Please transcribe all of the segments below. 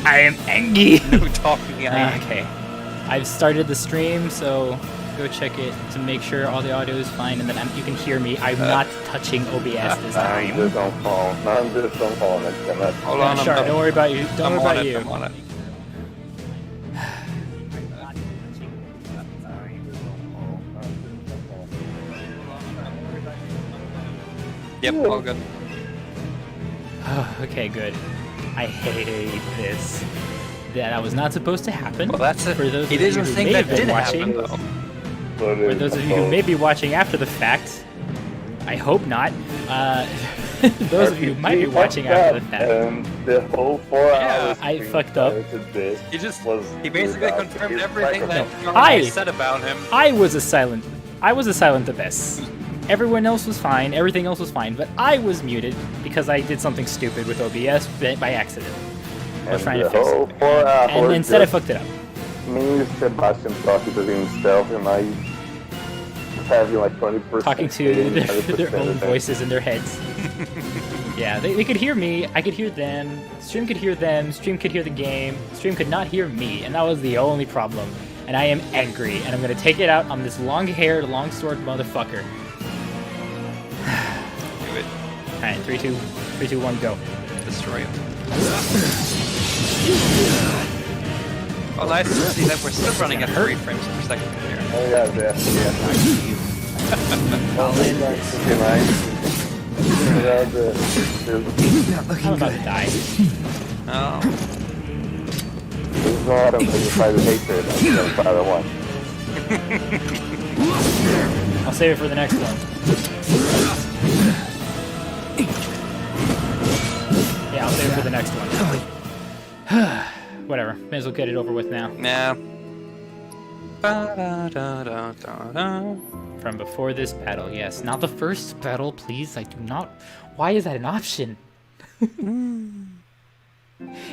I am angry. No talking. Okay. I've started the stream, so go check it to make sure all the audio is fine, and then you can hear me. I'm not touching OBS this time. I'm just on phone. I'm just on phone. Hold on, Sure, don't worry about you. Don't worry about you. I'm on it. Yep, all good. Okay, good. I hate this. That was not supposed to happen. Well, that's it. For those It of is you a who thing may that have been did watching. happen, though. For those of you who may be watching after the fact, I hope not. Those of you who might be watching after the fact. The whole 4 hours. I fucked up. He basically confirmed everything that I said about him. I was a silent abyss. Everyone else was fine. Everything else was fine, but I was muted because I did something stupid with OBS by accident. I was trying to fix it, and instead I fucked it up. Me and Sebastian talking to himself, and I having like 20%. Talking to their own voices in their heads. Yeah, they could hear me, I could hear them, stream could hear them, stream could hear the game, stream could not hear me, and that was the only problem. And I am angry, and I'm gonna take it out on this long-haired, long-sword motherfucker. Do it. Alright, 3, 2, 1, go. Destroy it. Oh, nice to see that we're still running at 3 frames per second here. Oh yeah. I'm about to die. Oh. This is not a decided hatred. That's the other one. I'll save it for the next one. Yeah, I'll save it for the next one. Whatever. May as well get it over with now. Yeah. From before this battle, yes. Not the first battle, please. I do not... Why is that an option?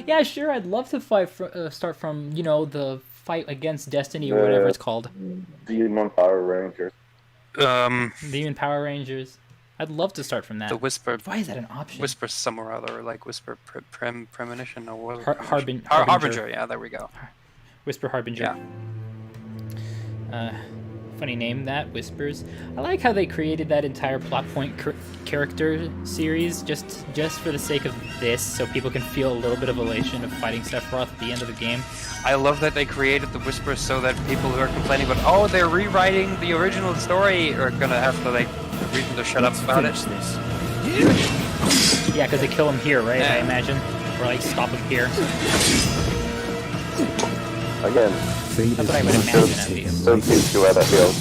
Yeah, sure, I'd love to fight start from, you know, the fight against Destiny or whatever it's called. Demon Power Rangers. Demon Power Rangers. I'd love to start from that. The Whisper. Why is that an option? Whisper some or other, like Whisper Premonition or what? Harbinger. Harbinger, yeah, there we go. Whisper Harbinger. Yeah. Funny name, that, Whispers. I like how they created that entire plot point character series just for the sake of this, so people can feel a little bit of elation of fighting Sephiroth at the end of the game. I love that they created the Whispers so that people who are complaining about, oh, they're rewriting the original story, are gonna have to, like, reason to shut up about it. Yeah, because they kill him here, right? I imagine. Or, like, stop him here. Again. That's what I would imagine, at least. So teach you where that feels.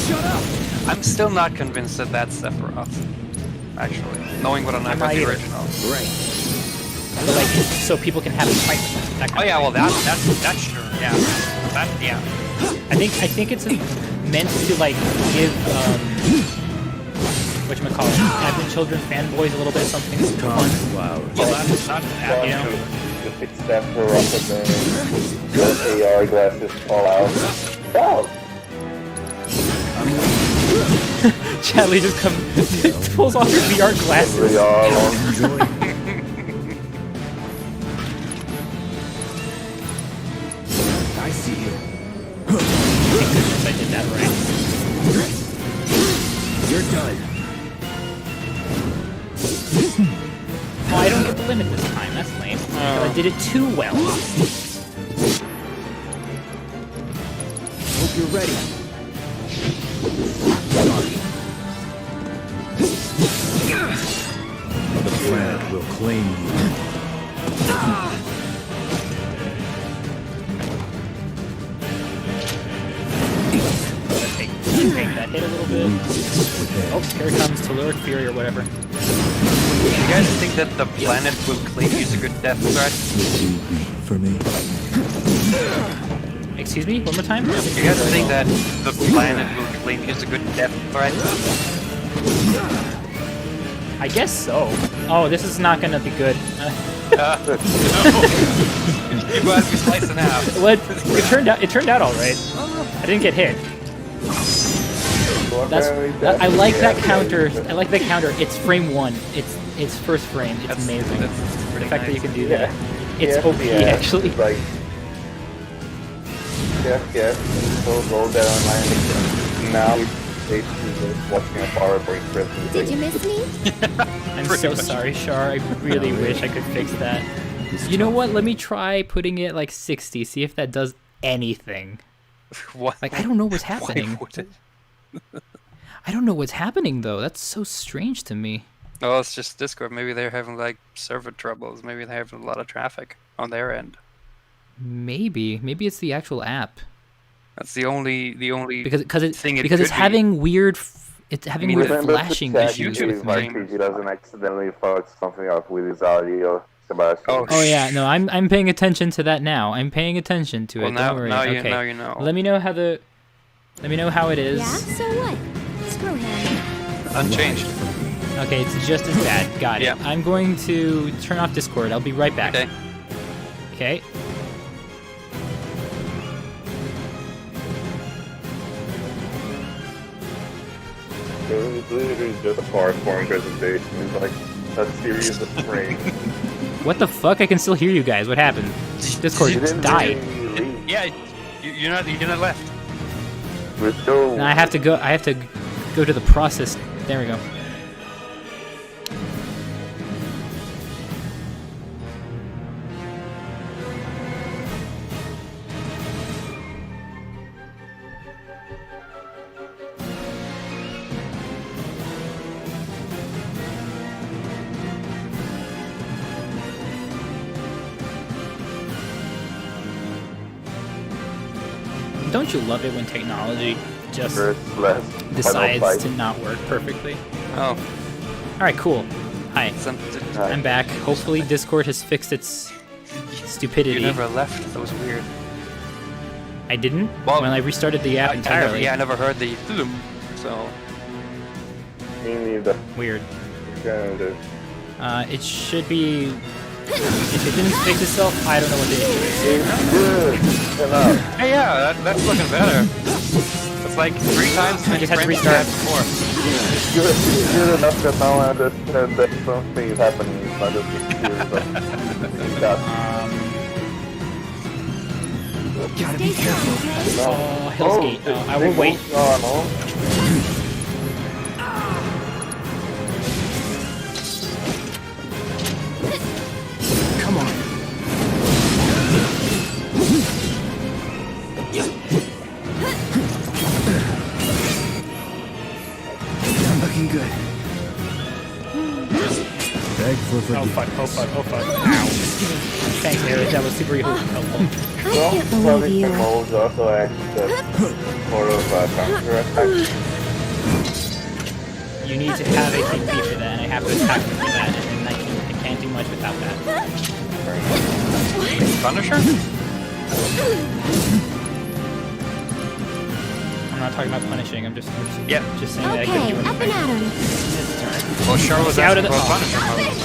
Shut up! I'm still not convinced that that's Sephiroth. Actually, knowing what I know about the original. Right. But like, so people can have a fight. That kind Oh of yeah, thing. well that's sure. Yeah. That yeah. I think it's meant to like give whatchamacallit, Advent Children fanboys a little bit of something fun. Wow. Well, that's not that, You know? The big step for up and then those AR glasses fall out. Wow! Chadley just pulls off his VR glasses. I see you. Thank goodness I did that right. You're done. Oh, I don't get the limit this time. That's lame. I did it too well. Hope you're ready. The planet will claim you. Take that hit a little bit. Oh, here comes Telluric Fury or whatever. Do you guys think that the planet will claim you as a good death threat? For me. Excuse me, one more time? Do you guys think that the planet will claim you as a good death threat? I guess so. Oh, this is not gonna be good. No. You must be sliced in half. Well, it turned out all right. I didn't get hit. I like that counter. I like the counter. It's frame 1. It's first frame. It's That's- amazing. that's The pretty fact that you nice. can do Yeah. that. It's OP actually. It's like, yes, so go there online. Now it's basically just watching a PowerPoint presentation. Did you miss me? I'm Pretty so much. sorry, Char. I really wish I could fix that. You know what? Let me try putting it like 60. See if that does anything. What? Like I don't know what's Why happening. would it? I don't know what's happening though. That's so strange to me. Oh, it's just Discord. Maybe they're having like server troubles. Maybe they're having a lot of traffic on their end. Maybe it's the actual app That's the only because thing it because it's could be. having weird it's having weird Remember to flashing check issues YouTube with if me. stream. he doesn't accidentally fuck something up with his audio, Sebastian. Oh, Oh yeah, no, I'm paying attention to that now. I'm paying attention to Well, it. now, Don't worry. now Okay. you know. Let me know how it is. Yeah, so what? Screw him. Unchanged. Okay, it's just as bad. Got it. Yeah. I'm going to turn off Discord. I'll be right back. Okay. Okay. It's literally just a PowerPoint presentation. It's like a series of frames. What the fuck? I can still hear you guys. What happened? Discord You didn't died. really leave. Yeah, you're not left. We're still. Now I have to go to the process. There we go. Don't you love it when technology just First, less. decides final to fight. not work perfectly? Oh, All right, cool. Hi, Hi. I'm back. Hopefully Discord has fixed its stupidity. you never left. That was weird. I didn't? Well, when I restarted the app entirely. I never heard the so. Me neither. Weird. Kinda. It should be... If it didn't fix itself, I don't know what the issue is. It's good enough. Hey, yeah, that's looking better. It's like 3 times I just had to frames restart. before. It's good enough that now I understand that something is happening. It's not just a series of stuff. Stay strong, okay? Oh, Hellsgate. Oh, I will wait. Come on. Not looking good. Beg for Oh forgiveness. fuck, oh fuck, oh fuck. Ow. Thanks, Eric. That was super helpful. I can't believe you. modes also act as sort of counter attack. You need to have a TP for that, and I have to attack him for that, and then I can't do much without that. Punisher? I'm not talking about punishing, I'm just saying that I couldn't Okay, do up and anything. at him. This turn. Well, Char was See, out of asking the- about oh. Punisher mode,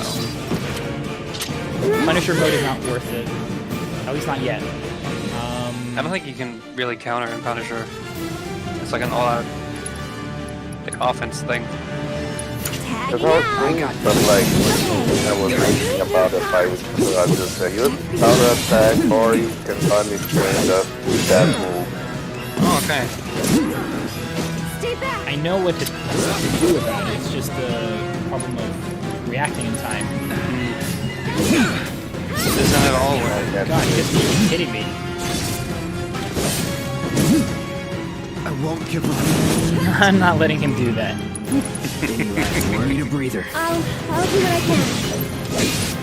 so. Punisher mode is not worth it. At least not yet. I don't think you can really counter in Punisher. It's like an all-out like offense thing. Tag That's him how it's out. been, but like, I was thinking about the fight with I just say, you counter attack or you can punish and just that move. Oh, okay. Stay back. I know what to do about it, it's just the problem of reacting in time. This isn't at all where God, you just keep hitting me. I won't give up. I'm not letting him do that. I need a breather. I'll do what I can.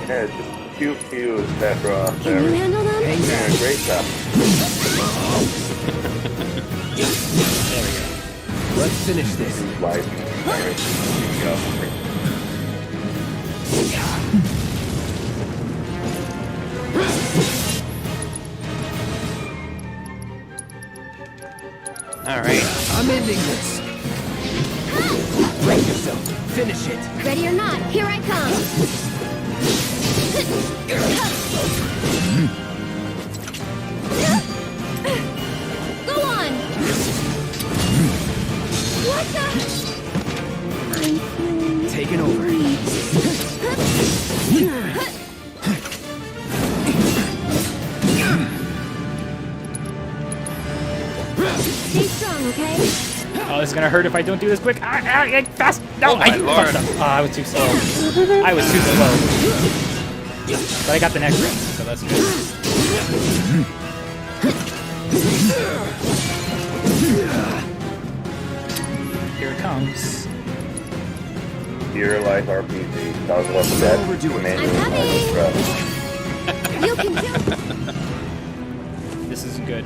Yeah, just pew that draw Can you there. handle them? Hang Yeah, back. great job. There we go. Let's finish this. Like, Alright. I'm ending this. Brace yourself. Finish it. Ready or not, here I come. Taking over. Stay strong, okay? Oh, this is gonna hurt if I don't do this quick. Fast! No, Oh my I lord. fucked up. Oh, I was too slow. I was too slow. But I got the next ring, so that's good. Here it comes. Here lies RPG. Talk about that. Overdoing it. Manual I'm and You can do it. This isn't good.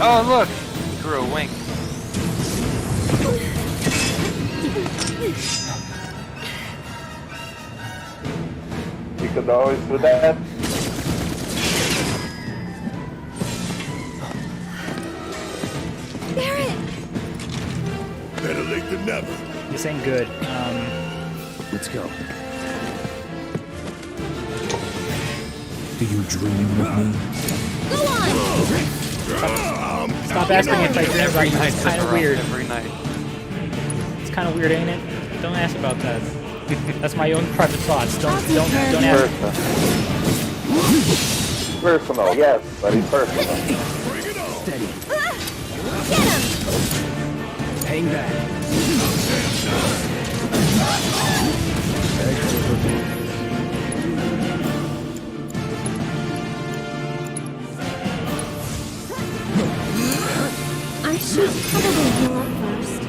Oh, look! He grew a wing. You could always do that. Barrett! Better late than never. This ain't good. Let's go. Do you dream with me? Go on! Stop asking if I dream about you. It's kind of weird. Every night. It's kind of weird, ain't it? Don't ask about that. That's my own private thoughts. Don't ask. Personal, yes, but it's personal. Steady. Get him! Hang back. I should probably heal up first.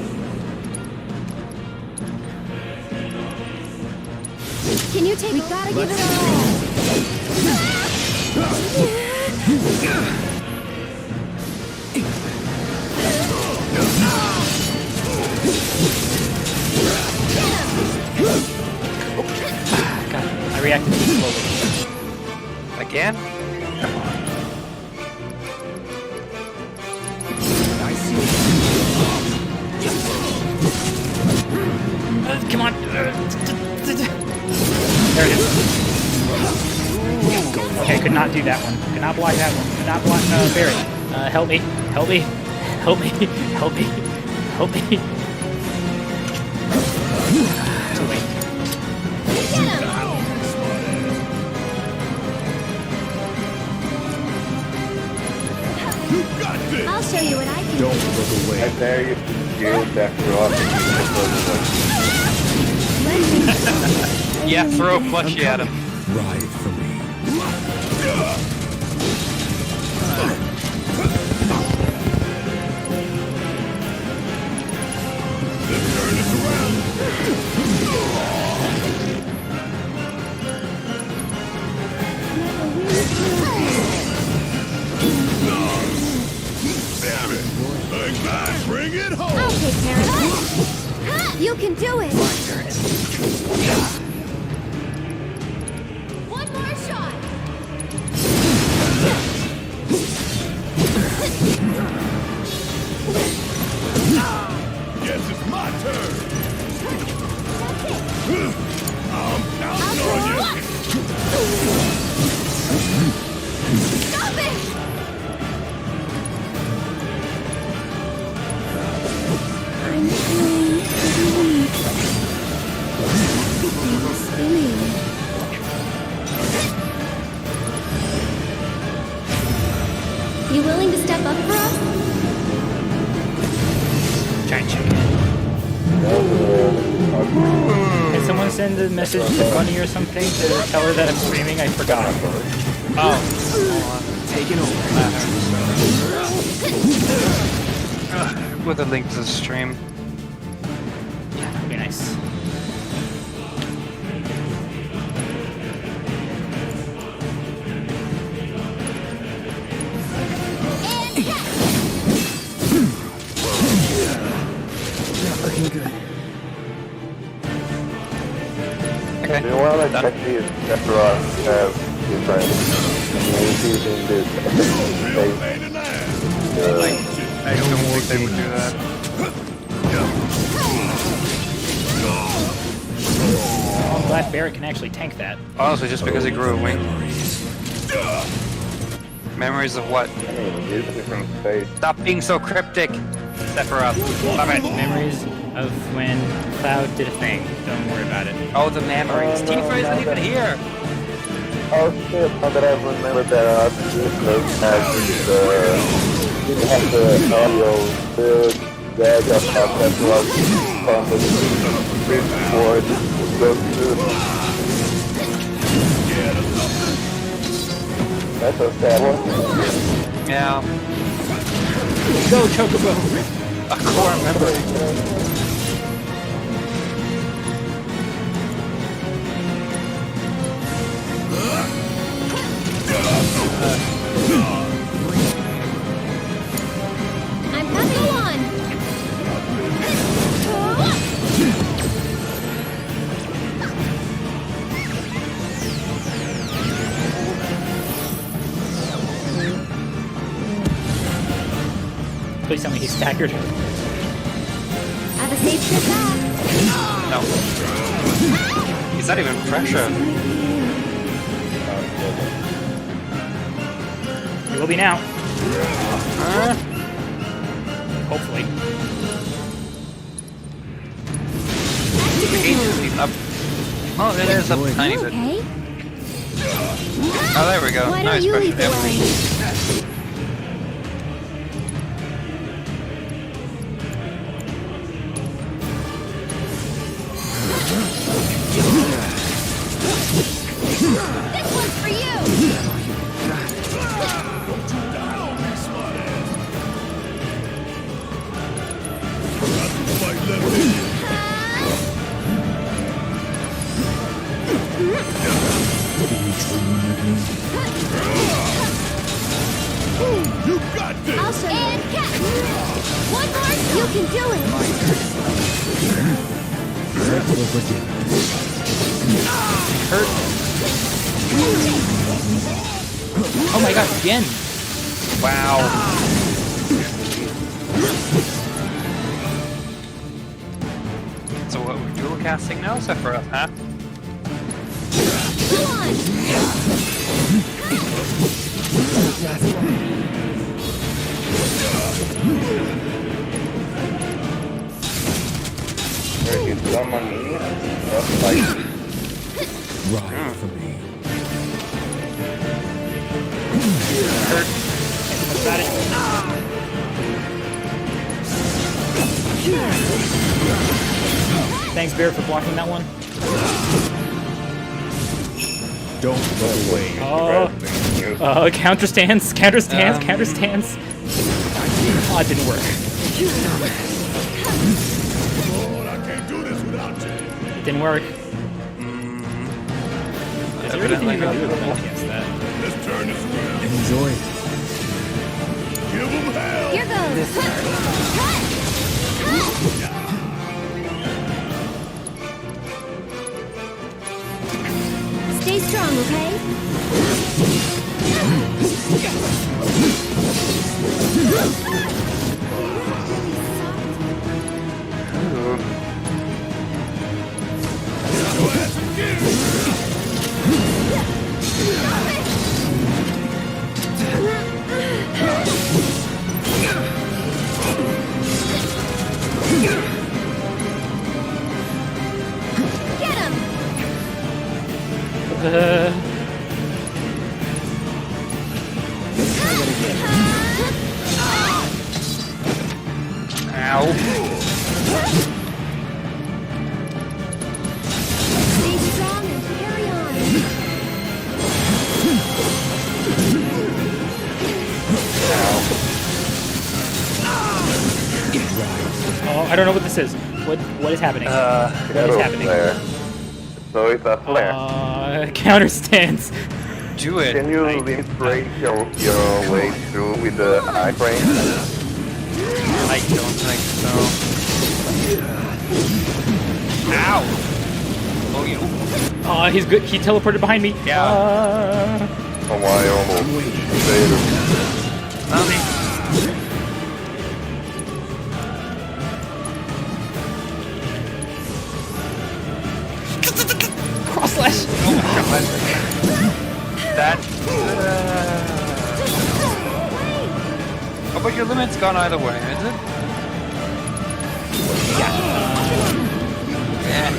Can you take? We gotta give it God, I reacted too slowly. Again? I see. Come on. There it is. Okay, could not do that one. Could not block that one. Could not block Barrett. Help me. Help me. Help me. Help me. Help me. Too late. I'll show you what I can Don't do. look away. I dare you to shield after all. Yeah, throw a plushie at him. Ride for me. Let's turn this around. Damn it! Hang back, bring it home. I'll take care of it. You can do it. One more shot. Guess it's my turn. I'm counting on you. Stop it! I'm feeling weak. Spinning. You willing to step up for us? Giant chicken. Can someone send a message to Bunny or something to tell her that I'm streaming? I forgot. Oh. Taking over. With a link to the stream. Yeah, that'd be nice. Not looking good. Okay. Do you want to check these after all have different communities in this Real space? pain in the ass. I don't think they would do that. I'm glad Barrett can actually tank that. Honestly, just because he grew a wing. Memories of what? I mean, it's different space. Stop being so cryptic, Sephiroth. Stop it. Memories of when Cloud did a thing. Don't worry about it. Oh, the memories. Oh, no, Tifa isn't no, even that- here. Oh shit, now that I remember that didn't have the audio, the of how Sephiroth from the board goes through. That's a sad one. Yeah. Go, Chocobo! A core memory. I'm passing along. Please tell me he's staggered. Have a safe trip back. No. He's not even pressure. He will be now. Hopefully. The gate isn't even up. Oh, it is up a tiny bit. Okay. Oh, there we go. Why Nice don't you pressure. lead the Yep. way? This one's for you. You got this! I'll show you. And catch. One more. You can do it. Oh my god, again! Wow. So what, we're dual casting now, Sephiroth, huh? Come on. Where you summon me, that's like Ride for me. Got it. Thanks, Bear, for blocking that one. Don't look away. Counter stance, counter stance, counter stance. Oh, it didn't work. Lord, I can't do this without you. It didn't work. Is there anything Evidently you can do not. against that? Let's turn this around. Enjoy it. Give them hell. Here goes. Cut. Stay strong, okay? Get him! Ow. Stay strong and carry on. Oh, I don't know what this is. What is happening? What is shadow happening? flare. So it's a flare. Counter stance. Do it. Can you break your way through with the iframe? I don't think so. Ow! Oh, you. Oh, he's good. He teleported behind me. Yeah. Oh, I almost saved him. Nothing. Cross slash. Oh my god. That. Oh, but your limit's gone either way, is it? Yeah. Yeah.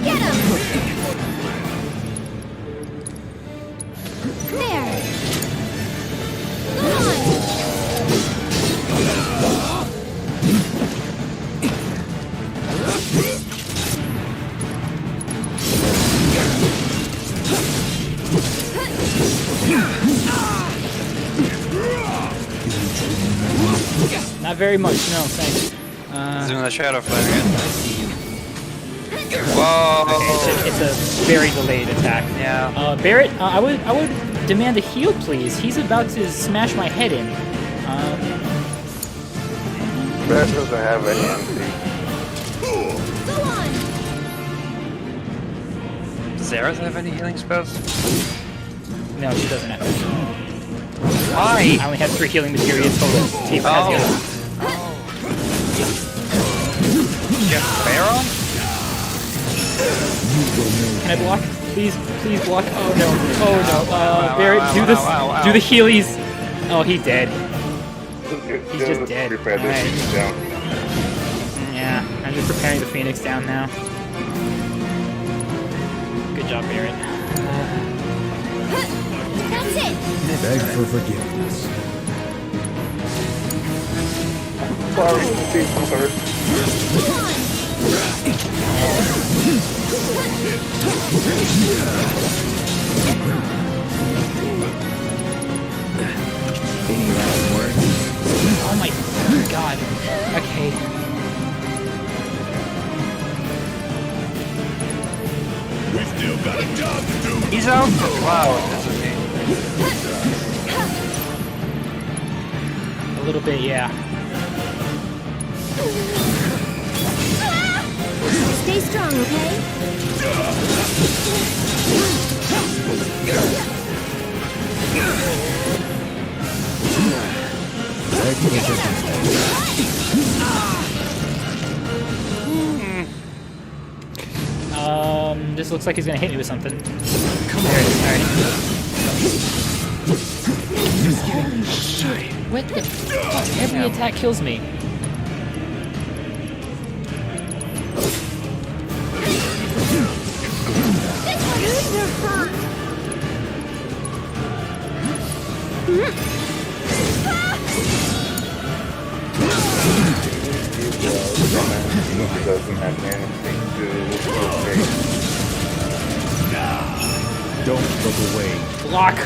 Get him! There! Go on! Not very much, no, thanks. Doing the shadow flare again. Whoa! Okay, it's a very delayed attack. Yeah. Barrett, I would demand a heal, please. He's about to smash my head in. Brad doesn't have any empty. Go on! Does Zerath have any healing spells? No, she doesn't have it. Why? I only have 3 healing materials total. Tifa has healing. Just Baron? Can I block? Please, please block. Oh no, oh no. Barrett, ow, do this. ow, ow, ow. Do the healies. Oh, he dead. He's just dead. Prepare this Alright. down. Yeah, I'm just preparing the Phoenix down now. Good job, Barrett. That's it! Beg for forgiveness. Sorry, please, sorry. Go on! Oh my god. Okay. We still got a job to do. He's out for Cloud. That's okay. A little bit, yeah. Stay strong, okay? Beg for forgiveness. This looks like he's gonna hit me with something. Come There it on. is, alright. Holy shit! What the fuck? Every attack kills me. You're hurt! He doesn't have anything to do with Don't look away. Block!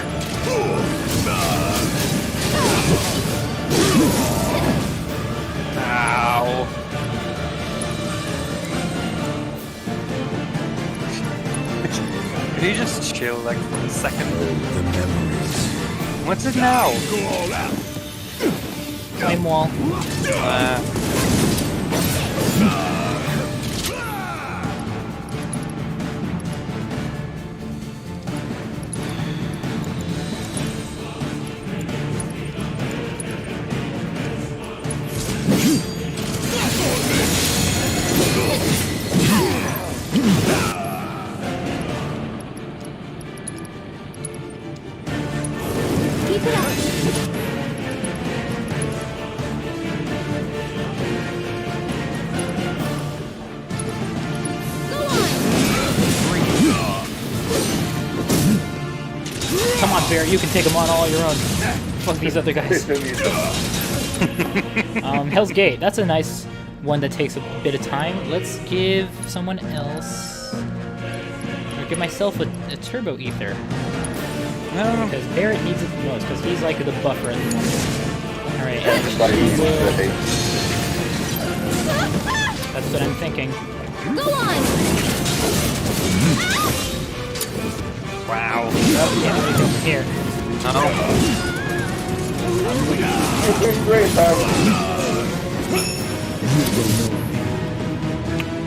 Ow. Can you just chill like for a second? The memories. What's it now? Go all out. Flame wall. Keep it up! Go on! Come on, Barrett, you can take them on all your own. Fuck these other guys. Hell's Gate, that's a nice one that takes a bit of time. Let's give someone else... Or give myself a Turbo Ether. No, because Barrett needs it the most, because he's like the buffer at the moment. Alright, that's what I'm thinking. Go on! Wow. Oh, can't do anything from here.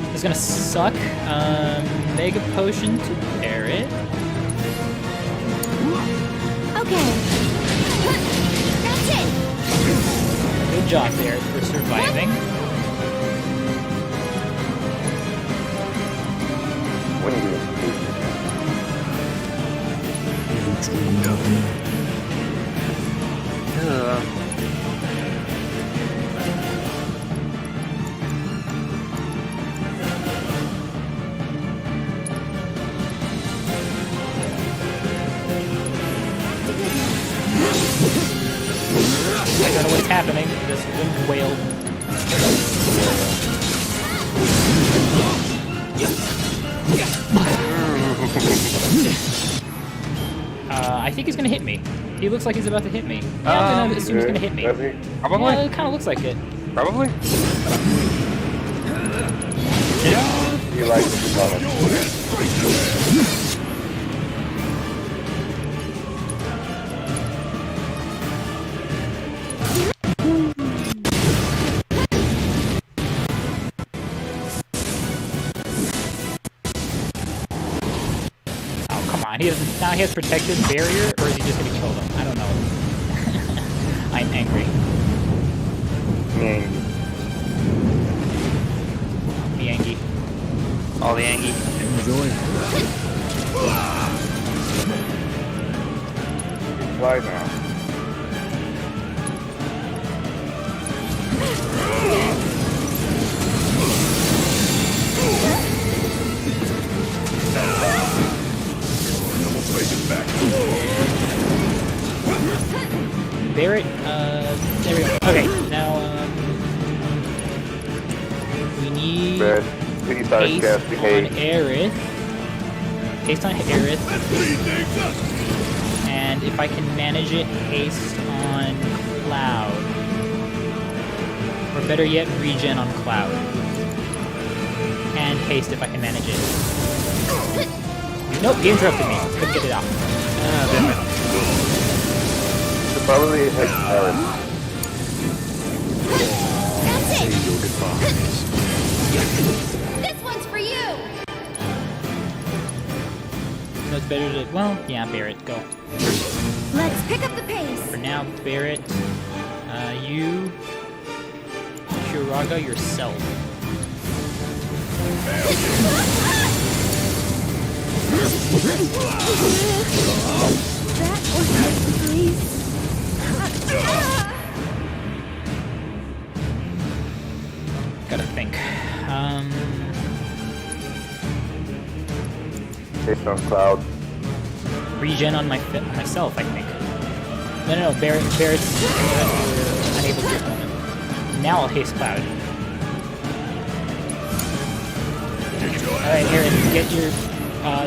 This is gonna suck. Mega Potion to Barrett. Okay. That's it! Good job, Barrett, for surviving. I don't know what's happening. This wind wailed. I think he's gonna hit me. He looks like he's about to hit me. Yeah, I'm gonna assume he's gonna hit me. Probably. Yeah, it kind of looks like it. Probably. He likes to comment. Oh, come on. Now he has protected barrier, or is he just gonna kill them? I don't know. I'm angry. The Angie. All the Angie. Enjoy. Fly now. Barret, there we go. Okay, now, we need Red. Please start haste casting on hate. Aerith. Haste on Aerith. And if I can manage it, haste on Cloud. Or better yet, regen on Cloud. And haste if I can manage it. Nope, he interrupted me. Couldn't get it out. Damn it. Should probably hit Aaron. That's Say it! your goodbyes. This one's for you! No, it's better to... Well, yeah, Barret, go. Let's pick up the pace! For now, Barret, you... Shuraga yourself. That was please. Gotta think. Based on Cloud. Regen on myself, I think. No, Barret's unable to do it. Now I'll haste Cloud. Alright, Aerith, get your...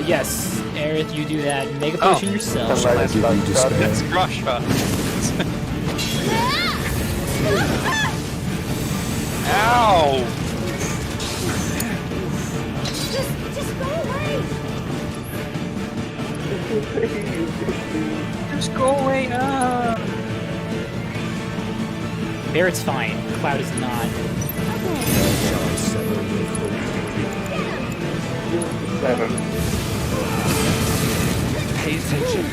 yes, Aerith, you do that. Mega Potion yourself. Can I Give you start despair. That's crush shot. Ow! Just go away! Just go away. Barret's fine. Cloud is not. Shall sever your throat. 7. Pay attention.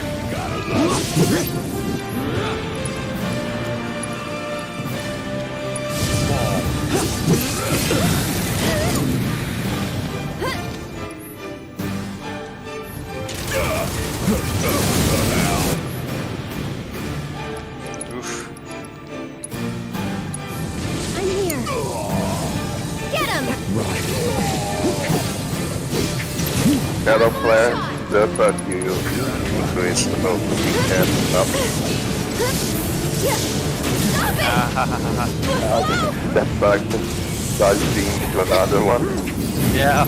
Oof. I'm here. Get him! Shadow Flare. Just that you increase the move you can up. Step back and dodging to another one. Yeah.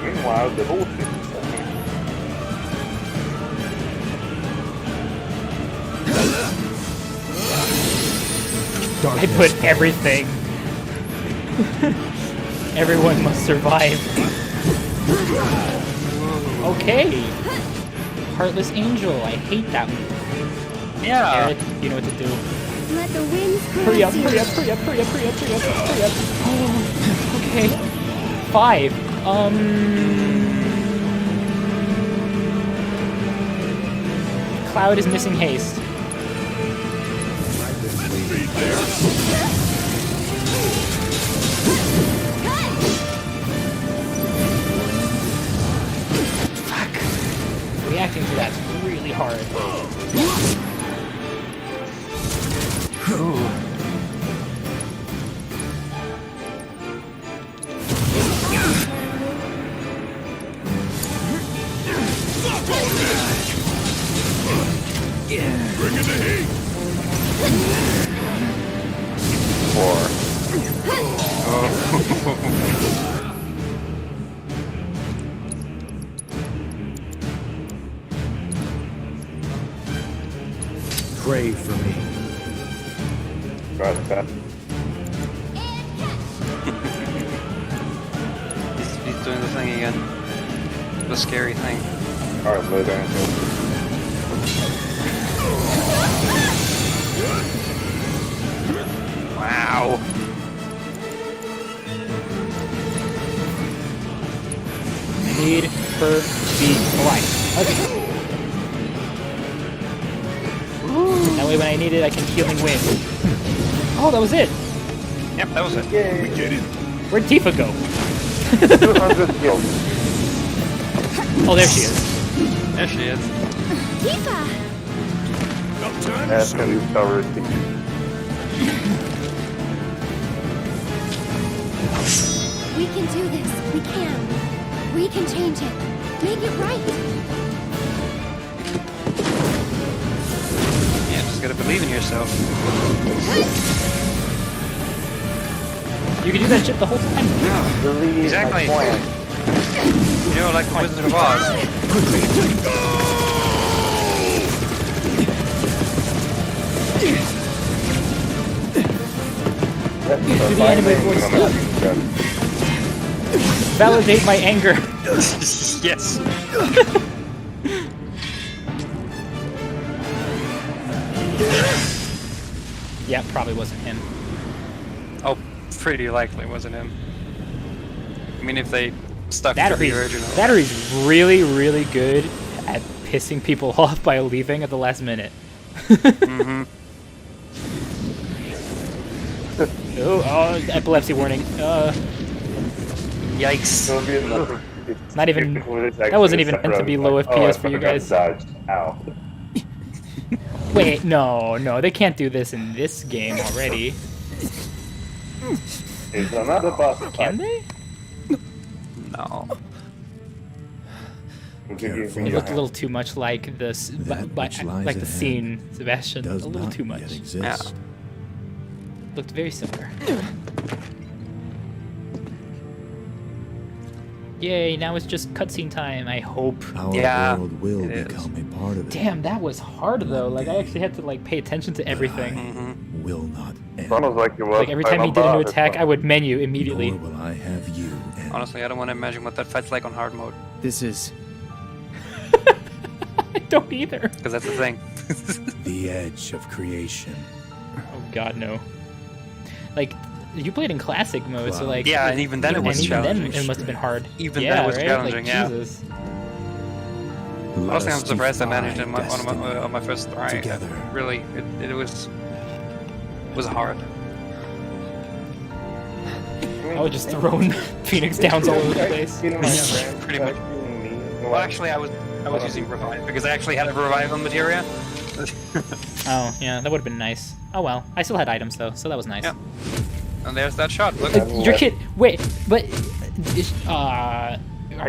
Meanwhile, the bullshit. I put everything. Everyone must survive. Okay. Heartless Angel. I hate that move. Yeah. Aerith, you know what to do. Let the winds Hurry up, hurry up, hurry up, hurry up, hurry up, hurry up, hurry up. Oh, okay. 5. Cloud is missing haste. Fuck. Reacting to that's really hard. Ooh. Bring in the heat. 4. Pray for me. Try that. He's doing the thing again. The scary thing. Alright, move there. Wow. I need her to be alive. Okay. That way when I need it, I can healing wind. Oh, that was it. Yep, that was it. Yay! We did it. Where'd Tifa go? 200 kills. Oh, there she is. There she is. Tifa! About time to That's gonna be covered. We can do this. We can. We can change it. Make it right. Yeah, just gotta believe in yourself. You can do that shit the whole time. Believe Exactly. my plan. You know, like the Wizard of Oz. That's Do the my anime main voice. comment. Validate my anger. Yes. Yeah, probably wasn't him. Oh, pretty likely wasn't him. I mean, if they stuck to the Battery's, original. Battery's really, really good at pissing people off by leaving at the last minute. Mm-hmm. Oh, epilepsy warning. Yikes. It'll be another- it's- Not even- it's actually that wasn't a even meant to be separate- low oh, FPS I for you forgot guys. to dodge. Ow. Wait, no, they can't do this in this game already. It's another boss fight. Can they? No. Careful. It looked a little too much like this, That which lies like the ahead scene, Sebastian. A Does little not too much. yet exist. Looked very similar. Yay, now it's just cutscene time, I hope. Our Yeah, world will it is. become a part of it. Damn, that was hard though. Like I actually had to like pay attention to everything. Mm-hmm. Will not end. Sounds like it was. Like every time he did a new attack, I would menu immediately. Nor will I have you end. Honestly, I don't want to imagine what that fight's like on hard mode. This is I don't either. Because that's the thing. the edge of creation. Oh god, no. Like, you played in classic mode, so like... Yeah, and even then it was even challenging. then it must have been hard. Even yeah, then it was right? challenging, Like, yeah. Jesus. Let Honestly, I'm us surprised I defy managed it on my first try. together. Really, it was hard. I was just throwing Phoenix Downs all over the place. Pretty much. Well, actually, I was using revive because I actually had a revive on materia. Oh, yeah, that would have been nice. Oh well, I still had items though, so that was nice. Yep. And there's that shot. Look. You're kidding. Wait, but... are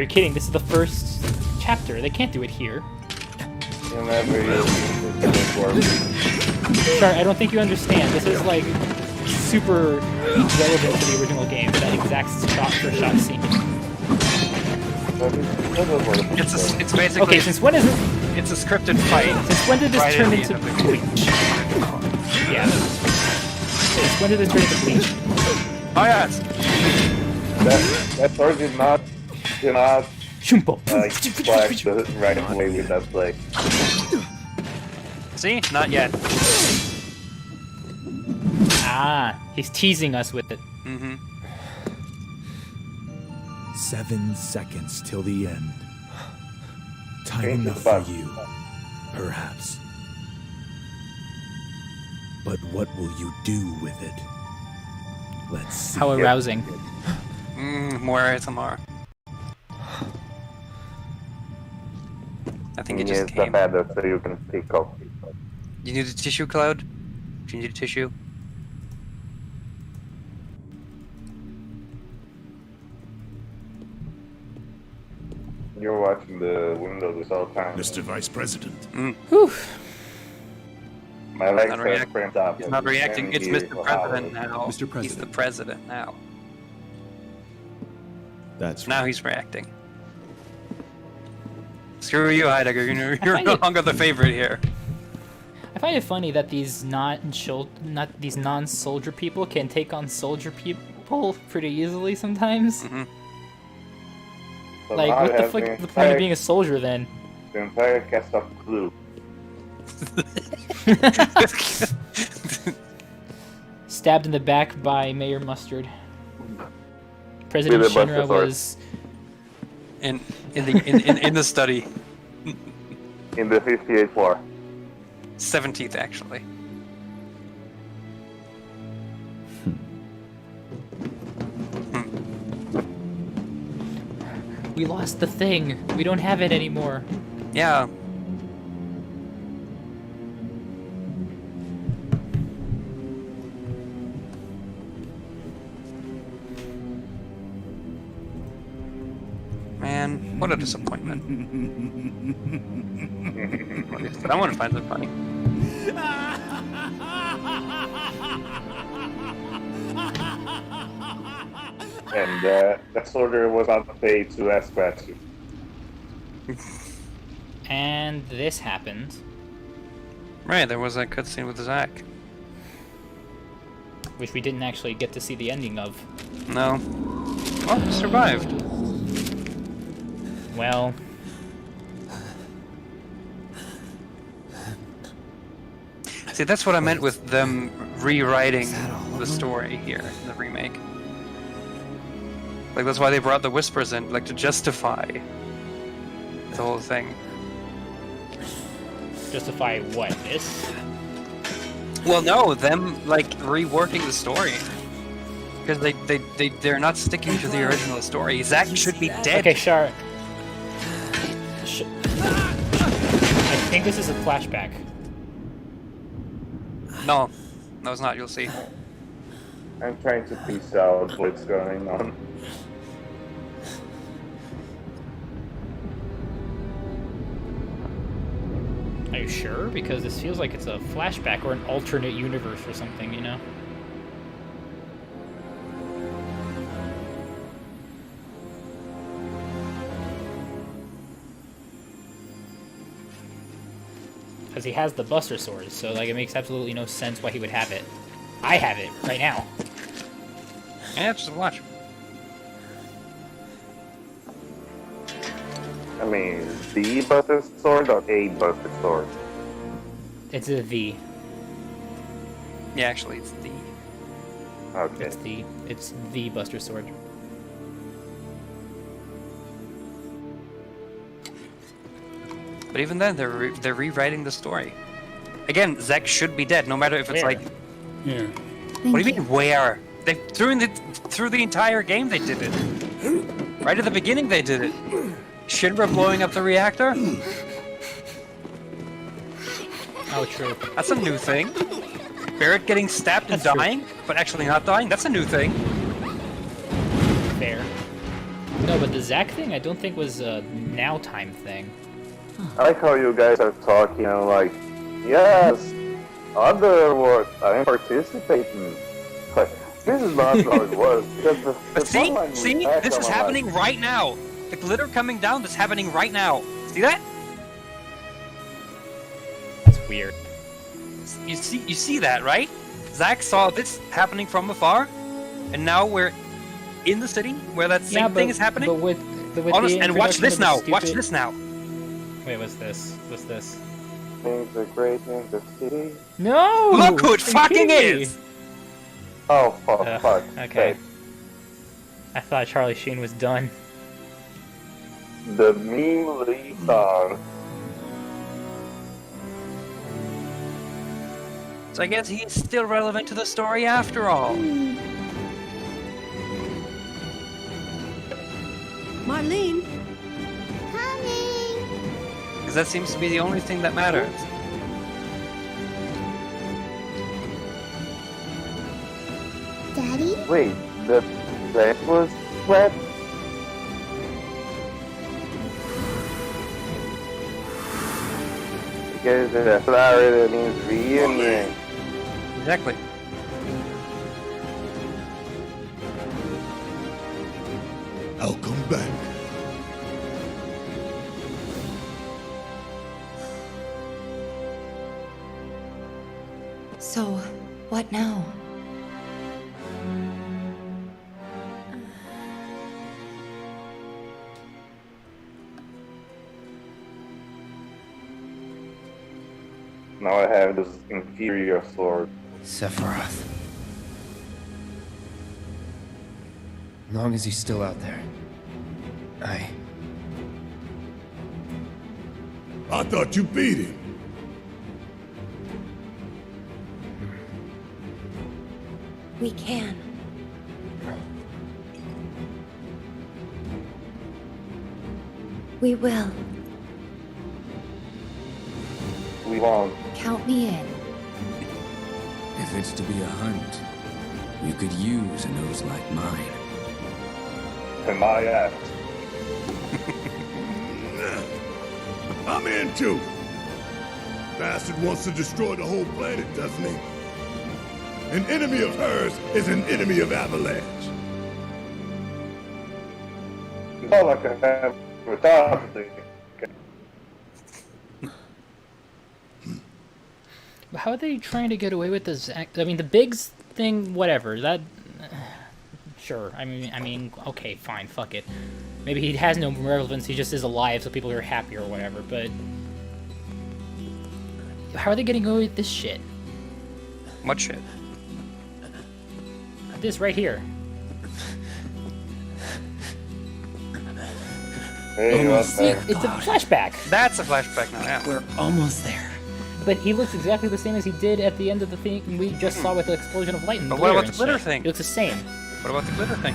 you kidding? This is the first chapter. They can't do it here. Sorry, I don't think you understand. This is like super relevant to the original game, that exact shot-for-shot scene. It's basically Okay, since when is it? it's a scripted fight. Since when did this Right turn at the into end of the Bleach? Yeah. Since when did this turn into Bleach? Oh yes. That sword did not Shumpo. flash the right away with that play. See? Not yet. Ah, he's teasing us with it. Mm-hmm. 7 seconds till the end. Time Change enough the for button. you. Perhaps. But what will you do with it? Let's see. How arousing. More ASMR. I think it just It's the came. feather so you can pick up. You need a tissue, Cloud? Do you need a tissue? You're watching the window this whole time. Mr. Vice President. Whew. My legs Not are react- cramped up. He's not reacting. It's Can't Mr. hear President how- now. Mr. He's the President. president now. That's Now right. he's reacting. Screw you, Heidegger. You're find no it- longer the favorite here. I find it funny that these these non-soldier people can take on soldier people pretty easily sometimes. Mhm. So Like, now what it the has fuck is the point of being a soldier then? the entire cast of Clue. Stabbed in the back by Mayor Mustard. President With a Shinra buster sword. was in the study. In the 58th floor. 17th, actually. We lost the thing. We don't have it anymore. Yeah. Man, what a disappointment. I want to find it funny. And that soldier was not paid to ask questions. And this happened. Right, there was that cutscene with Zack. Which we didn't actually get to see the ending of. No. Oh, survived. Well, See, that's what I meant with them rewriting the story here in the remake. Like, that's why they brought the Whispers in, like, to justify the whole thing. justify what? This? Well, no, them, like, reworking the story. Because they're not sticking to the original story. Zack should be dead. Okay, Char. I think this is a flashback. No, it's not, you'll see. I'm trying to piece out what's going on. Are you sure? Because this feels like it's a flashback or an alternate universe or something, you know? Because he has the Buster Sword, so like it makes absolutely no sense why he would have it. I have it right now. Yeah, just watch. I mean, the Buster Sword or a Buster Sword? It's a V. Yeah, actually, it's the... Okay. It's the Buster Sword. But even then, they're rewriting the story. Again, Zack should be dead, no matter if it's Where? like... Here. What do you mean, where? They through the entire game they did it. Right at the beginning they did it. Shinra blowing up the reactor? Oh, true. That's a new thing. Barrett getting stabbed and That's true. dying, but actually not dying? That's a new thing. Fair. No, but the Zack thing I don't think was a now time thing. I like how you guys are talking and like, yes, other work, I'm participating. But this is not how it was. Because the But see, timeline was back this on is my happening life. right now. The glitter coming down, that's happening right now. See that? That's weird. You see that, right? Zack saw this happening from afar, and now we're in the city where that same thing is happening. But with Honest, the and watch introduction this of the now. stupid... Watch this now. Wait, what's this? What's this? Things are great in the city. No! Look who it Are you fucking kidding me? is! Oh, fuck. Ugh, okay. Hey, I thought Charlie Sheen was done. the meme lead song. So I guess he's still relevant to the story after all. Marlene, Coming! Because that seems to be the only thing that matters. Daddy? Wait, the plant was wet? Because the flower means reunion. Exactly. I'll come back. So, what now? Now I have this inferior sword. Sephiroth. As long as he's still out there. I thought you beat him. We can. We will. We won't. Count me in. If it's to be a hunt, you could use a nose like mine. To my ass. I'm in too. Bastard wants to destroy the whole planet, doesn't he? An enemy of hers is an enemy of Avalanche. It's all like I have without the. How are they trying to get away with this? I mean, the Biggs thing, whatever. That, sure. I mean, okay, fine, fuck it. Maybe he has no relevance. He just is alive, so people are happy or whatever. But how are they getting away with this shit? What shit? This right here. Hey, what's See, that? it's a flashback. That's a flashback now, yeah. We're almost there. But he looks exactly the same as he did at the end of the thing we just saw with the explosion of light and But what about and the glitter shit. thing? He looks the same. What about the glitter thing?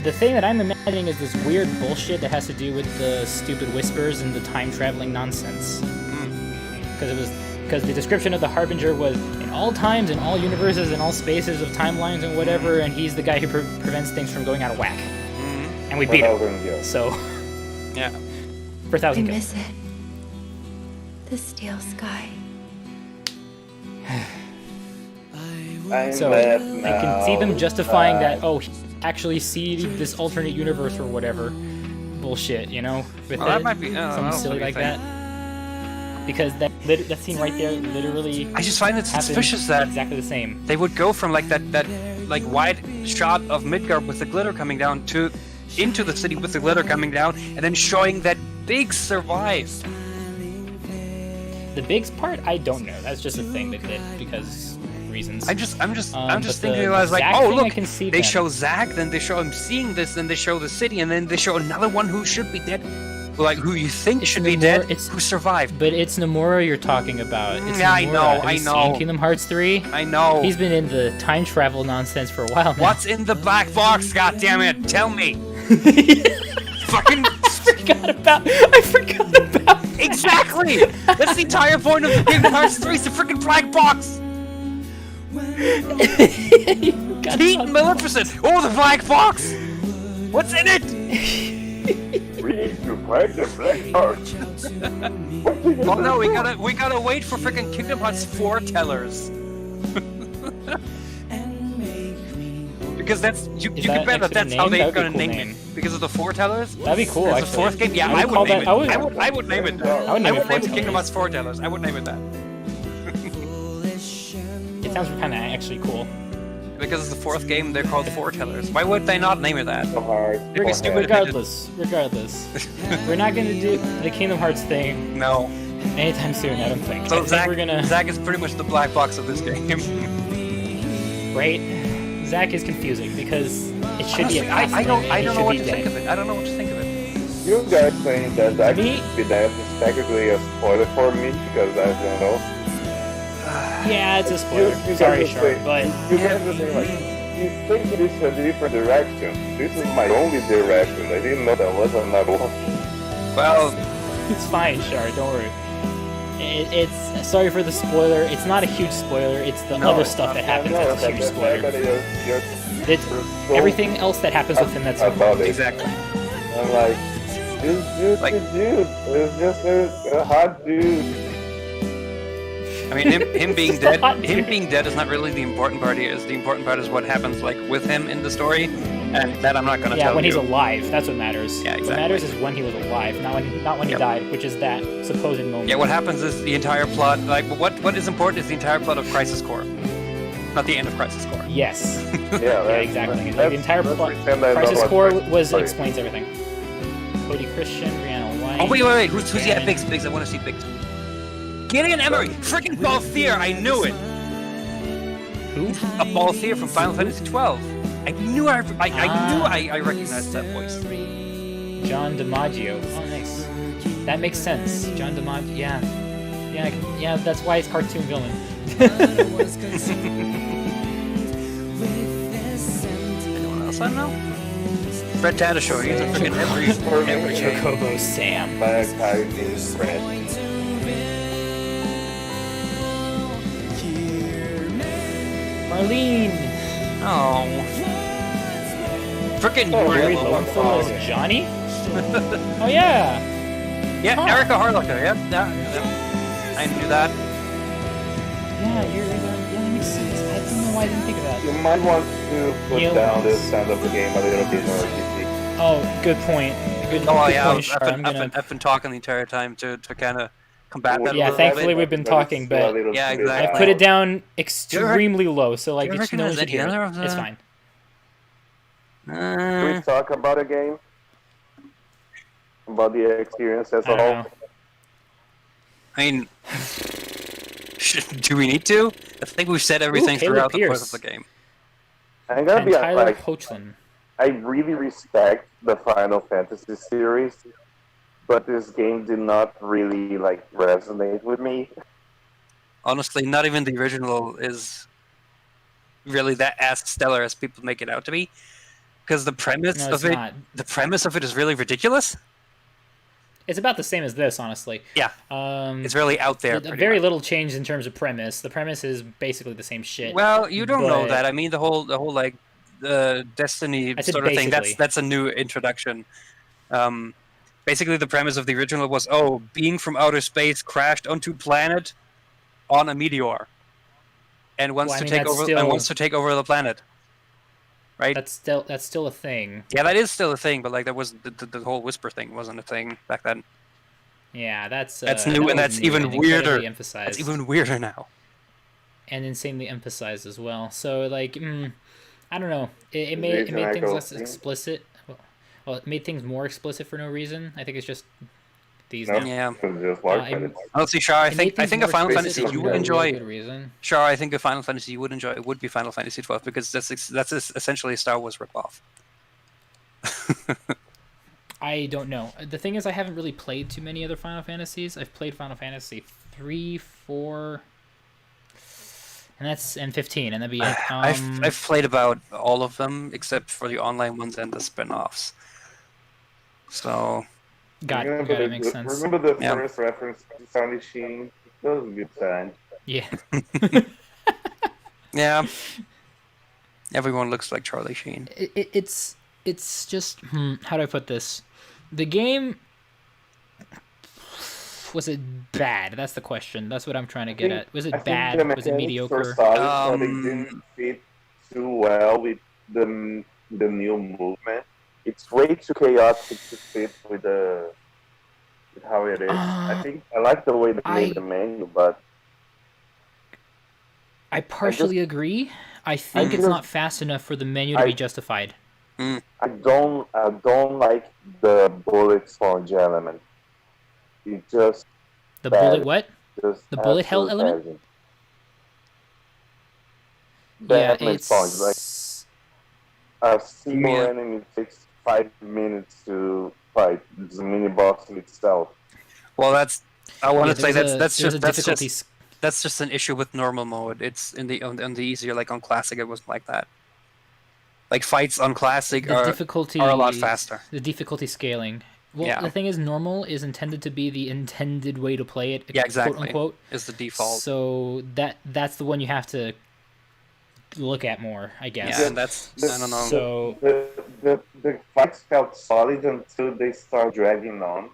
The thing that I'm imagining is this weird bullshit that has to do with the stupid whispers and the time-traveling nonsense. Because the description of the Harbinger was in all times, in all universes, in all spaces of timelines and whatever, and he's the guy who prevents things from going out of whack. And we beat him. So, Yeah. for I 1,000 miss it. The steel sky. I'm So, left I can see them now. justifying that, oh, he actually see this alternate universe or whatever bullshit, you know? With Well, that might be something that'll silly be a like thing. that. Because that scene right there literally I just find it happened suspicious that exactly the same. they would go from like that like wide shot of Midgard with the glitter coming down to into the city with the glitter coming down, and then showing that Biggs survived. The Biggs part, I don't know. That's just a thing they did because reasons. I'm just but thinking. the I was like, Zack oh thing, I look, can see they that. show Zack, then they show him seeing this, then they show the city, and then they show another one who should be dead, like who you think should be dead, who survived. But it's Nomura you're talking about. It's Yeah, I Nomura. know, Have I you know. seen Kingdom Hearts 3? I know. He's been in the time travel nonsense for a while now. What's in the black box? God damn it! Tell me. Fucking I forgot about that. exactly. That's the entire point of the Kingdom Hearts 3. It's a freaking black box. Pete and Maleficent. Oh, the black box. What's in it? Read to find the black heart. Oh no, we gotta wait for freaking Kingdom Hearts foretellers. Because that's you Is can that bet that actually that's a how name? they're That'd be gonna a cool name name. it. Because of the foretellers. That'd be cool, As the actually. fourth game, yeah, I would I would call name that- it. I would- I would name it that. I would name it name it Foretellers. Kingdom Hearts foretellers. I would name it that. It sounds kind of actually cool. Because it's the fourth game, they're called foretellers. Why would they not name it that? It'd be stupid if they Regardless, we're not gonna do the Kingdom Hearts thing did. No. anytime soon. I don't think. I So think Zack, we're gonna Zack is pretty much the black box of this game. right. Zack is confusing because it should be a I customer don't and he know should what be to dead. think of it. I don't know what to think of it. You guys think that Me? is technically a spoiler for me because I don't know. Yeah, it's a spoiler. You Sorry, guys Shark, say- but you guys are saying like you take this a different direction. This is my only direction. I didn't know there was another one. Well, it's fine, Shark. Don't worry. It's sorry for the spoiler. It's not a huge spoiler. It's the other stuff that happens No, that's a huge the fact that spoiler. you're so Everything else that happens with him that's about it. exactly. I'm like, this Like- dude is just a hot dude. I mean, him being Just a dead. hot Him dude. being dead is not really the important part. Here. The important part is what happens like with him in the story, and that I'm not gonna Yeah, tell when you. he's alive, that's what matters. Yeah, What exactly. matters is when he was alive, not when he Yep. died, which is that supposed moment. Yeah, what happens is the entire plot. Like, what is important is the entire plot of Crisis Core, not the end of Crisis Core. Yes. Yeah, Exactly. Like, the entire let's plot. pretend I know Crisis what Core Crisis Core is. explains everything. Cody Christian, Brianna White. Oh wait! Who's yeah? Shannon. Biggs. I want to see Biggs. Gideon Emery, freaking Balthier! I knew it. Who? A Balthier from Final Fantasy XII. I knew I recognized that voice. John DiMaggio. Oh, nice. That makes sense. John DiMaggio. Yeah. That's why it's cartoon villain. Anyone else I know? Fred Tatasciore. He's in freaking every game. Chocobo Sam. By a guy named Fred. Marlene. Oh. Freaking Barry Yuri Lowenthal as Johnny. Oh yeah. Yeah, Huh. Erica Harlocker. Yep. Yeah. I knew that. Yeah, that makes sense. I don't know why I didn't think of that. You might want to put Neil down the Ross. sound of the game a little bit more easy. Oh, good point. Good Oh good yeah, point, Shar. I've been talking the entire time to kind of combat that. a Yeah, little thankfully bit. we've been talking, but Yeah, exactly. I've put it down extremely low, so like do you it's no one recognize should hear any it. other of It's the- fine. Can we talk about a game? About the experience as I a don't whole? know. I mean, do we need to? I think we've said everything Caleb throughout the course Pierce. of the game. I'm gonna And be Tyler like, Hoechlin. I really respect the Final Fantasy series, but this game did not really like resonate with me. Honestly, not even the original is really that as stellar as people make it out to be. Because the premise No, of it's it, not. the premise of it is really ridiculous. It's about the same as this, honestly. Yeah, it's really out there. pretty Very much. little change in terms of premise. The premise is basically the same shit. Well, you don't know but- that. I mean, the whole like the Destiny I said sort of thing. basically. That's a new introduction. Basically, the premise of the original was, being from outer space crashed onto planet on a meteor, and wants Well, I to mean, take that's over still- and wants to take over the planet. Right? That's still a thing. Yeah, that is still a thing, but like that was the whole whisper thing wasn't a thing back then. Yeah, that's That's that new, was and that's new even and incredibly weirder. Emphasized. That's even weirder now. And insanely emphasized as well. So like, I don't know. It Is made it things Michael less Keaton? explicit. Well, it made things more explicit for no reason. I think it's just these. No, now. Yeah. just watch I'm- it. Honestly, Shar, I It made think things a more Final explicit Fantasy for you no would enjoy. good reason. Sure, I think a Final Fantasy you would enjoy it would be Final Fantasy XII because that's essentially a Star Wars ripoff. I don't know. The thing is, I haven't really played too many other Final Fantasies. I've played Final Fantasy 3, 4, and 15, and that'd be it. I've played about all of them except for the online ones and the spin-offs. So Got Remember it. the- Makes sense. Remember the Yeah. first reference to Sandy Sheen? That was a good time. Yeah. yeah, everyone looks like Charlie Sheen. It's just how do I put this? The game, was it bad? That's the question. That's what I'm trying to get at. Was I it think bad? the Was it mechanics mediocre? were solid, but they Um, didn't fit too well with the new movement. It's way too chaotic to fit with how it is. I think I like the way they made the menu, but I partially agree. I think it's just- not fast enough for the menu to be justified. I don't like the bullet sponge element. It just The bad. bullet what? just The bullet hell absolute element? bad. Yeah, Batman it's sponge, like a single Yeah. enemy takes 5 minutes to fight the mini boss itself. Well, I want to say there's that's a just difficulty. that's just an issue with normal mode. It's in the on the easier, like on classic, it wasn't like that. Like fights on classic The are difficulty a lot faster. The difficulty scaling. Well, Yeah. the thing is, normal is intended to be the intended way to play it, Yeah, exactly. quote unquote. Is the default. So that's the one you have to look at more, I guess. Yeah, and that's I don't know. So The fights felt solid until they start dragging on.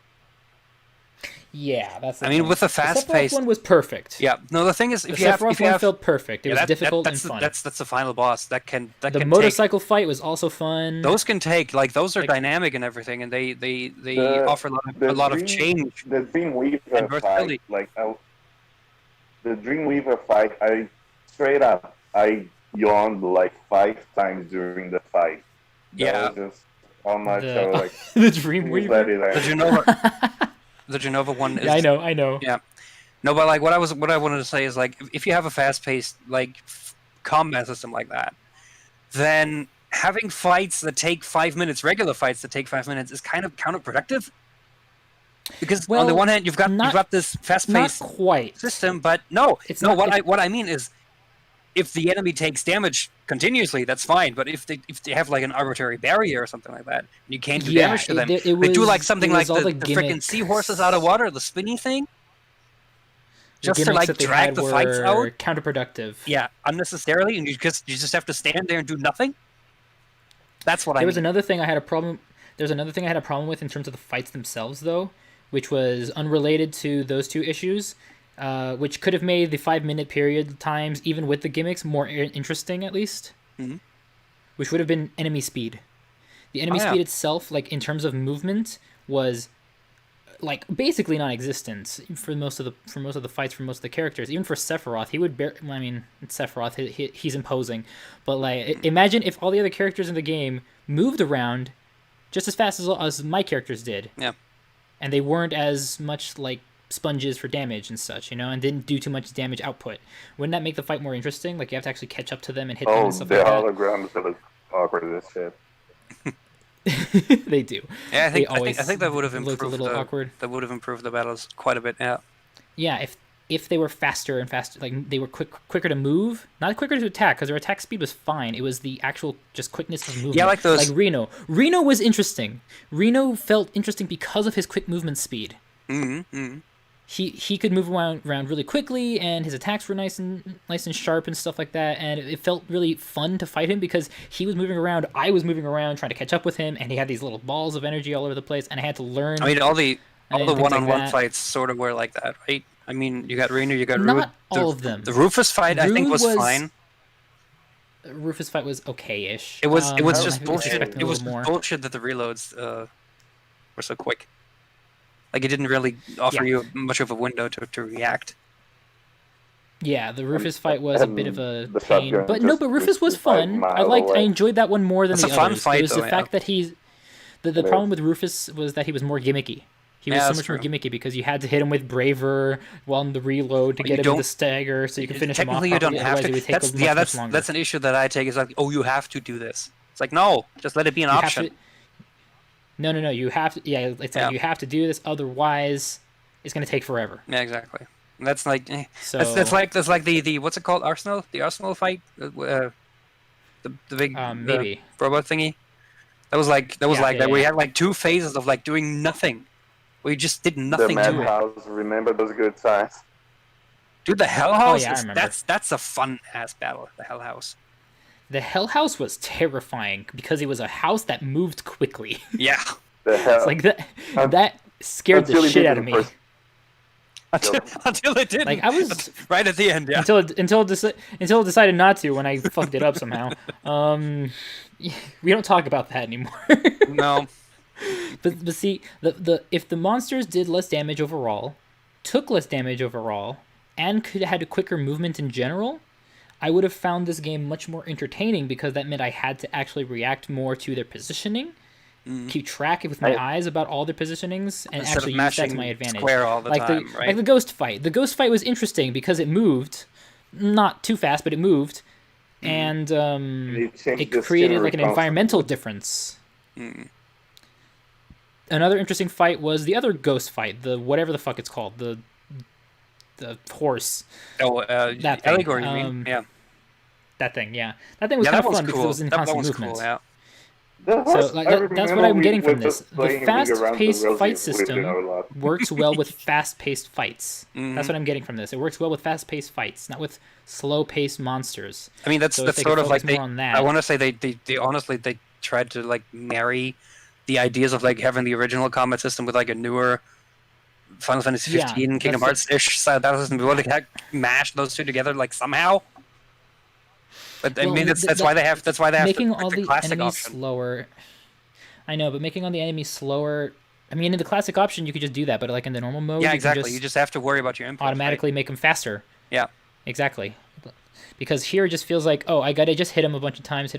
yeah, that's. The I mean, thing. with the Sephiroth fast-paced one was perfect. Yeah, no. The thing is, The if you have, Sephiroth one felt perfect. It was difficult and fun. That's the final boss. That can The can motorcycle fight was also fun. take, those can take like those are Like- dynamic and everything, and they The- offer a lot of Dream- change. The Dreamweaver And versatility. fight, the Dreamweaver fight, I straight up, I yawned like 5 times during the fight. That Yeah. was just how much The- I was like, the "Please Dreamweaver. let it The end." Genova, the Genova one is. Yeah, I know. Yeah. No, but like what I wanted to say is like if you have a fast-paced like combat system like that, then having fights that take 5 minutes, regular fights that take 5 minutes, is kind of counterproductive. Because on the Well, one hand, you've got this Not fast-paced quite. system, but no, It's no. not- What I mean is, if the enemy takes damage continuously, that's fine. But if they have like an arbitrary barrier or something like that, and you can't do Yeah, damage to them, it they do like was- something it like was all the the freaking gimmicks. seahorses out of water, the spinny thing, The just to gimmicks like that they drag had the fights were out. counterproductive. Yeah, unnecessarily, and you just have to stand there and do nothing. That's what I There was mean. another thing I had a problem. There's another thing I had a problem with in terms of the fights themselves, though, which was unrelated to those two issues, which could have made the 5-minute period times, even with the gimmicks, more interesting at least. Mhm. Which would have been enemy speed. The enemy Oh, yeah. speed itself, like in terms of movement, was like basically non-existent for most of the fights for most of the characters. Even for Sephiroth, he would I mean, it's Sephiroth, he's imposing, but like imagine if all the other characters in the game moved around just as fast as my characters did. Yeah. And they weren't as much like sponges for damage and such, you know, and didn't do too much damage output. Wouldn't that make the fight more interesting? Like you have to actually catch up to them and hit them Oh, and stuff the like holograms that look awkward as shit. that. They do. Yeah, They I think that would have look improved. a little awkward. That would have improved the battles quite a bit. Yeah. Yeah, if they were faster and faster, like they were quicker to move, not quicker to attack, because their attack speed was fine. It was the actual just quickness of movement. Yeah, like those. Like Reno. Reno was interesting. Reno felt interesting because of his quick movement speed. Mm-hmm. He could move around really quickly, and his attacks were nice and sharp and stuff like that. And it felt really fun to fight him because he was moving around, I was moving around trying to catch up with him, and he had these little balls of energy all over the place, and I had to learn. I mean, all the things like one-on-one that. fights sort of were like that, right? I mean, you got Reno, you got Not Rude. all of them. The Rufus fight, I think, Rude was was fine. Rufus fight was okay-ish. It was I just was bullshit. expecting a It was little more. bullshit that the reloads were so quick. Like it didn't really offer you much of a window to react. Yeah, the Rufus fight was a bit of a the pain, shotgun but no, just but Rufus was was 5 fun. I miles away. enjoyed that one more than It's the a fun others. fight, It was though, the yeah. fact that the It problem is. with Rufus was that he was more gimmicky. He was Yeah, so that's much more true. gimmicky because you had to hit him with Braver while on the reload to But get you him don't- to stagger so you can finish him off. Technically, you don't properly, have otherwise to. it would take That's much longer. that's an issue that I take. Is like, oh, you have to do this. It's like, no, just let it be an You have option. to- No, you have to. Yeah, it's Yeah. like you have to do this, otherwise it's gonna take forever. Yeah, exactly. And that's like, So that's like the what's it called? Arsenal, the Arsenal fight, the big maybe. robot thingy. That was like Yeah, that. We yeah. had like 2 phases of like doing nothing. We just did The nothing to it. Madhouse, remember those good times? Dude, the Hell House. yeah, I remember. That's a fun ass battle. The Hell House. The Hell House was terrifying because it was a house that moved quickly. Yeah. The hell. It's like that scared the Until he shit did out it of me. first. Until it didn't. Like I was right at the end. Yeah. until it decided not to when I fucked it up somehow. We don't talk about that anymore. No. But see, the if the monsters did less damage overall, took less damage overall, and had a quicker movement in general, I would have found this game much more entertaining because that meant I had to actually react more to their positioning, keep track with my eyes about all their positionings, and Instead of actually use that to mashing my advantage. square all the like time, the right? like the ghost fight. The ghost fight was interesting because it moved, not too fast, but it moved, and They changed it the created skin like an response. environmental difference. Another interesting fight was the other ghost fight, the whatever the fuck it's called, the the horse. Oh, That thing, allegory, you mean? Yeah. That thing, yeah. That thing was Yeah, kind that of was fun because it cool. was in That constant was movement. cool, yeah. The So horse, like I that's what remember I'm getting we from this. just The playing League around the fast-paced world fight with system a lot. works well with fast-paced fights. Mm-hmm. That's what I'm getting from this. It works well with fast-paced fights, not with slow-paced monsters. I mean, that's So if they sort could of like focus more on that. I want to say they honestly they tried to like marry the ideas of like having the original combat system with like a newer Final Fantasy Yeah, 15 Kingdom that's Hearts ish style battle system. We want to mash those two together like somehow. But I Well, mean, that's why they have making all the the classic enemies option. slower. I know, but making all the enemies slower. I mean, in the classic option, you could just do that, but like in the normal mode, Yeah, you exactly. can You just have to worry about your inputs. automatically make them faster. Yeah. Exactly. Because here it just feels like, oh, I gotta just hit him a bunch of times,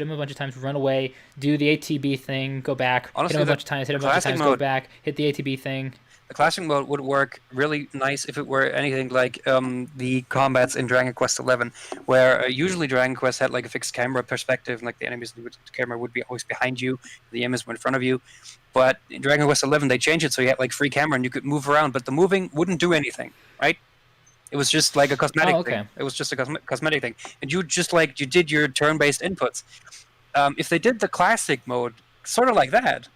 run away, do the ATB thing, go back, Honestly, hit him a the bunch of times, hit him a bunch of classic times, go mode- back, hit the ATB thing. The classic mode would work really nice if it were anything like the combats in Dragon Quest XI, where usually Dragon Quest had like a fixed camera perspective, and like the enemies, the camera would be always behind you, the enemies were in front of you. But in Dragon Quest XI, they changed it so you had like free camera and you could move around, but the moving wouldn't do anything, right? It was just like a cosmetic thing. It was just a cosmetic thing, and you just like you did your turn-based inputs. If they did the classic mode sort of like that.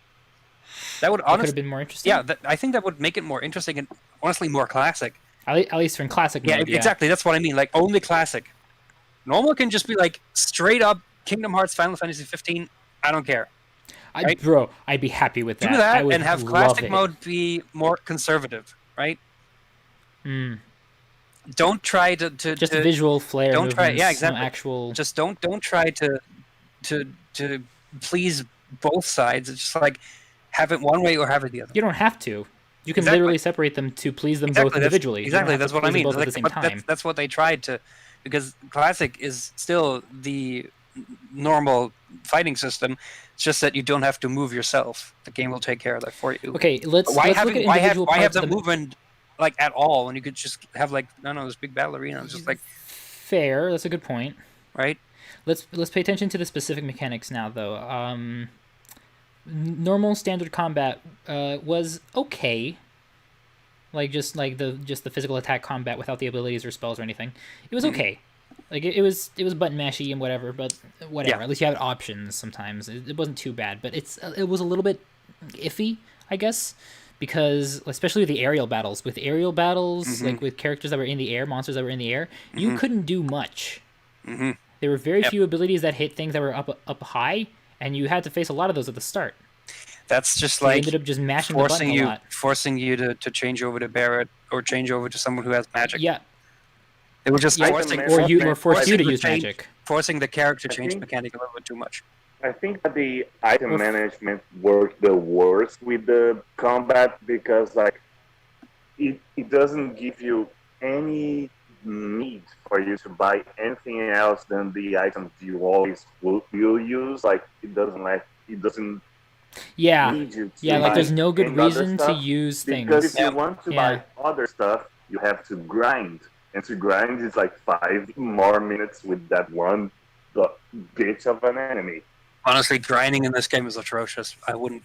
That would That could honestly have been more interesting. Yeah, I think that would make it more interesting and honestly more classic. At least in classic mode. Yeah, exactly. That's what I mean. Like only classic. Normal can just be like straight up Kingdom Hearts, Final Fantasy 15. I don't care. Right? Bro, I'd be happy with that. Do I that would and have love classic it. mode be more conservative, right? Mm. Don't try to Just visual flair. Don't try. movements, Yeah, exactly. No actual. Just don't try to please both sides. It's just like have it one way or have it the other. You don't have to. You can Exactly. literally separate them to please them Exactly, both individually. You don't Exactly, have to that's what I please them mean. both at Like, the same but time. that's what they tried to, because classic is still the normal fighting system. It's just that you don't have to move yourself. The game will take care of that for you. Okay, let's Why look have at why have individual why have parts of the the movement like at all when you could just have like this big battle arena? It's just like Fair. That's a good point. right. Let's pay attention to the specific mechanics now, though. Normal standard combat was okay. Like just the physical attack combat without the abilities or spells or anything. It was okay. Like it was button mashy and whatever, but whatever. Yeah. At least you had options sometimes. It wasn't too bad, but it was a little bit iffy, I guess, because especially with the aerial battles. With aerial battles, like with characters that were in the air, monsters that were in the air, you couldn't do much. Mm-hmm. There were very Yep. few abilities that hit things that were up high, and you had to face a lot of those at the start. That's just So you like ended up just mashing the button a lot. forcing you to change over to Barret or change over to someone who has magic. Yeah, They were just yeah. forcing Or force you to the use change- magic. forcing the character I change think- mechanic a little bit too much. I think that the item management worked the worst with the combat because like it doesn't give you any need for you to buy anything else than the items you always will use. Like it doesn't Yeah, need you to yeah. Like buy there's no good any other reason to stuff, use because things. if you want to Yeah. buy other stuff, you have to grind, and to grind is like 5 more minutes with that one bitch of an enemy. Honestly, grinding in this game is atrocious. I wouldn't.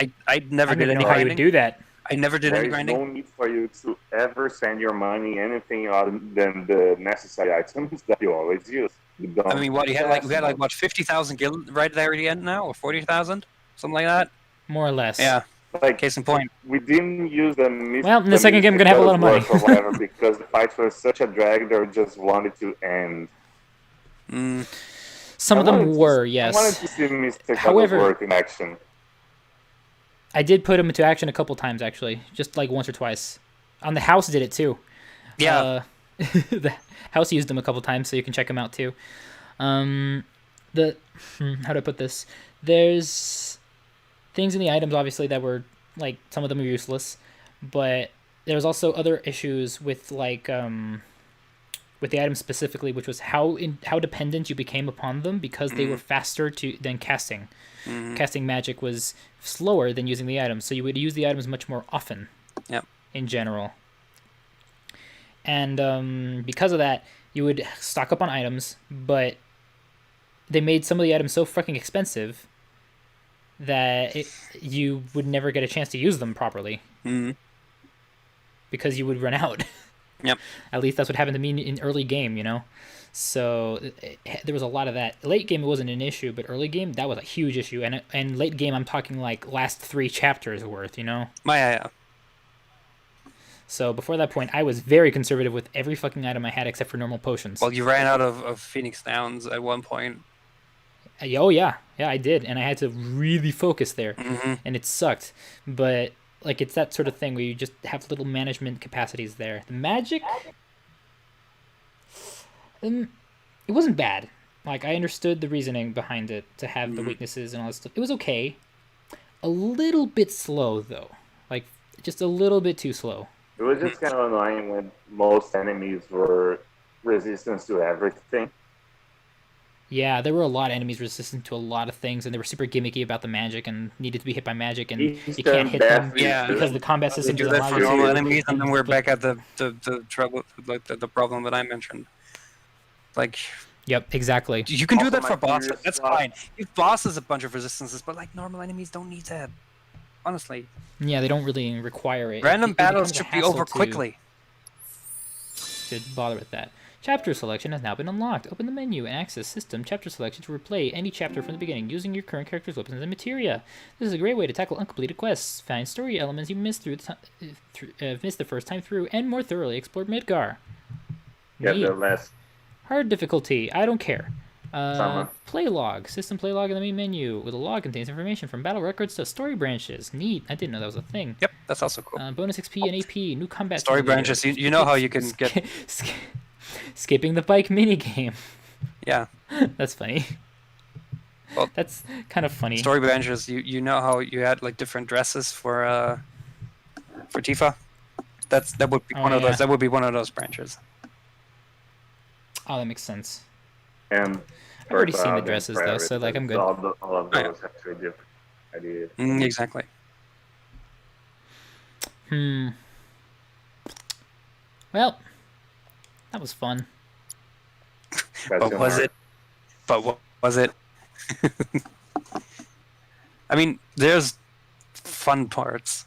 I never I did don't any know how you would grinding. do that. I never did There any is grinding. no need for you to ever spend your money anything other than the necessary items that you always use. You don't I mean, what you had like what 50,000 gil right there at the end now, or 40,000, something like that. More or less. Yeah. like Case in point. we didn't use the Well, in the second game, I'm gonna have a lot of money. or whatever because the fights were such a drag. They just wanted to end. Mm, Some of I them wanted to- were, I yes. wanted to see Mr. However- work in action. I did put him into action a couple times actually, just like once or twice. On the house did it too. yeah. The house used them a couple times, so you can check them out too. How do I put this? There's things in the items obviously that were like some of them are useless, but there's also other issues with like with the items specifically, which was how dependent you became upon them because they were faster than casting. Casting magic was slower than using the items, so you would use the items much more often. Yep. In general. And because of that, you would stock up on items, but they made some of the items so fucking expensive that you would never get a chance to use them properly Mhm. because you would run out. Yep. At least that's what happened to me in early game, you know? So there was a lot of that. Late game, it wasn't an issue, but early game, that was a huge issue. And late game, I'm talking like last 3 chapters worth, you know? Yeah. So before that point, I was very conservative with every fucking item I had except for normal potions. Well, you ran out of Phoenix Downs at one point. Oh yeah, I did, and I had to really focus there, Mm-hmm. and it sucked. But like, it's that sort of thing where you just have little management capacities there. The magic, it wasn't bad. Like, I understood the reasoning behind it to have the weaknesses and all that stuff. It was okay. A little bit slow though, like just a little bit too slow. It was just kind of annoying when most enemies were resistant to everything. Yeah, there were a lot of enemies resistant to a lot of things, and they were super gimmicky about the magic and needed to be hit by magic, and you can't hit them because the combat They system do doesn't that allow for you normal to. enemies, and then we're back at the trouble, like the problem that I mentioned. Like, Yep, exactly. you can do Also, that for my bosses. previous That's boss- fine. Give bosses a bunch of resistances, but like normal enemies don't need that. Honestly, Yeah, they don't really require it. random It battles becomes a should be hassle over quickly. To bother with that. Chapter selection has now been unlocked. Open the menu and access system chapter selection to replay any chapter from the beginning using your current character's weapons and materia. This is a great way to tackle uncompleted quests, find story elements you missed missed the first time through, and more thoroughly explore Midgar. Yeah, Neat. the less Hard difficulty. I don't care. Summer. Play log. System play log in the main menu. With a log contains information from battle records to story branches. Neat. I didn't know that was a thing. Yep, that's also cool. Bonus XP and AP. New combat. Story simulator. branches. You know how you can get. Skipping the bike minigame. Yeah. That's funny. Well, that's kind of funny. Story branches. You know how you had like different dresses for Tifa. That would be one of yeah. those. That would be one of those branches. Oh, that makes sense. and I've already seen the Earthbound and dresses though, so like I'm good. All of Oh, yeah. those have 3 different ideas. Exactly. Well, that was fun. That's But was it? But what was it? I mean, there's fun parts.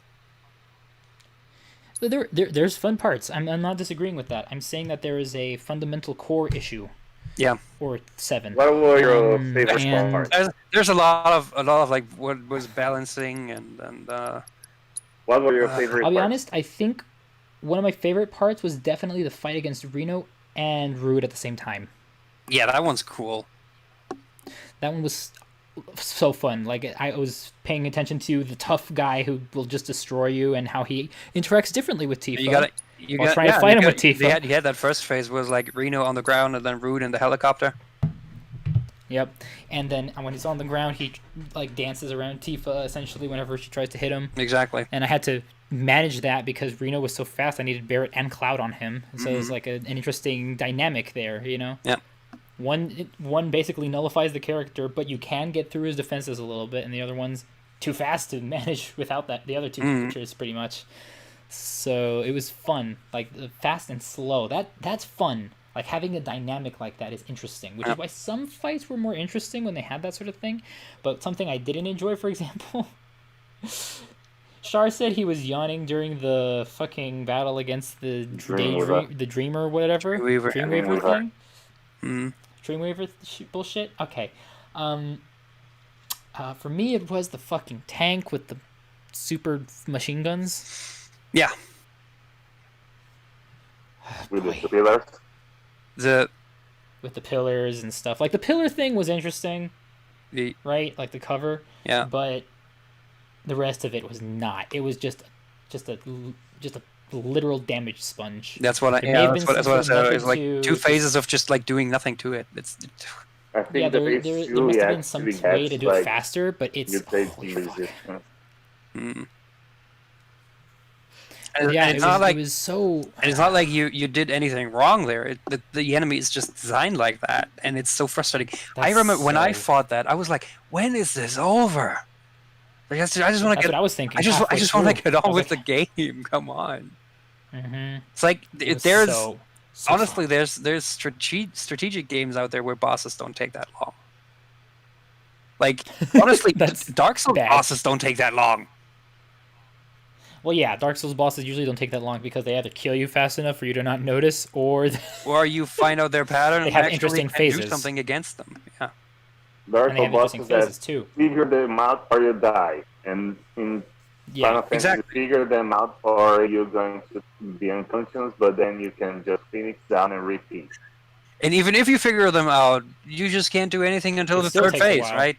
So there's fun parts. I'm not disagreeing with that. I'm saying that there is a fundamental core issue. Yeah. Or 7. What were your favorite and- parts? There's a lot of like what was balancing and What were your favorite I'll be parts? honest. I think one of my favorite parts was definitely the fight against Reno and Rude at the same time. yeah, that one's cool. That one was so fun. Like, I was paying attention to the tough guy who will just destroy you and how he interacts differently with Tifa. You While got trying to fight him with Tifa. You had that first phase was like Reno on the ground and then Rude in the helicopter. Yep. And then when he's on the ground, he like dances around Tifa essentially whenever she tries to hit him. Exactly. And I had to manage that because Reno was so fast. I needed Barret and Cloud on him, so it was like an interesting dynamic there. You know. Yep. One basically nullifies the character, but you can get through his defenses a little bit, and the other one's too fast to manage without that. The other two features, pretty much. So it was fun, like fast and slow. That's fun. Like having a dynamic like that is interesting, which is why some fights were more interesting when they had that sort of thing. But something I didn't enjoy, for example, Char said he was yawning during the fucking battle against the Dreamer, whatever. Dreamweaver thing. Dreamweaver bullshit. Okay. For me, it was the fucking tank with the super machine guns. Yeah. With the pillars? With the pillars and stuff. Like, the pillar thing was interesting, right? Like, the cover. Yeah. But the rest of it was not. It was just a literal damage sponge. That's what I said. It's like 2 phases of just like doing nothing to it. I think there must have been some way to do it faster, but it's holy fuck. Yeah, it was so. And it's not like you did anything wrong there. The enemy is just designed like that, and it's so frustrating. I remember when I fought that, I was like, "When is this over?" Like, I just want to get. That's what I was thinking. I just want to get on with the game. Come on. It's like honestly, there's strategic games out there where bosses don't take that long. Like honestly, Dark Souls bosses don't take that long. Well, yeah, Dark Souls bosses usually don't take that long because they either kill you fast enough for you to not notice, or Or you find out their pattern They and have actually interesting can do phases. something against them. Yeah. There are and they have interesting bosses that phases too. figure them out or you die. And in Yeah, Final Fantasy, exactly. you figure them out or you're going to be unconscious, but then you can just finish down and repeat. And even if you figure them out, you just can't do anything until It the still third takes a phase, while. right?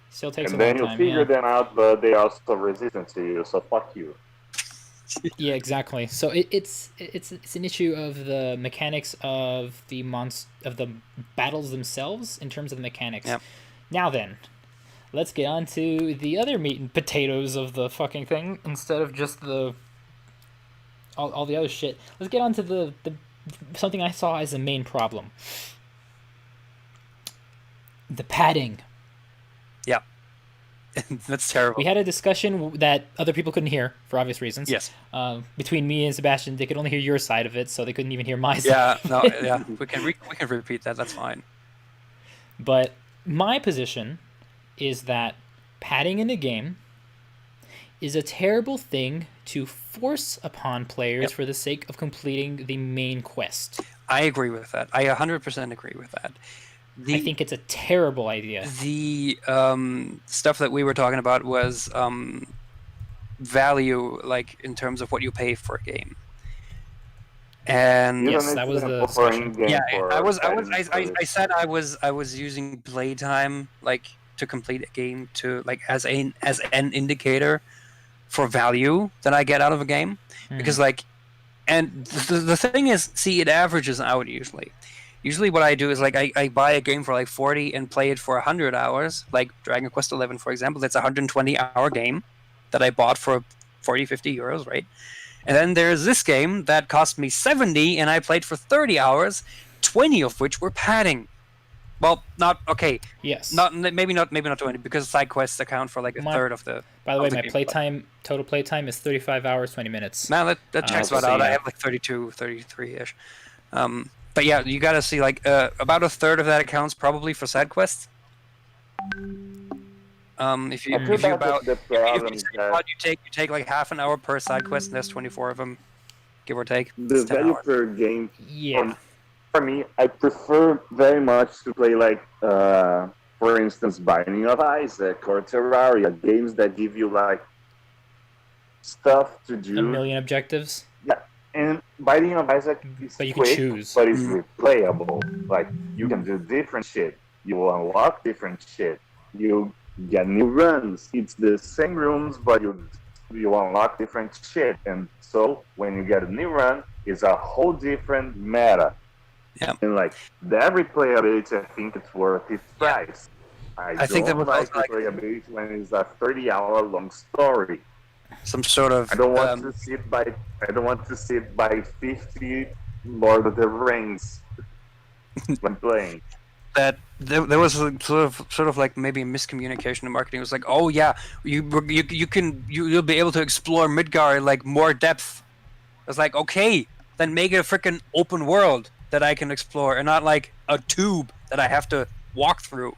Still takes And a then long you time. figure Yeah. them out, but they are also resistant to you, so fuck you. Yeah, exactly. So it's an issue of the mechanics of the battles themselves in terms of the mechanics. Yep. Now then, let's get on to the other meat and potatoes of the fucking thing instead of just the all the other shit. Let's get on to the something I saw as the main problem. The padding. Yeah. That's terrible. We had a discussion that other people couldn't hear for obvious reasons. Yes. Between me and Sebastian, they could only hear your side of it, so they couldn't even hear my Yeah, side. no, yeah. We can repeat that. That's fine. But my position is that padding in a game is a terrible thing to force upon players for the sake of completing the main quest. I agree with that. I 100% agree with that. I think it's a terrible idea. The stuff that we were talking about was value, like in terms of what you pay for a game. And Yes, that was the discussion. yeah, I said I was using playtime like to complete a game to like as an indicator for value that I get out of a game, because like, and the thing is, see, it averages out usually. Usually what I do is like I buy a game for like 40 and play it for 100 hours, like Dragon Quest XI, for example. That's a 120-hour game that I bought for 40, 50 euros, right? And then there's this game that cost me 70 and I played for 30 hours, 20 of which were padding. Well, not okay. Yes. Maybe not 20, because side quests account for like a third of the. By the way, my gameplay. total playtime is 35 hours, 20 minutes. Man, that checks so about out. yeah. I have like 32, 33-ish. But yeah, you gotta see like about a third of that accounts probably for side quests. If you take like half an hour per side quest, and there's 24 of them, give or take. The It's 10 value hours. per game, Yeah. for me, I prefer very much to play like, for instance, Binding of Isaac or Terraria, games that give you like stuff to do. A million objectives. Yeah, and Binding of Isaac is But you can quick, choose. but it's replayable. Like, you can do different shit. You unlock different shit. You get new runs. It's the same rooms, but you unlock different shit. And so when you get a new run, it's a whole different meta. Yeah. And like that replayability, I think it's worth its price. I think that don't was like also, like- replayability when it's a 30-hour long story. Some sort of. I don't want to sit by 50 Lord of the Rings when playing. That there was a sort of like maybe a miscommunication in marketing. It was like, oh yeah, you'll be able to explore Midgar in like more depth. I was like, okay, then make it a freaking open world that I can explore, and not like a tube that I have to walk through.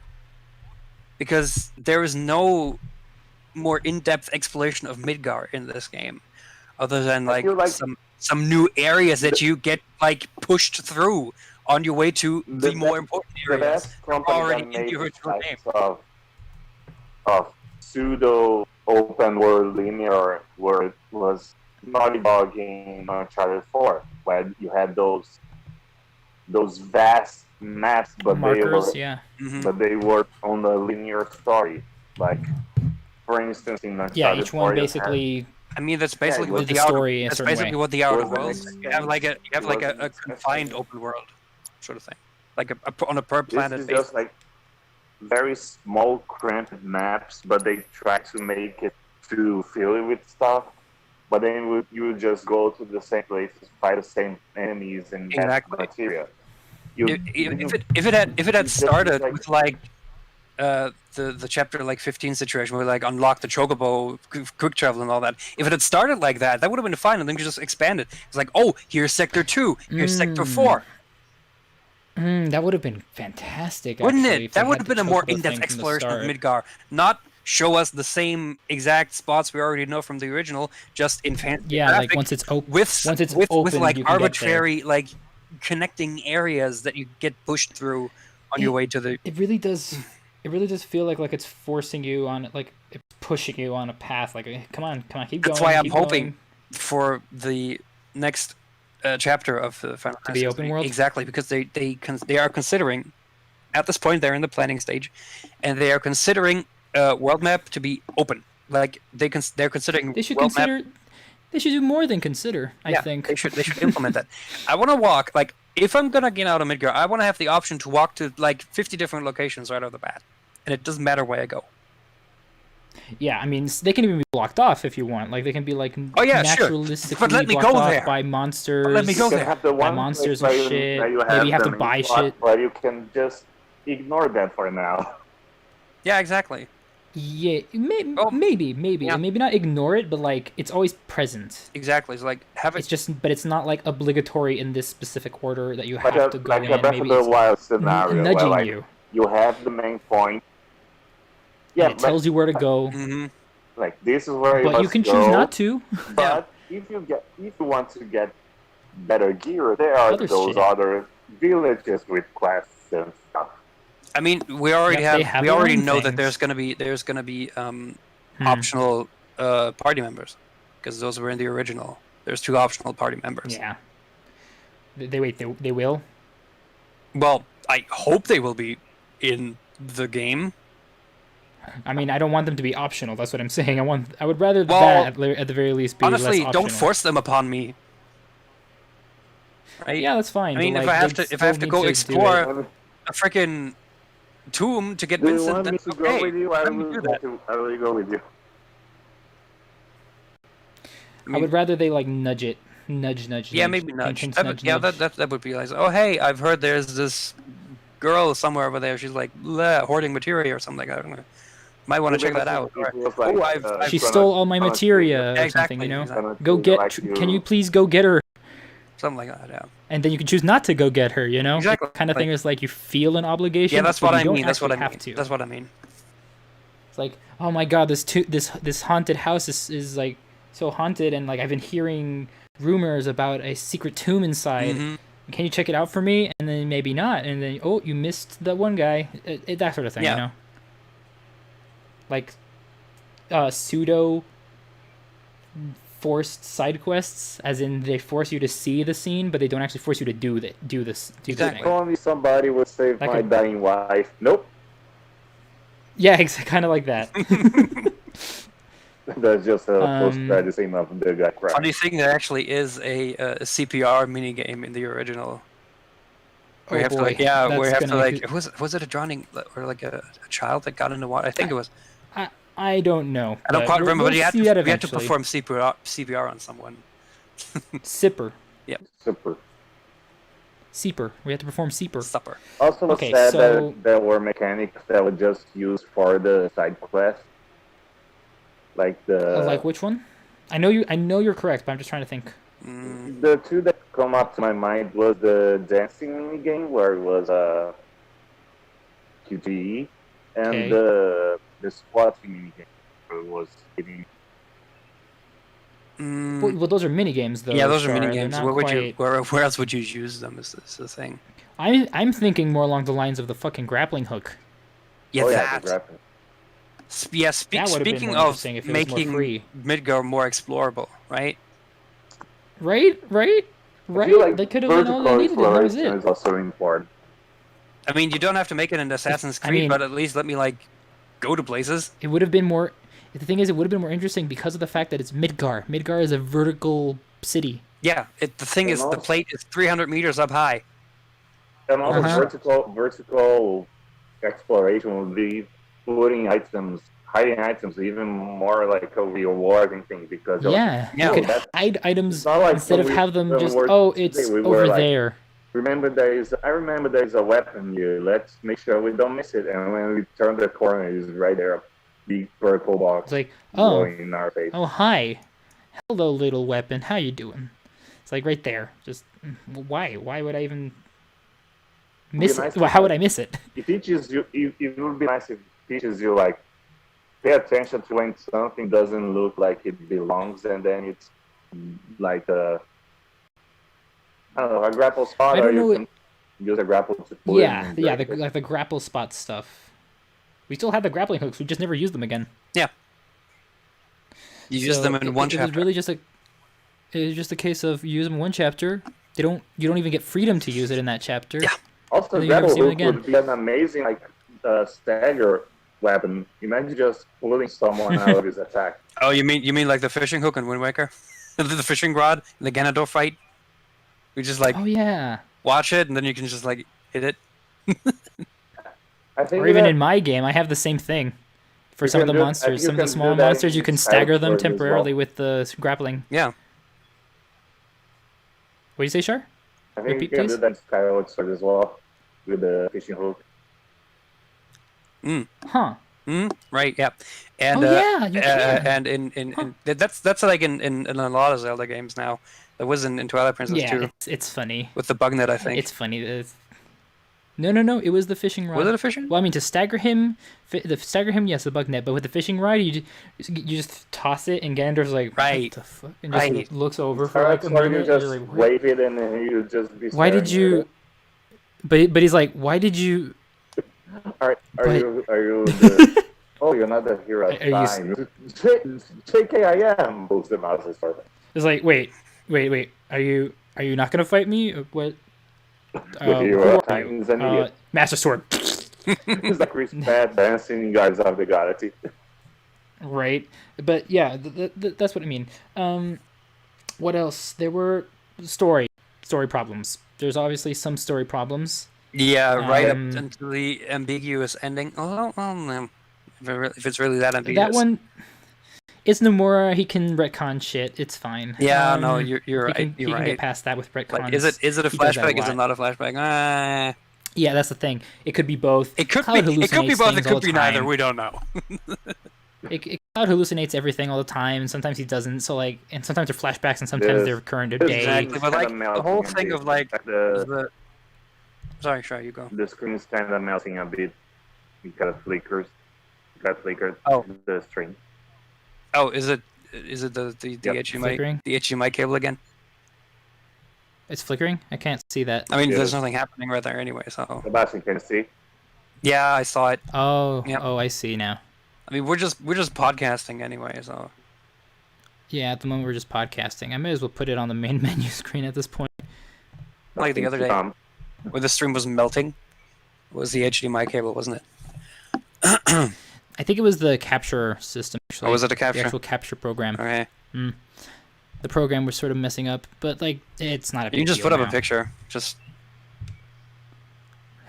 Because there is no more in-depth exploration of Midgar in this game, other than like, some new areas that you get like pushed through on your way to the more important The areas best company already that in made the original game. types of pseudo open world linear world was Naughty Dog in Uncharted 4, where you had those vast maps, but Markers, Mm-hmm. but they were on the linear story. Like, for instance, in Uncharted Yeah, each 4, one you had- basically I mean, that's basically it what was the the outer. story in a That's certain basically way. what the outer It was an world. You have extension. like a It was an a confined extension. open world sort of thing, like on a per planet This is basis. just like very small, cramped maps, but they try to make it to fill it with stuff. But then you just go to the same places, fight the same enemies, and get Exactly. material. If it had just started like- with like the chapter like 15 situation where like unlock the chocobo quick travel and all that, if it had started like that, that would have been fine, and then you just expand it. It's like, oh, here's sector 2, here's sector 4. that would have been fantastic. Wouldn't actually, it? if they That would had have the been a more chocobo in-depth thing from the exploration of start. Midgar, not show us the same exact spots we already know from the original, just in fancy Yeah, like graphics once it's open, with open, like you can arbitrary like connecting areas that you get pushed through on your way to the. It really does. It really does feel like it's forcing you on, like it's pushing you on a path. Like, come on, keep going. That's why I'm keep hoping going. for the next chapter of the Final To be Fantasy open world? exactly, because they are considering, at this point they're in the planning stage, and they are considering world map to be open. Like they're considering They should world consider. map. They should do more than consider. I think they should implement that. I want to walk, like, if I'm gonna get out of Midgar, I want to have the option to walk to like 50 different locations right off the bat, and it doesn't matter where I go. Yeah, I mean, they can even be blocked off if you want. Like, they can be like Oh, yeah, sure. naturalistically But let me blocked go off there. by monsters. Let me go You can there. have the By one monsters place and shit. where you Maybe you have to them in buy slot, shit. but you can just ignore that for now. Yeah, exactly. Yeah, Oh, maybe, yeah. and maybe not ignore it, but like it's always present. Exactly. It's like have It's it. just, but it's not like obligatory in this specific order that you Like have a, to go like in. a Breath of Maybe the it's Wild scenario, where nudging like you. you have the main point. Yeah, And it tells you where to go, Mm-hmm. like this is where but you must can go. choose not to. But if you want to get better gear, there are Other those shit. other villages with quests and stuff. I mean, we already Yeah, they have. have We their already own know that things. there's gonna be optional party members, because those were in the original. There's 2 optional party members. Yeah. They will. Well, I hope they will be in the game. I mean, I don't want them to be optional. That's what I'm saying. I would rather Well, that at the very least be Honestly, less don't optional. force them upon me. Right? Yeah, that's fine. I mean, but, if like, I have they to, if I have to still go need do it. explore a freaking tomb to get Do you Vincent, want then me to okay, go with you? I let me will, do that. I will go with you. I would rather they like nudge it, nudge. Yeah, nudge, maybe nudge. hint, That would- yeah, nudge. that would be like, oh hey, I've heard there's this girl somewhere over there. She's like hoarding materia or something like that. I don't know. Might want to check that out. Or, oh, I've She stole all my materia or something, you know. Go get. Can you please go get her? something like that. Yeah. And then you can choose not to go get her. You know, Exactly. Kind of thing is like you feel an obligation. Yeah, that's but what you I don't mean. That's what I actually mean. have to. That's what I mean. It's like, oh my god, this haunted house is like so haunted, and like I've been hearing rumors about a secret tomb inside. Mhm. Can you check it out for me? And then maybe not, and then oh, you missed that one guy. That sort of thing, Yeah. you know. Like, pseudo forced side quests, as in they force you to see the scene, but they don't actually force you to do the Exactly. thing. Only somebody would save Like my a- dying wife. Nope. Yeah, kind of like that. That's just a Um, post-credit scene of the guy crying. Funny thing, there actually is a CPR minigame in the original. Where Oh you have to boy, like, yeah, where that's you have to gonna make like, was it a drowning or like a child that got in the water? I think it was. I don't know. I don't but quite remember, we'll but you had see to, that we had to eventually. perform CPR on someone. Sipper. Super. Seeper. We have to perform Seeper. Supper. Also Okay, said so- that there were mechanics that were just used for the side quest. Like the Like which one? I know you're correct, but I'm just trying to think. the two that come up to my mind was the dancing minigame where it was QTE and Okay. the squatting minigame where it was hitting. Well, those are mini games, though. Yeah, those are Char. mini They're games. not Where would you? quite- Where else would you use them? Is the thing? I'm thinking more along the lines of the fucking grappling hook. Yeah, oh yeah, that. the graphic. Yeah, That would've been speaking more of interesting if it was more making free. Midgar more explorable, right? Right. I feel like They could have done all they vertical needed, and that was exploration it. is also important. I mean, you don't have to make it an Assassin's I Creed, mean- but at least let me like go to places. It would have been more. The thing is, it would have been more interesting because of the fact that it's Midgar. Midgar is a vertical city. Yeah, the thing And is, the also- plate is 300 meters up high. And also Uh-huh. vertical exploration would be putting items, hiding items, even more like a rewarding thing because Yeah, Yeah. you could that's- hide items not like instead of when have them when just. we're- Oh, it's we were over like- there. I remember there's a weapon here. Let's make sure we don't miss it. And when we turn the corner, it's right there, a big purple box It's like, oh, blowing in our face. oh, hi, hello, little weapon. How you doing? It's like right there. Just why? Why would I even miss nice it? Well, how would I miss it? It teaches you. It would be nice if it teaches you like pay attention to when something doesn't look like it belongs, and then it's like I don't know, a grapple spot, I or don't know you can use a grapple to pull Yeah, in. yeah, like the grapple spot stuff. We still have the grappling hooks. We just never used them again. Yeah. You use them in one It chapter. was really just it was just a case of you use them in one chapter. You don't even get freedom to use it in that chapter. Yeah. Also, And then you never grapple see them hook again. would be an amazing stagger weapon. Imagine just pulling someone out of his attack. Oh, you mean like the fishing hook in Wind Waker? The fishing rod in the Ganondorf fight? We just like Oh yeah. watch it, and then you can just like hit it. I think Or even that in my game, I have the same thing. For You some of can the do- monsters, you some of the can do small that monsters, you in can Skyward stagger them Sword as well. temporarily with the grappling. Yeah. What do you say, Shar? I think Repeat, you can please. do that in Skyward Sword as well with the fishing hook. Huh. Right. Yeah. And Oh, yeah, you can. and in that's like in a lot of Zelda games now. It was in Twilight Princess Yeah, too, it's funny. with the bug net, I think. It's funny. No. It was the fishing rod. Was it a fishing? Well, I mean, to stagger him, yes, the bug net. But with the fishing rod, you just toss it, and Ganondorf's like, Right. what the fuck? And just Right. looks over for Skyward like a Sword, you minute. And just you're like, what? wave it and then you just be Why did staring at you? But he's like, why did you? it. Are but- you the... Oh, you're not the hero. Are you Fine. JKIM moves the mouse as far as It's like, wait. Are you not gonna fight me? What? the Who hero. are you? He's an idiot. Master Sword. It's like Chris Pratt dancing Guardians of the Galaxy. Right, but yeah, that's what I mean. What else? There were story problems. There's obviously some story problems. Yeah. Right up Um, until the ambiguous ending. Oh, well, no. If it's really that ambiguous. That one, it's Nomura. He can retcon shit. It's fine. Yeah. No. You're he right. can, You're he can right. get past that with retcons. Like, is it a He does that a flashback? Is it lot. not a flashback? Yeah, that's the thing. It could be both. It could Cloud be. It could be hallucinates both. It things all could the be neither. time. We don't know. Cloud hallucinates everything all the time, and sometimes he doesn't. So like, and sometimes they're flashbacks, and sometimes Yes. they're current It's day. Exactly, but like kinda the whole melting a thing bit. of like the Sorry, sure, you go. the screen is kind of melting a bit. It kind of flickers. It got flickered. Oh. The string. Oh, is it the Yep. HDMI Flickering? the HDMI cable again? It's flickering. I can't see that. I mean, Yeah. there's nothing happening right there anyway. So Sebastian, can you see? yeah, I saw it. Oh, Yep. oh, I see now. I mean, we're just podcasting anyway. So Yeah, at the moment we're just podcasting. I may as well put it on the main menu screen at this point. like the other day where the stream was melting, was the HDMI cable, wasn't it? I think it was the capture system. Actually. Oh, was it a The capture? actual capture program. Okay, The program was sort of messing up, but like it's not a big you can just deal put up now. a picture. Just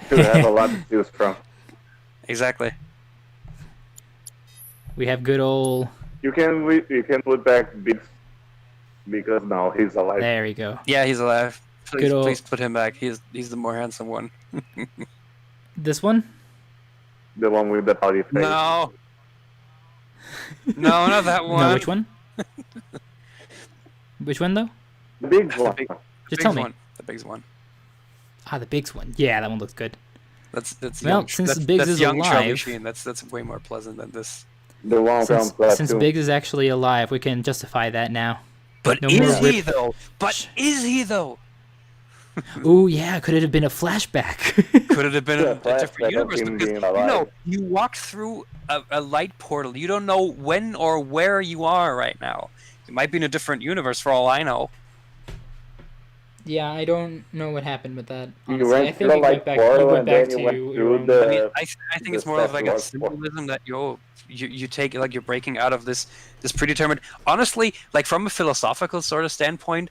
Should have a lot to choose from. exactly. We have good old. You can put back Big because now he's alive. There we go. Yeah, he's alive. Please, Good old- please put him back. He's the more handsome one. This one? The one with the pouty face. No. No, not that one. No, which one? Which one though? The big one. big- Just tell me. One. The Biggs one. Ah, the Biggs one. Yeah, that one looks good. That's Well, young, since that's, Biggs that's is young Charlie alive- Sheen. That's way more pleasant than this. The one Since, from since Platoon. Biggs is actually alive, we can justify that now. But No is more he though? But is he though? Ooh, yeah, could it have been a flashback? Could it have been Yeah, a different flashback of universe? him Because being you alive. know, you walk through a light portal. You don't know when or where you are right now. You might be in a different universe for all I know. Yeah, I don't know what happened with that. You Honestly. went I think through it the light went back. portal You went and back then you to went your through own. the- I mean, I think it's the more of like a Steppenwolf portal. symbolism that you take, like you're breaking out of this predetermined. Honestly, like from a philosophical sort of standpoint,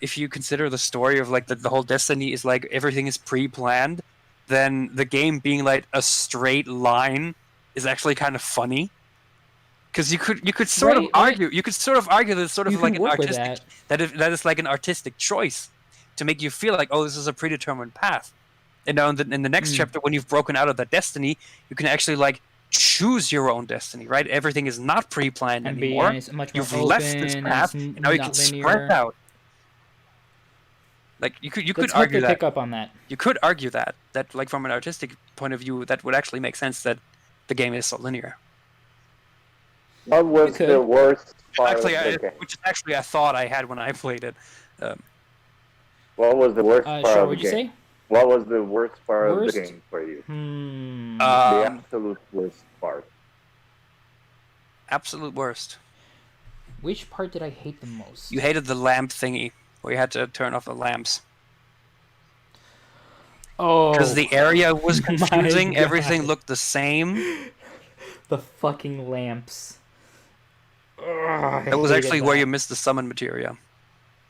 if you consider the story of like the whole Destiny is like everything is pre-planned, then the game being like a straight line is actually kind of funny. Because you could sort of Right, right. argue that it's sort of You like can an work with artistic that. that is like an artistic choice to make you feel like, oh, this is a predetermined path. And now in the next chapter, when you've broken out of that destiny, you can actually like choose your own destiny, right? Everything is not pre-planned And be anymore. and it's much more You've open, left this and path, it's and now you can not spread linear. out. Like you could Let's hope argue they that pick up on that. you could argue that like from an artistic point of view, that would actually make sense that the game is so linear. What was could. the worst part Actually, of the game? which is actually a thought I had when I played it. What was the worst part Sure, of the what'd you game? say? What was the worst part of Worst? the game for you? The Um, absolute worst part. absolute worst. Which part did I hate the most? You hated the lamp thingy, where you had to turn off the lamps. Oh, Because the area was my confusing, God. everything looked the same. The fucking lamps. Ugh, I That was hated actually where that. you missed the summon materia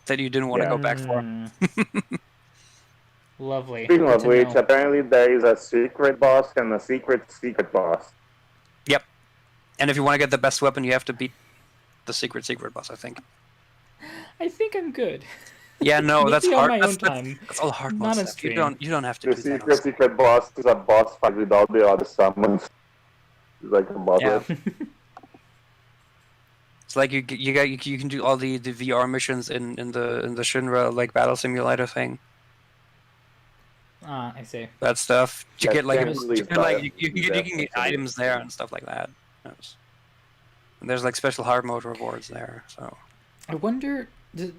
that you didn't want to Yeah. go back for. Lovely. Speaking Good of to which, know. apparently there is a secret boss and a secret boss. Yep. And if you want to get the best weapon, you have to beat the secret boss, I think. I think I'm good. Yeah, no, that's Maybe on hard. my That's, own time. that's all hard Not mode on stuff. stream. You don't have to The do that. on stream. secret boss is a boss fight with all the other summons. It's like a boss. Yeah. fight. It's like you can do all the VR missions in the Shinra like battle simulator thing. Ah, I see. That stuff. You That's get like definitely you can get definitely items there and stuff like that. Yes. And there's like special hard mode rewards there. So I wonder, the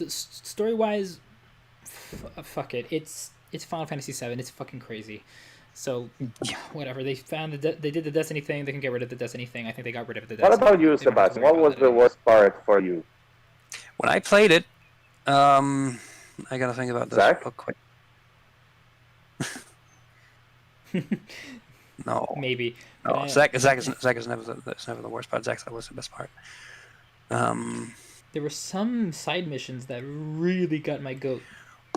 story-wise, fuck it. It's Final Fantasy VII. It's fucking crazy. So whatever. They found they did the Destiny thing. They can get rid of the Destiny thing. I think they got rid of the Destiny. What about you, They don't have to Sebastian? worry What about was it the anymore. worst part for you? when I played it, I gotta think about this Zach? real quick. No, Maybe. no. But Zach is never the worst part. Zach's always the best part. there were some side missions that really got my goat.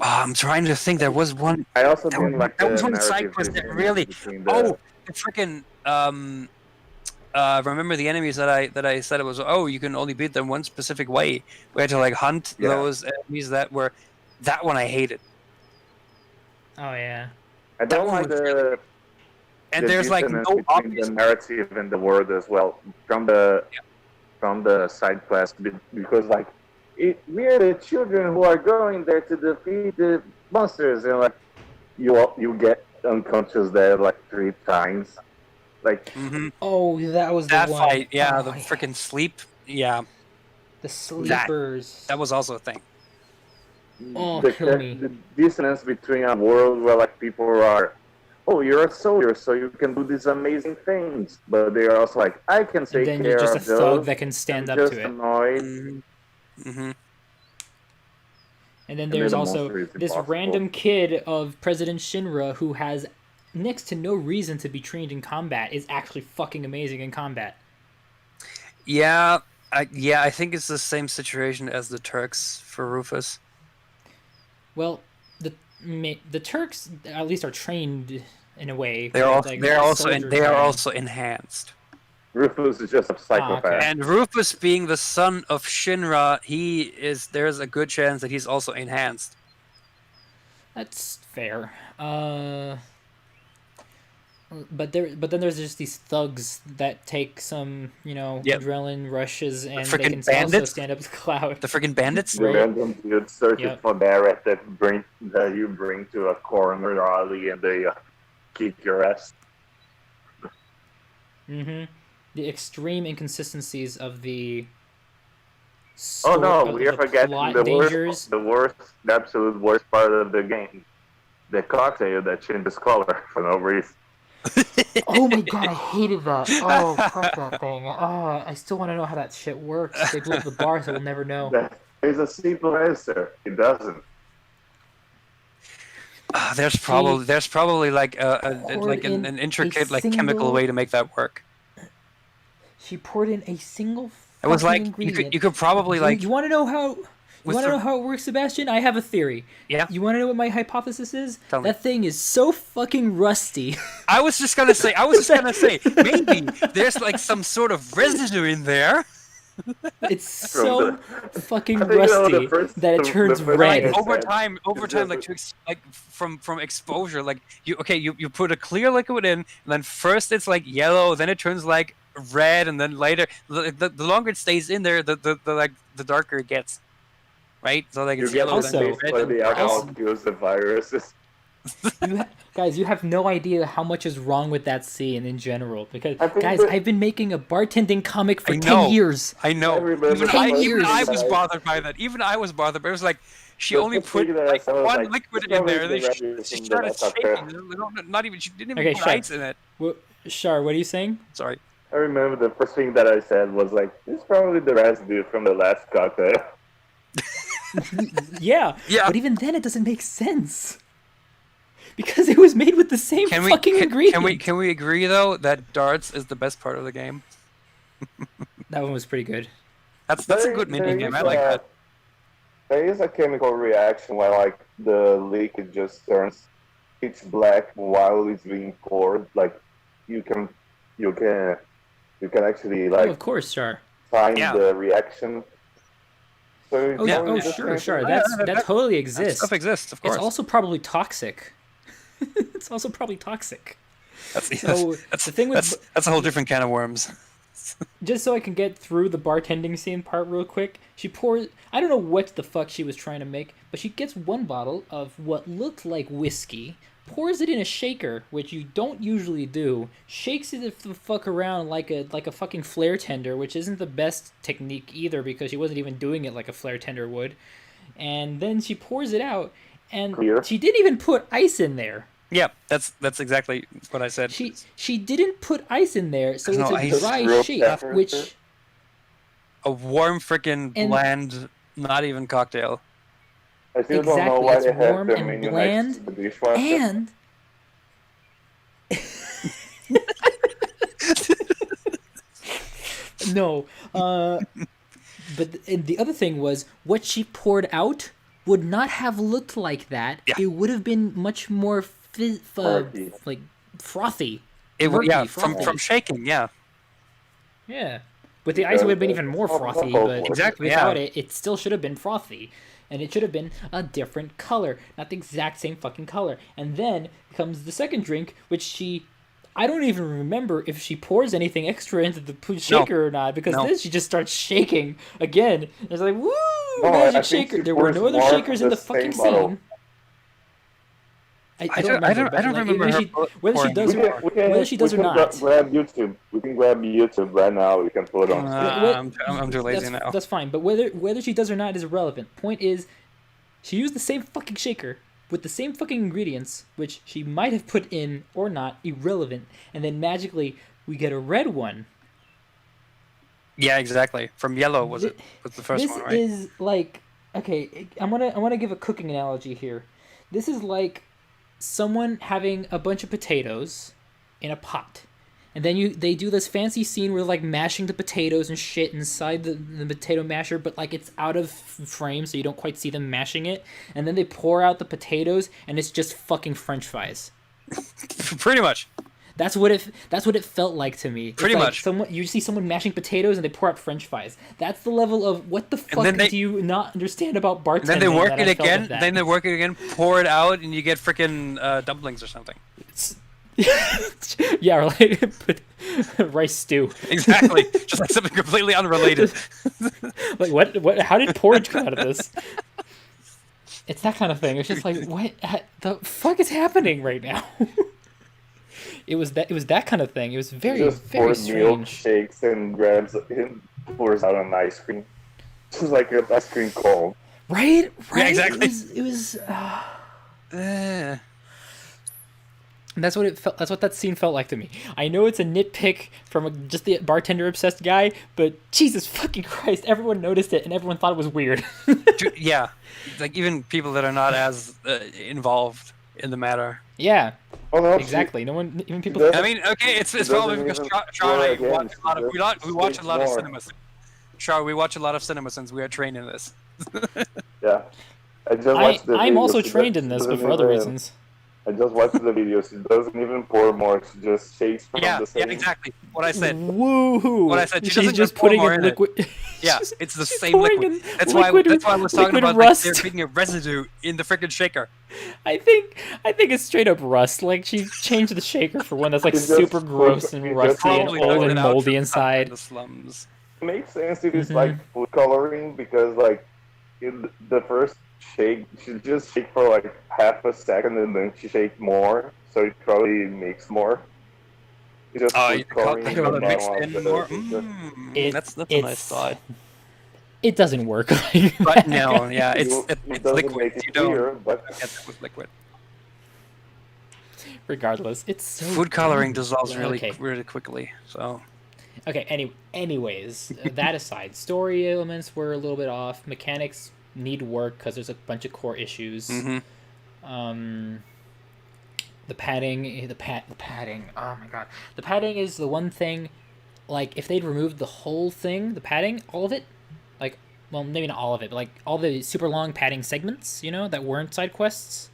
I'm trying to think. There was one. I also didn't like That the was one side narrative quest that between- really. between the- Oh, the freaking. Remember the enemies that I said it was. Oh, you can only beat them one specific way. We had to like hunt Yeah. those enemies that were. That one I hated. Oh yeah. I don't one like was the. And the there's like dissonance no between obvious. the narrative and the world as well from the side quest because like we're the children who are going there to defeat the monsters and like you get unconscious there like 3 times like Mhm. Oh, that was That the one. fight, yeah, Oh, the freaking sleep, yeah, the sleepers. that was also a thing. Oh, the, kill me. the dissonance between a world where like people are, oh, you're a soldier so you can do these amazing things, but they are also like, I can take And then care you're just a of those. thug that can stand I'm up just to it. annoyed. Mm-hmm. And then then there's the also monster is this impossible. random kid of President Shinra who has next to no reason to be trained in combat, is actually fucking amazing in combat. Yeah, I think it's the same situation as the Turks for Rufus. Well, the Turks at least are trained in a way. They're soldier they are training. also enhanced. Rufus is just a psychopath. okay. And Rufus being the son of Shinra, there's a good chance that he's also enhanced. That's fair. But then there's just these thugs that take some, Yep. adrenaline rushes, and they frickin' can also bandits? stand up to Cloud. The freaking bandits? The random dude searching Yep. for Barrett that you bring to a corner alley and they kick your ass. Mm-hmm. The extreme inconsistencies of the. Oh no, of we are the forgetting plot the dangers. absolute worst part of the game. The cocktail that changes color for no reason. Oh my god, I hated that. Oh, fuck that thing. Oh, I still want to know how that shit works. They blew up the bar, so we'll never know. There's a simple answer. It doesn't. There's probably like an in intricate a chemical single- way to make that work. She poured in a single. It was fucking like ingredient. you could probably You- like You want to know how? You with want to the- know how it works, Sebastian? I have a theory. Yeah. You want to know what my hypothesis is? Tell me. That thing is so fucking rusty. I was just gonna say maybe there's like some sort of residue in there. It's so fucking I think, rusty the first- that it the turns first red. thing I over said time, is like from exposure, like you put a clear liquid in, and then first it's like yellow, then it turns like red, and then later the longer it stays in there, the darker it gets, right? So like You it's get yellow, Also- then also, red, by and the alcohol also- kills the viruses. Guys, you have no idea how much is wrong with that scene in general. Because, I think guys, that- I've been making a bartending comic for I 10 know. years. I know. I remember Even the I, first even thing I that was I- bothered by that. Even I was bothered. But it was like she The only first put thing that I like saw was one like, liquid it's in there. probably Then the she revolution started that I thought shaking. Not even. She didn't even Okay, put Shar. ice in it. Well, Shar, what are you saying? Sorry. I remember the first thing that I said was like, "This is probably the residue from the last cocktail." Yeah, Yeah. but even then it doesn't make sense. Because it was made with the same fucking ingredient. Can we agree though that darts is the best part of the game? That one was pretty good. That's a good mini game. I like that. There is a chemical reaction where like the liquid just turns pitch black while it's being poured. Like you can actually Oh, like of course, Shar. find Yeah. the reaction. So it's Oh, yeah, only oh, just sure, kind sure. of- That totally That exists. stuff exists, of course. It's also probably toxic. It's also probably toxic. That's, So, that's, the thing with- that's a whole different can of worms. Just so I can get through the bartending scene part real quick, she pours. I don't know what the fuck she was trying to make, but she gets one bottle of what looked like whiskey, pours it in a shaker, which you don't usually do, shakes it the fuck around like a fucking flare tender, which isn't the best technique either because she wasn't even doing it like a flare tender would, and then she pours it out, and Clear. she didn't even put ice in there. Yeah, that's exactly what I said. She didn't put ice in there, so There's it's no a ice. dry Real shake, pepper. which. A warm, freaking And- bland, not even cocktail. I still don't know Exactly, why it's they have warm the and menu bland, next to the dishwasher. And no, and the other thing was what she poured out would not have looked like that. Yeah. It would have been much more Frothy. like frothy. It would, Murky, yeah, frothy. from shaking, yeah. Yeah. With the ice, it would have been even more frothy, but Exactly, without yeah. it still should have been frothy. And it should have been a different color, not the exact same fucking color. And then comes the second drink, which I don't even remember if she pours anything extra into the shaker or not, because No. then she just starts shaking again. It's like, woo, No, I magic think shaker. she There were pours no other more shakers in of the the fucking same bottle. scene. I I don't don't remember. remember Whether her she, whether she pouring. does or whether she does or not. Grab YouTube. We can grab YouTube right now. We can put on. I'm too lazy now. That's fine, but whether she does or not is irrelevant. Point is, she used the same fucking shaker with the same fucking ingredients, which she might have put in or not, irrelevant, and then magically we get a red one. Yeah, exactly. From yellow was the first This one, right? is like, okay, I want to give a cooking analogy here. This is like someone having a bunch of potatoes in a pot. And then they do this fancy scene where like mashing the potatoes and shit inside the potato masher, but like it's out of frame, so you don't quite see them mashing it. And then they pour out the potatoes, and it's just fucking French fries. Pretty much. That's what it felt like to me. It's Pretty like much. you see someone mashing potatoes and they pour out French fries. That's the level of what the fuck then they- do you not understand about bartending? And then they work that it I felt again. with that. Then they work it again. Pour it out, and you get freaking dumplings or something. Yeah, or like rice stew. Exactly. Just like something completely unrelated. Like what? How did porridge come out of this? It's that kind of thing. It's just like what the fuck is happening right now? It was that kind of thing. It was very Just very pours milk, strange. shakes, and grabs and pours out an ice cream. Just like an ice cream cone. Right? Yeah, exactly. It was Eh. And that's what it felt. That's what that scene felt like to me. I know it's a nitpick from just the bartender obsessed guy, but Jesus fucking Christ, everyone noticed it and everyone thought it was weird. Yeah. Like even people that are not as involved in the matter. Yeah, Oh no, exactly. No one, even people. does- I mean, okay, it's Doesn't probably because even Char and I pour watch a lot of again, we watch a lot of more. cinema. Char, we watch a lot of cinema since we are trained in this. Yeah. I just watched the I'm videos. also She trained in this, but doesn't for other even- reasons. I just watched the videos. She doesn't even pour more. She just shakes from Yeah, the yeah, same. exactly. What I said. Woohoo! What I said, she She's doesn't just just pour putting more in in it. liquid. Yeah, She's- it's the she's same pouring liquid. in That's liquid- why I was talking liquid about rust. like there being a residue in the freaking shaker. I think it's straight up rust. Like she changed the shaker for one that's like It's just super gross and it's rusty just and Probably old dug it and out moldy from inside. the slums. It makes sense if it's Mhm. like food coloring because like in the first she just shake for like half a second and then she shake more, so it probably makes more. It's just Oh, food you coloring in the color mixed bottom in of more. the That's a nice thought. It doesn't work like But that. no, yeah, it it's doesn't liquid. make it You don't clear, but get that with liquid. Regardless, it's so Food coloring dumb. dissolves really Okay. really quickly. So Okay. Anyways, that aside, story elements were a little bit off. Mechanics need work because there's a bunch of core issues. The padding, the padding. Oh my god, the padding is the one thing. Like, if they'd removed the whole thing, the padding, all of it, like, well, maybe not all of it, but like all the super long padding segments, you know, that weren't side quests,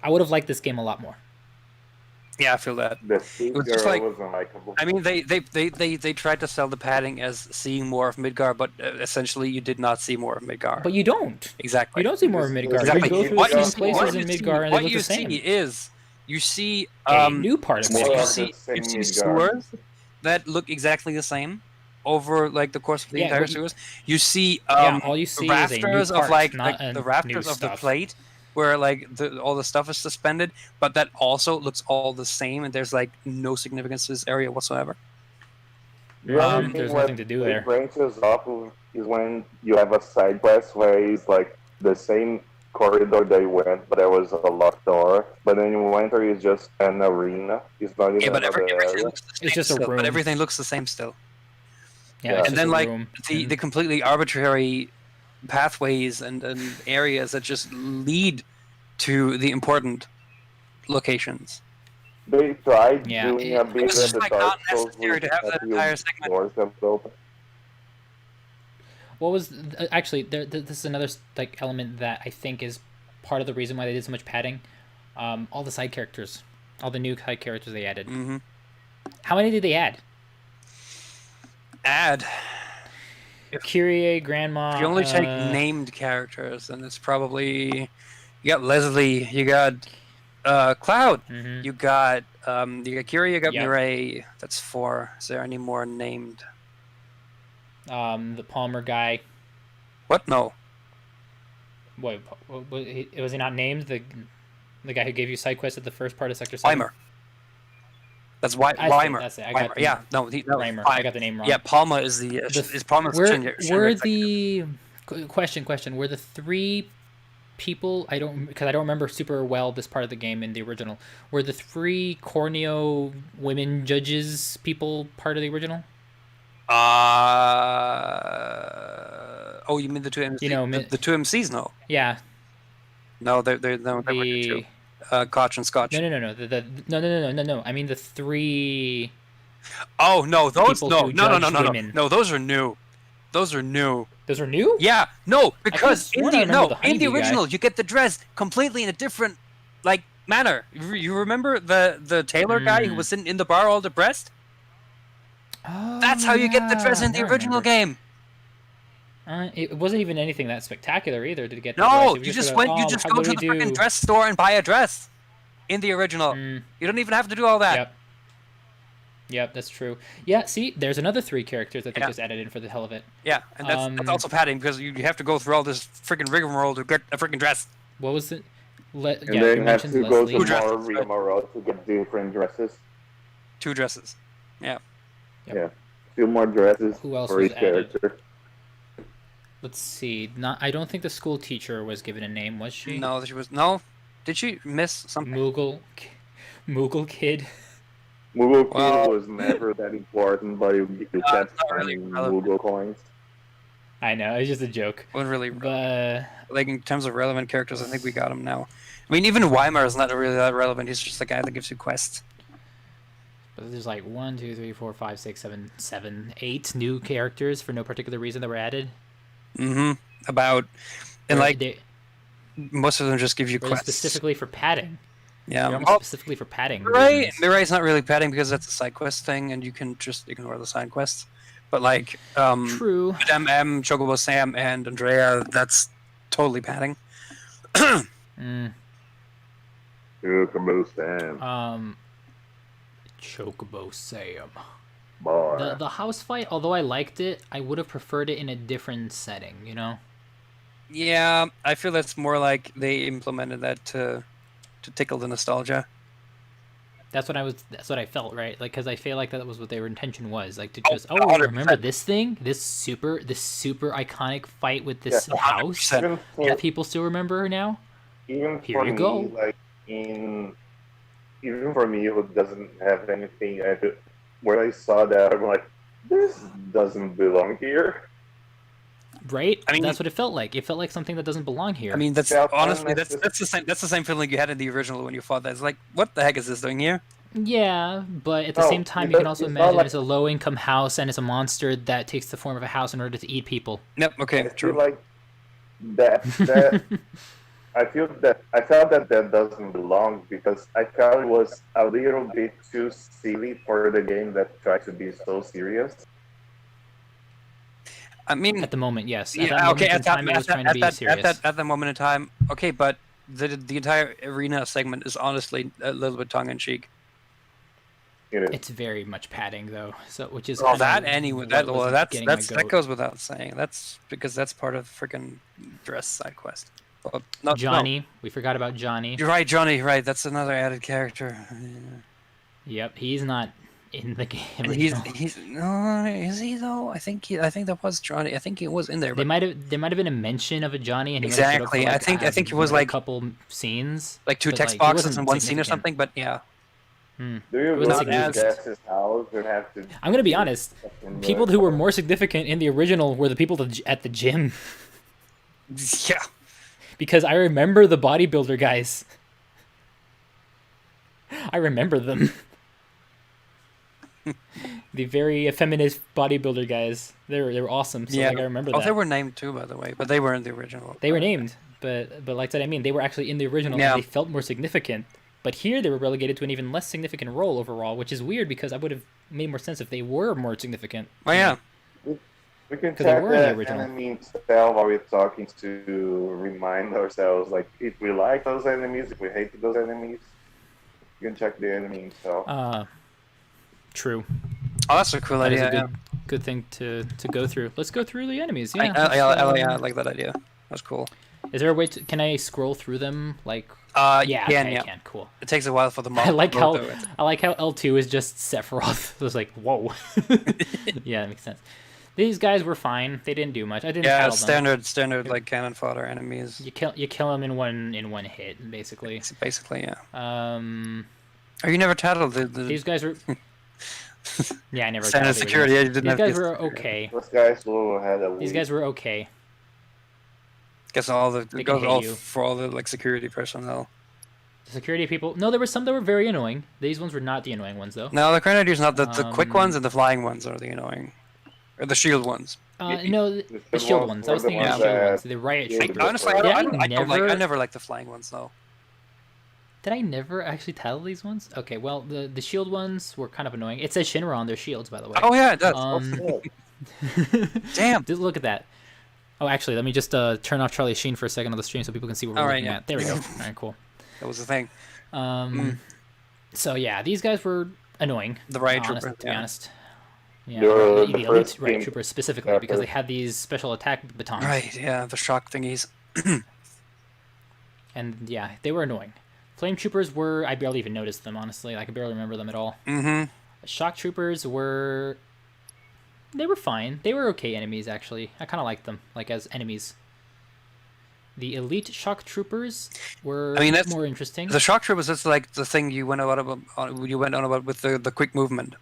I would have liked this game a lot more. yeah, I feel that. the sweet was just girl like- was unlikable. I mean, they tried to sell the padding as seeing more of Midgar, but essentially you did not see more of Midgar. But you don't. Exactly. You don't see more of Midgar. Exactly. You go through What the you same see- what places you in see- Midgar and they what look you the same. see is you see A new part of more you Midgar. of see, the same you see Midgar. sewers that look exactly the same over like the course of the Yeah, entire what you- sewers. You see Yeah, all you see is a new rafters of part, like not the new rafters of the stuff. plate where like all the stuff is suspended, but that also looks all the same, and there's like no significance to this area whatsoever. The only thing There's where nothing to do there. it branches off is when you have a side quest where it's like the same corridor they went, but there was a locked door. But then you enter, it's just an arena. It's not even Yeah, but another everything area. looks the same It's just a still, room. but everything looks the same still. Yeah, Yeah. it's And just then a like room. the completely arbitrary pathways and areas that just lead to the important locations. They tried Yeah, doing it- a bit It's of just the like Dark not Souls necessary with to have a that few entire segment. doors that open. What was actually this is another like element that I think is part of the reason why they did so much padding. All the side characters, all the new side characters they added. Mm-hmm. How many did they add? Add. Kyrie, Grandma. If you only take named characters, then it's probably you got Leslie, you got Cloud, Mhm. you got Kira, you got Yep. Mireille. That's 4. Is there any more named? The Palmer guy. What? No. Wait, was he not named the guy who gave you side quests at the first part of Sector 7? Weimer. That's I see, Weimer. that's it. I got Weimer. the- Yeah, no, Reimer. I got the name wrong. Yeah, Palma is the is Palma's were Shinra the question? Were the 3 people I don't remember super well this part of the game in the original? Were the 3 Corneo women judges people part of the original? Oh, you mean the 2 MCs? You know, the 2 MCs? No, Yeah. no, they were the 2. Koch and Scotch. No. No. I mean the 3. Oh no, those people no, who no, judge women. no, those are new. Those are new. Those are new. Yeah, no, because sworn I remember the in the honeybee guy. original you get the dress completely in a different like manner. You remember the tailor guy who was sitting in the bar all depressed? Oh, That's how you get the dress in now the I original remember. game. It wasn't even anything that spectacular either to get. the No, dress. It was you just like, went. You oh, just how- go what to do the we freaking do? dress store and buy a dress. In the original, Mm. you don't even have to do all that. Yep, that's true. Yeah, see, there's another 3 characters that they Yeah. just added in for the hell of it. Yeah, and that's Um, also padding because you have to go through all this freaking rigmarole to get a freaking dress. What was it? And Yeah, then you you have mentioned to go Leslie. to dresses, more right? rigmarole to get different dresses. 2 dresses. Yeah. Yeah, 2 more dresses Who else for was each added? character. Let's see. I don't think the school teacher was given a name, was she? No, she was no. Did she miss something? Moogle Kid. Moogle Kid Well- was never that important, but you kept it's not really finding relevant. Moogle coins. I know, it's just a joke. Wasn't really But like in terms of relevant characters. I think we got him now. I mean, even Weimar is not really that relevant. He's just the guy that gives you quests. there's like 1, 2, 3, 4, 5, 6, 7, 8 new characters for no particular reason that were added. Mm-hmm. About and like they, most of them just give you they're quests. specifically for padding. Yeah. They're almost Oh, specifically for padding. Mirai, reasons. Mirai's not really padding because that's a side quest thing, and you can just ignore the side quests. But like, True. Madame M, Chocobo Sam, and Andrea, that's totally padding. Mm. Chocobo Sam. Chocobo Sam. Boy. The house fight, although I liked it, I would have preferred it in a different setting, you know? Yeah, I feel that's more like they implemented that to tickle the nostalgia. That's what I felt, right? Like, because I feel like that was what their intention was, like to Oh, just, oh, 100%. remember this thing, this super iconic fight with this Yeah, house 100%. even that for people still remember now. even Here for you me, go. like in even for me who doesn't have anything, when I saw that, I'm like, this doesn't belong here. Right? I mean- That's what it felt like. It felt like something that doesn't belong here. I mean, that's Felt honestly unnecessary. that's the same feeling you had in the original when you fought that. It's like, what the heck is this doing here? Yeah, but at the No, same time, it you can does- also it's not imagine like- it's a low-income house and it's a monster that takes the form of a house in order to eat people. Yep. Okay. I feel True. like that I felt that doesn't belong because I felt it was a little bit too silly for the game that tried to be so serious. I mean, At the moment, yes. At yeah. that moment Okay. in time, it was trying to be serious. At that moment in time. Okay, but the entire arena segment is honestly a little bit tongue in cheek. You know, It's very much padding, though. So, which is Well, kinda that anyway. what That was well, that's getting my that goat. goes without saying. That's because that's part of the freaking dress side quest. Well, no, Johnny. We forgot about Johnny. You're right, Johnny. Right, that's another added character. Yep, he's not in the game. And original. he's no, is he though? I think that was Johnny. I think he was in there. There But might have been a mention of a Johnny, and he might have showed up for, exactly. like, I think it was a like couple scenes, like two but, text he boxes wasn't in one scene or significant. something. But yeah, do you It was go not to significant. Jess's house and have to? I'm gonna be honest. People who were more significant in the original were the people at the gym, yeah. because I remember the bodybuilder guys. I remember them. The very effeminate bodybuilder guys. They were awesome. So Yeah. like, I remember Oh, that. they were named too, by the way, but they were in the original. They were named, but like that, I mean, they were actually in the original, Yeah. and they felt more significant. But here they were relegated to an even less significant role overall, which is weird because I would have made more sense if they were more significant. Oh yeah. We can 'Cause they check were in the the original. enemy style while we're talking to remind ourselves, like, if we like those enemies, if we hate those enemies, you can check the enemy style. True. Oh, that's a cool That is idea. a good thing to go through. Let's go through the enemies. Yeah. Yeah. I like that idea. That's cool. Is there a way to? Can I scroll through them? Like. You Yeah. can, Okay, yeah. I can. Cool. It takes a while for the I like how to it. L2 is just Sephiroth. It was like, whoa. Yeah, that makes sense. These guys were fine. They didn't do much. I didn't. Yeah, tattle them. standard like cannon fodder enemies. You kill them in one hit, basically. Basically, yeah. Oh, you never tattled the these guys were. Yeah, I never. standard tattled the security. Yeah, you originals. didn't These have guys to- were okay. Those guys will had a These guys were okay. Guess all the They it can goes hit all you. for all the like security personnel. The security people. No, there were some that were very annoying. These ones were not the annoying ones, though. No, the grenadiers not the quick Um, ones and the flying ones are the annoying, or the shield ones. No, the shield ones. I was thinking the ones shield that- ones. The riot Yeah, troopers. Honestly, Did I don't like. I never- never liked the flying ones though. Did I never actually tattle these ones? Okay, well, the shield ones were kind of annoying. It says Shinra on their shields, by the way. Oh yeah, it does. Damn. Just look at that. Oh, actually, let me just turn off Charlie Sheen for a second on the stream so people can see what we're All right, looking yeah. at. There we go. All right, cool. That was the thing. So yeah, these guys were annoying. The riot honest, trooper, to be yeah. honest. Yeah, The the elite first riot team troopers specifically chapter. because they had these special attack batons. Right. Yeah, the shock thingies. And yeah, they were annoying. Flame troopers were, I barely even noticed them, honestly. I could barely remember them at all. Mm-hmm. Shock troopers were, they were fine. They were okay enemies, actually. I kind of liked them, like as enemies. The elite shock troopers were that's more interesting. The shock troopers. That's like the thing you went on about with the quick movement.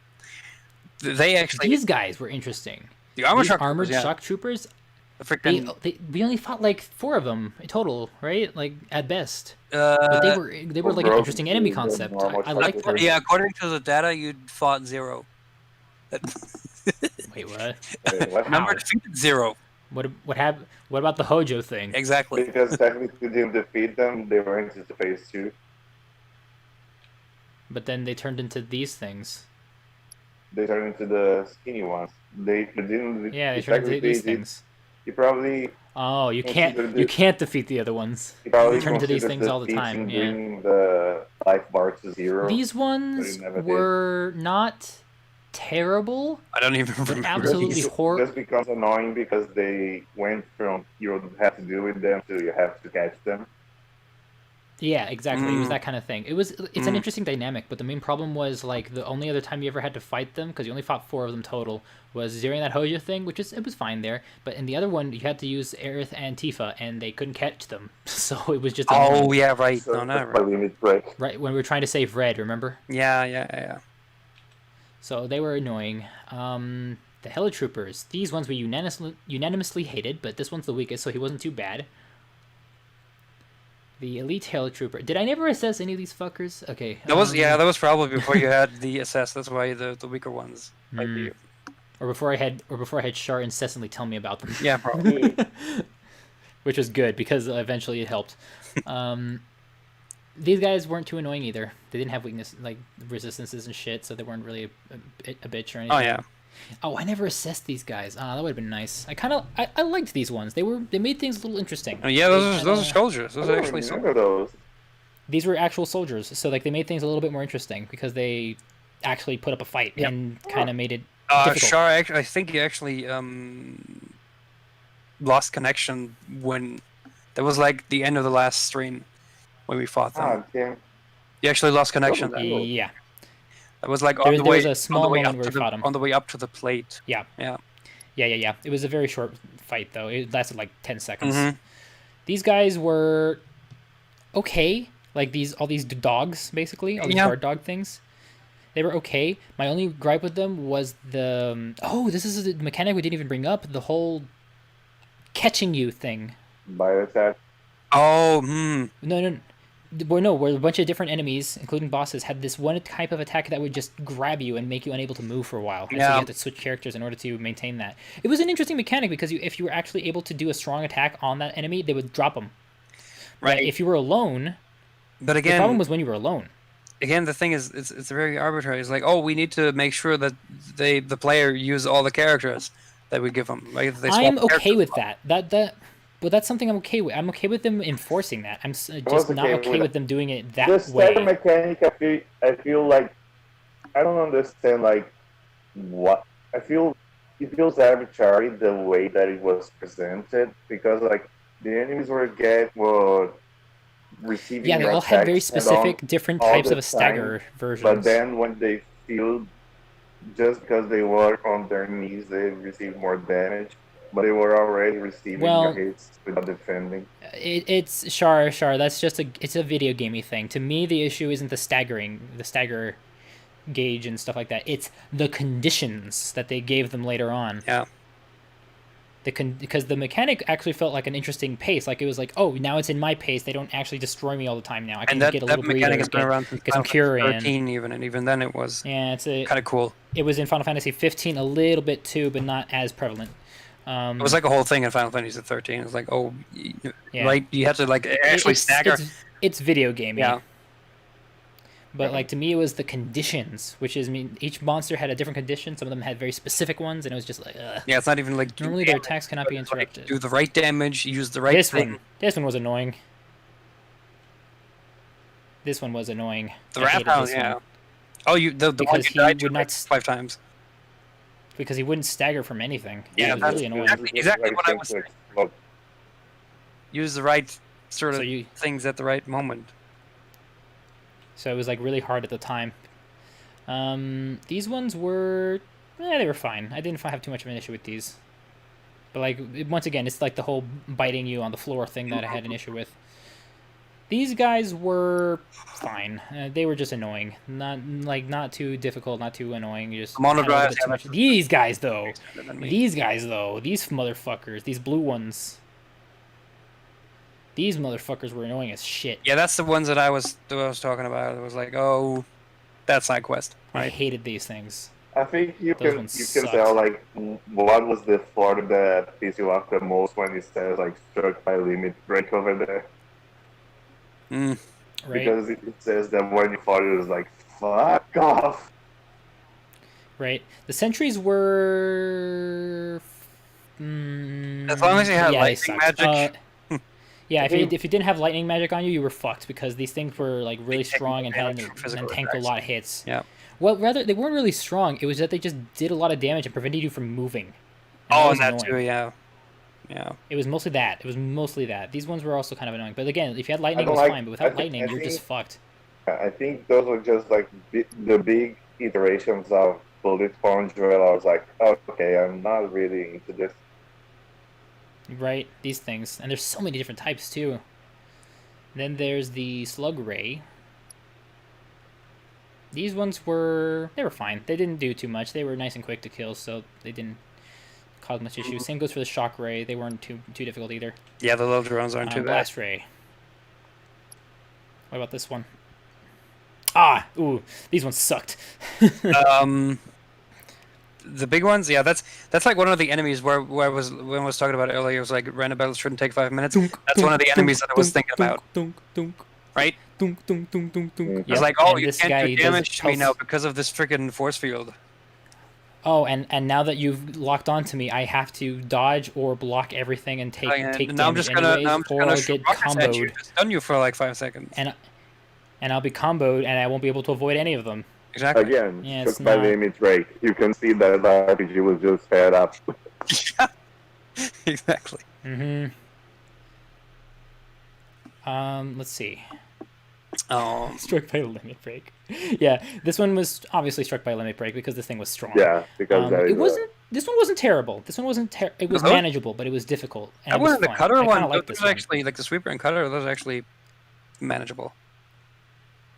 They actually These guys were interesting. the armor These shock armored troopers, yeah. shock troopers, The freaking we only fought like 4 of them in total, right? Like at best. uh, But they were like an broken interesting enemy the concept. normal I liked shock them. troopers. yeah. According to the data, you fought 0. Wait, what? What? Number defeated 0. What about the Hojo thing? Exactly. Because technically you didn't defeat them, they were into the phase 2. But then they turned into these things. They turned into the skinny ones. They didn't. Yeah, they turned into these things. You probably Oh, you Consider can't this- defeat the other ones. you probably They turn into these considered things all the defeating time. Yeah. bringing the life bar to 0. These ones never did. were not terrible, I don't even but remember. absolutely these. horrible. Just becomes annoying because they went from you don't have to deal with them to you have to catch them. Yeah, exactly. It was Mm. that kind of thing. It's an interesting dynamic, but the main problem was like the only other time you ever had to fight them, because you only fought 4 of them total, was during that Hoja thing, which it was fine there. But in the other one, you had to use Aerith and Tifa, and they couldn't catch them, so it was just Oh annoying. yeah, right. So No, that's no, my right. limit break. Right when we were trying to save Red, remember? Yeah. So they were annoying. The Helitroopers, these ones we unanimously hated, but this one's the weakest, so he wasn't too bad. The Elite Helitrooper. Did I never assess any of these fuckers? Okay. That was probably before you had the assess. That's why the weaker ones. Might be. Or before I had Char incessantly tell me about them. Yeah, probably. Which was good because eventually it helped. These guys weren't too annoying either. They didn't have weakness like resistances and shit, so they weren't really a bitch or anything. Oh yeah. Oh, I never assessed these guys. That would have been nice. I liked these ones. They made things a little interesting. Oh yeah, those are soldiers. Those I are don't actually remember soldiers. those. These were actual soldiers, so like they made things a little bit more interesting because they actually put up a fight and kind of made it difficult. Char, I think he actually lost connection when that was like the end of the last stream when we fought them. Ah, damn. He actually lost connection. Oh, Then. Yeah. It was like There was a small moment up where to we fought him. on the way up to the plate. Yeah. Yeah. It was a very short fight though. It lasted like 10 seconds. Mhm. These guys were okay. Like all these dogs basically, all these guard dog things. They were okay. My only gripe with them was the this is the mechanic we didn't even bring up. The whole catching you thing. Bio attack. Oh, Where a bunch of different enemies, including bosses, had this one type of attack that would just grab you and make you unable to move for a while. And so you had to switch characters in order to maintain that. It was an interesting mechanic because if you were actually able to do a strong attack on that enemy, they would drop them. right. But if you were alone, But the again, problem was when you were alone. again, the thing is, it's very arbitrary. It's like, oh, we need to make sure that the player use all the characters that we give them. Like, if they swap I'm okay characters, with that. But that's something I'm okay with. I'm okay with them enforcing that. I'm just not okay with them doing it that The way. stagger mechanic, I feel like I don't understand like what I feel. It feels arbitrary the way that it was presented because like the enemies were receiving. Yeah, they all had very specific different all types the of stagger time, versions. But then when they feel just because they were on their knees, they received more damage. But they were already receiving hits without defending. It's Char. That's just it's a video gamey thing. To me, the issue isn't the stagger gauge and stuff like that. It's the conditions that they gave them later on. Yeah. Because the mechanic actually felt like an interesting pace. Like it was like, oh, now it's in my pace. They don't actually destroy me all the time now. I can And that, get a that little breather, mechanic has been around since get some Final cure Fantasy in. 13 even, and even then it was Yeah, kind of cool. It was in Final Fantasy 15 a little bit too, but not as prevalent. It was like a whole thing in Final Fantasy 13. It was like, right, you have to like actually stagger. It's video gamey. Yeah. But like to me, it was the conditions, which is each monster had a different condition. Some of them had very specific ones, and it was just like, ugh. Yeah, it's not even like Normally their attacks cannot be interrupted. Like, do the right damage, use the right thing. This one was annoying. This one was annoying. The I hated Rat Hound, this yeah. one. Oh, the one Because you he died to would like not 5 times. Because he wouldn't stagger from anything. Yeah, it was that's really annoying. exactly what I was saying. Use the right sort of things at the right moment. So it was like really hard at the time. These ones were, they were fine. I didn't have too much of an issue with these. But like once again, it's like the whole biting you on the floor thing that I had an issue with. These guys were fine. They were just annoying. Not too difficult, not too annoying. Just Monodrive. too much. These guys though, these motherfuckers, these blue ones. These motherfuckers were annoying as shit. Yeah, that's the ones that I was talking about. It was like, oh, that side quest. Right? I hated these things. I think you Those can ones tell like what was the part that pissed you off the most when it says like struck by limit break over there. Right. Because it says that when you fought it was like fuck off. Right. The sentries were. As long as you had lightning magic. Yeah, if you didn't have lightning magic on you, you were fucked because these things were like really strong and tanked a lot of hits. Yeah. Well, rather, they weren't really strong. It was that they just did a lot of damage and prevented you from moving. Oh, was and that annoying. too, yeah. Yeah. It was mostly that. It was mostly that. These ones were also kind of annoying. But again, if you had lightning, it don't was like- fine. But I without think- lightning, I you're think- just fucked. I think those were just like the big iterations of bullet sponge where I was like, oh, okay, I'm not really into this. Right? These things. And there's so many different types, too. Then there's the slug ray. These ones they were fine. They didn't do too much. They were nice and quick to kill, so they didn't cause much issue. Same goes for the shock ray. They weren't too difficult either. Yeah, the little drones aren't too bad. Blast ray. What about this one? Ah, ooh, these ones sucked. The big ones, yeah, that's like one of the enemies where I was when I was talking about it earlier. It was like random battles shouldn't take 5 minutes. That's one of the enemies that I was thinking about, right? It's like, oh, you can't do damage to me now because of this freaking force field. Oh, and now that you've locked onto me, I have to dodge or block everything and take Now I'm damage just gonna, anyways, now I'm just or gonna I'll shoot get rockets at you. comboed. Just stun you for like 5 seconds. And I'll be comboed, and I won't be able to avoid any of them. Exactly. Again, Yeah, it's just by not- limit break. You can see that the RPG was just fed up. Exactly. Let's see. Oh, Struck by a limit break. Yeah, this one was obviously struck by a limit break because this thing was strong. Yeah, because that it is wasn't. This one wasn't terrible. This one wasn't. It was Uh-huh. manageable, but it was difficult. And that it was wasn't the fun. cutter I one. kinda like Those this are one. actually like the sweeper and cutter. Those are actually manageable.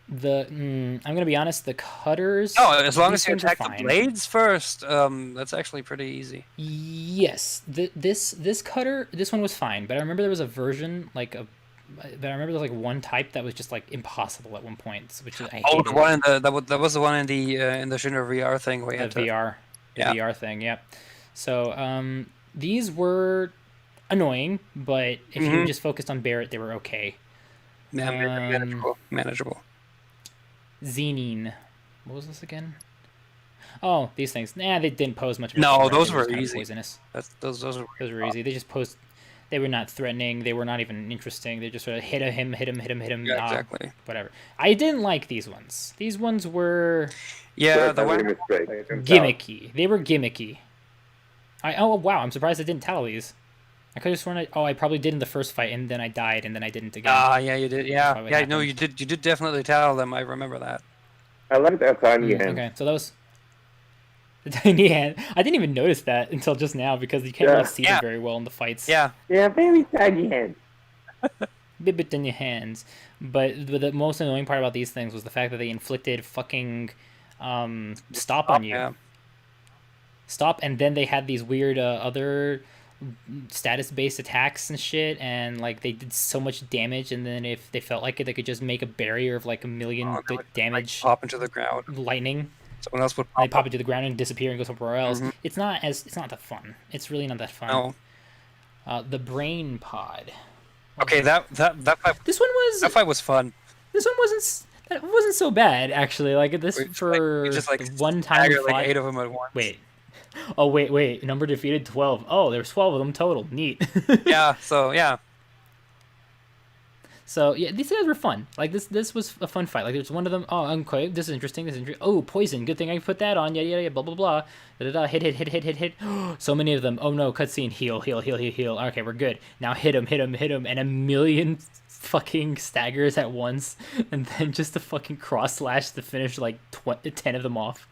I'm gonna be honest. The cutters. Oh, as long these as you ones are attack the fine. blades first, that's actually pretty easy. Yes, this cutter, this one was fine, but I remember there was a version but I remember there was like one type that was just like impossible at one point, which I Oh, hated. the one in that was the one in the Shinra VR thing where you had The to. VR, Yeah. VR thing, yeah. So these were annoying, but if you just focused on Barrett, they were okay. Yeah, manageable. Manageable. Xenine, what was this again? Oh, these things. Nah, they didn't pose much of a No, threat. those They were just kinda easy. poisonous. Those are. Those were easy. They just posed. They were not threatening. They were not even interesting. They just sort of hit him. Yeah, exactly. Whatever. I didn't like these ones. These ones were Yeah, the by one. limit break. I can tell. gimmicky. They were gimmicky. Oh wow! I'm surprised I didn't tell these. I could have sworn I probably did in the first fight, and then I died, and then I didn't again. Ah, yeah, you did. Yeah, probably yeah. what No, happened. you did definitely tell them. I remember that. I like that tiny hand. Okay, so that was the tiny hand. I didn't even notice that until just now because you can't really see Yeah. them very well in the fights. Yeah. Yeah, very tiny hand. Bit in your hands. But the most annoying part about these things was the fact that they inflicted fucking stop on you. Yeah. Stop, and then they had these weird other status-based attacks and shit, and like they did so much damage, and then if they felt like it, they could just make a barrier of like a million Oh, they would, damage Pop into the ground. lightning. Someone else would They pop pop up. into the ground and disappear and go somewhere else. It's not that fun. It's really not that fun. No. The brain pod. Okay, that fight. This one was. That fight was fun. This one wasn't. That wasn't so bad actually. Like this We just like one time we staggered, like fought. 8 of them at once. Wait. Oh wait. Number defeated 12. Oh, there's 12 of them total. Neat. Yeah. So yeah. So yeah, these guys were fun. Like this was a fun fight. Like there's one of them. Oh, okay, this is interesting. Oh, poison. Good thing I put that on. Yeah. Blah blah blah. Hit. So many of them. Oh no, cutscene. Heal. Okay, we're good. Now hit him, and a million fucking staggers at once, and then just a fucking cross slash to finish like 10 of them off.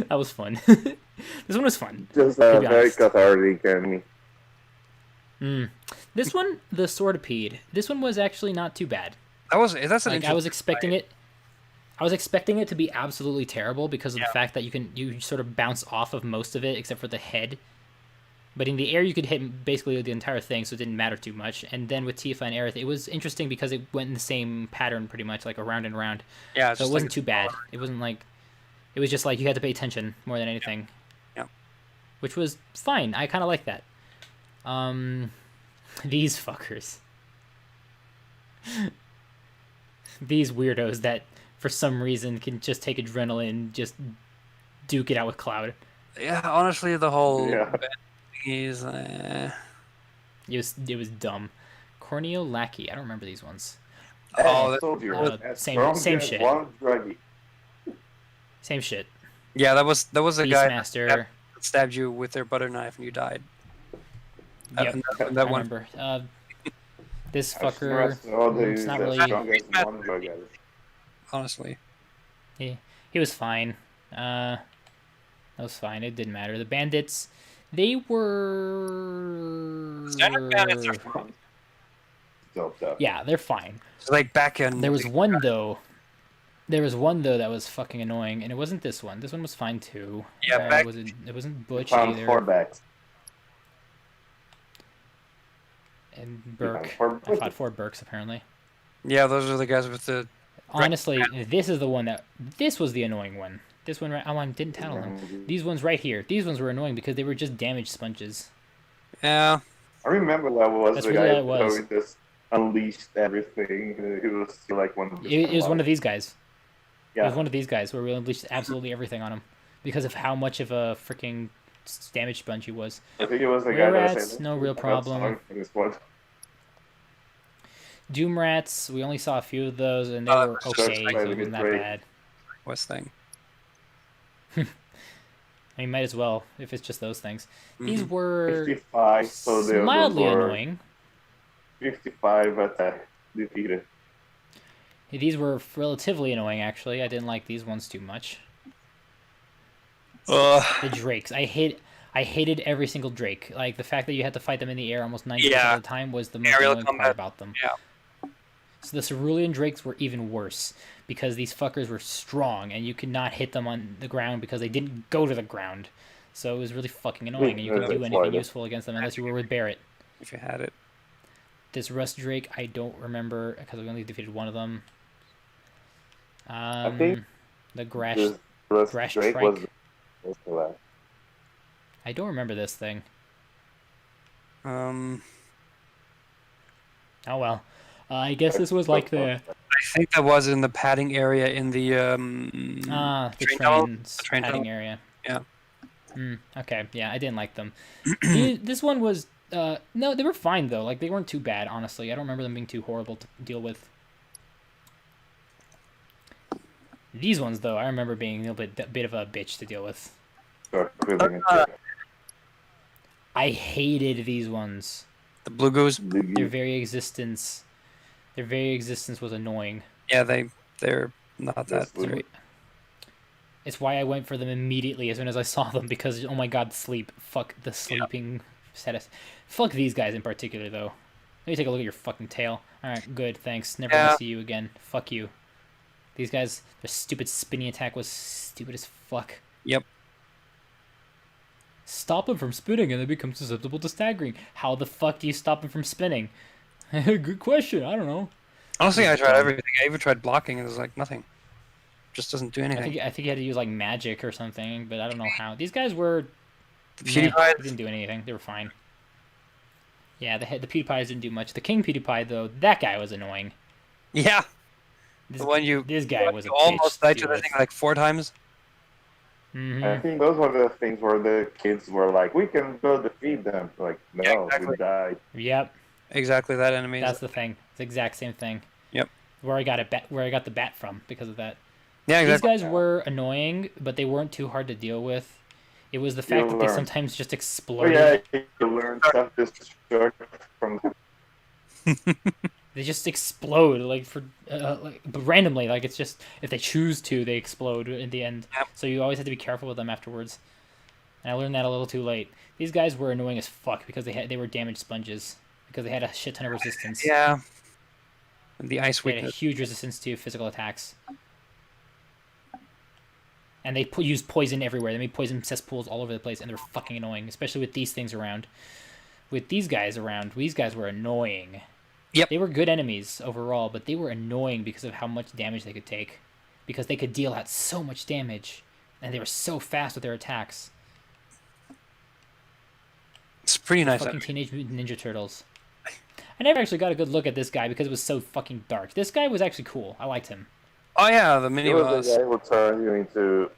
That was fun. This one was fun. Just to be very honest. cathartic enemy. This one, the Swordipede. This one was actually not too bad. That's an Like interesting. I was expecting it. I was expecting it to be absolutely terrible because of the fact that you sort of bounce off of most of it except for the head. But in the air you could hit basically the entire thing, so it didn't matter too much. And then with Tifa and Aerith, it was interesting because it went in the same pattern pretty much, like around and around. Yeah. So it wasn't too bad. It wasn't like it was just like you had to pay attention more than anything. Yeah. Which was fine. I kind of like that. These fuckers. These weirdos that for some reason can just take adrenaline, just duke it out with Cloud. Yeah. Honestly, the whole Yeah. is. It was dumb. Corneo Lackey. I don't remember these ones. Oh, I told you. uh, as same- strong same as shit. One druggie. Same shit. Yeah, that was a guy Beastmaster. that stabbed you with their butter knife and you died. Yep, That I one. remember. This I fucker. saw the It's not the really. strongest one drug addict. Honestly. He was fine. That was fine. It didn't matter. The bandits, they were. Standard bandits are fine. So tough. Yeah, they're fine. It's like back in. There was one though. There was one though that was fucking annoying, and it wasn't this one. This one was fine too. Yeah, back- it wasn't Butch Found either. 4 backs. And Burke. four I fought 4 Burks apparently. Yeah, those are the guys with the. Honestly, this is the one that. This was the annoying one. This one right. Oh, I didn't tattle them. These ones right here. These ones were annoying because they were just damage sponges. Yeah. I remember that was That's the really guy what it was. who just unleashed everything. He was like one of the It was one of these guys. It Yeah. was one of these guys where we unleashed absolutely everything on him because of how much of a freaking damage sponge he was. I think it was the Rare guy that rats, said, no real "I got problem." stung in this one. Doom rats, we only saw a few of those and they Oh, were that's okay, like so a it good wasn't that break. bad. West thing. I mean, might as well if it's just those things. These were 55, so they mildly were annoying. 55 attack defeated. These were relatively annoying, actually. I didn't like these ones too much. Ugh. The drakes, I hated every single drake. Like the fact that you had to fight them in the air almost 90% Yeah. of the time was the most Aerial annoying part combat. about them. Yeah. So the cerulean drakes were even worse because these fuckers were strong and you could not hit them on the ground because they didn't go to the ground. So it was really fucking annoying and you couldn't do That's anything why useful against them unless you were with Barrett. If you had it. This rust drake, I don't remember because we only defeated one of them. I think the Grash. This Rust Grash Drake Trike. was the last. I don't remember this thing. Um, Oh well. I guess this was like the I think that was in the padding area in the the train tunnel? trains The train padding tunnel? area. Yeah. Okay, yeah, I didn't like them. This one was no, they were fine though. Like they weren't too bad, honestly. I don't remember them being too horrible to deal with. These ones though, I remember being a bit of a bitch to deal with. Start quizzing it. I hated these ones. the blue goose. Their very existence was annoying. Yeah, they're not that Yes, great. It's why I went for them immediately as soon as I saw them because oh my god, sleep. Fuck the sleeping status. Fuck these guys in particular though. Let me take a look at your fucking tail. Alright, good, thanks. Never Yeah. gonna see you again. Fuck you. These guys, their stupid spinning attack was stupid as fuck. Yep. Stop them from spinning and they become susceptible to staggering. How the fuck do you stop them from spinning? Good question, I don't know. Honestly, I tried everything. I even tried blocking, and it was like nothing. Just doesn't do I anything. think you had to use like magic or something, but I don't know how. These guys were The meh, PewDiePie. they didn't do anything. They were fine. Yeah, the PewDiePies didn't do much. The King PewDiePie though, that guy was annoying. Yeah, This, the one you. this guy was a you almost bitch died to to deal the thing like 4 times. with. I think those were the things where the kids were like, "We can go defeat them." Like, no, Yeah, exactly. we died. Yep, Exactly that enemy. that's the thing. It's the exact same thing. Yep. Where I got the bat from because of that. Yeah, exactly. These guys were annoying, but they weren't too hard to deal with. It was the fact You'll that they learn. sometimes just Oh exploded. yeah, you learn stuff just short from. They just explode but randomly. Like it's just if they choose to, they explode in the end. Yep. So you always have to be careful with them afterwards. And I learned that a little too late. These guys were annoying as fuck because they were damage sponges because they had a shit ton of resistance. Yeah. And the ice They had a weakness. huge resistance to physical attacks. And they used poison everywhere. They made poison cesspools all over the place, and they were fucking annoying, especially with these things around. With these guys around, these guys were annoying. Yep. They were good enemies overall, but they were annoying because of how much damage they could take. Because they could deal out so much damage, and they were so fast with their attacks. It's pretty nice. Fucking Teenage Mutant Ninja Turtles. I never actually got a good look at this guy because it was so fucking dark. This guy was actually cool. I liked him. Oh yeah, the mini He was boss. the guy who turned you into.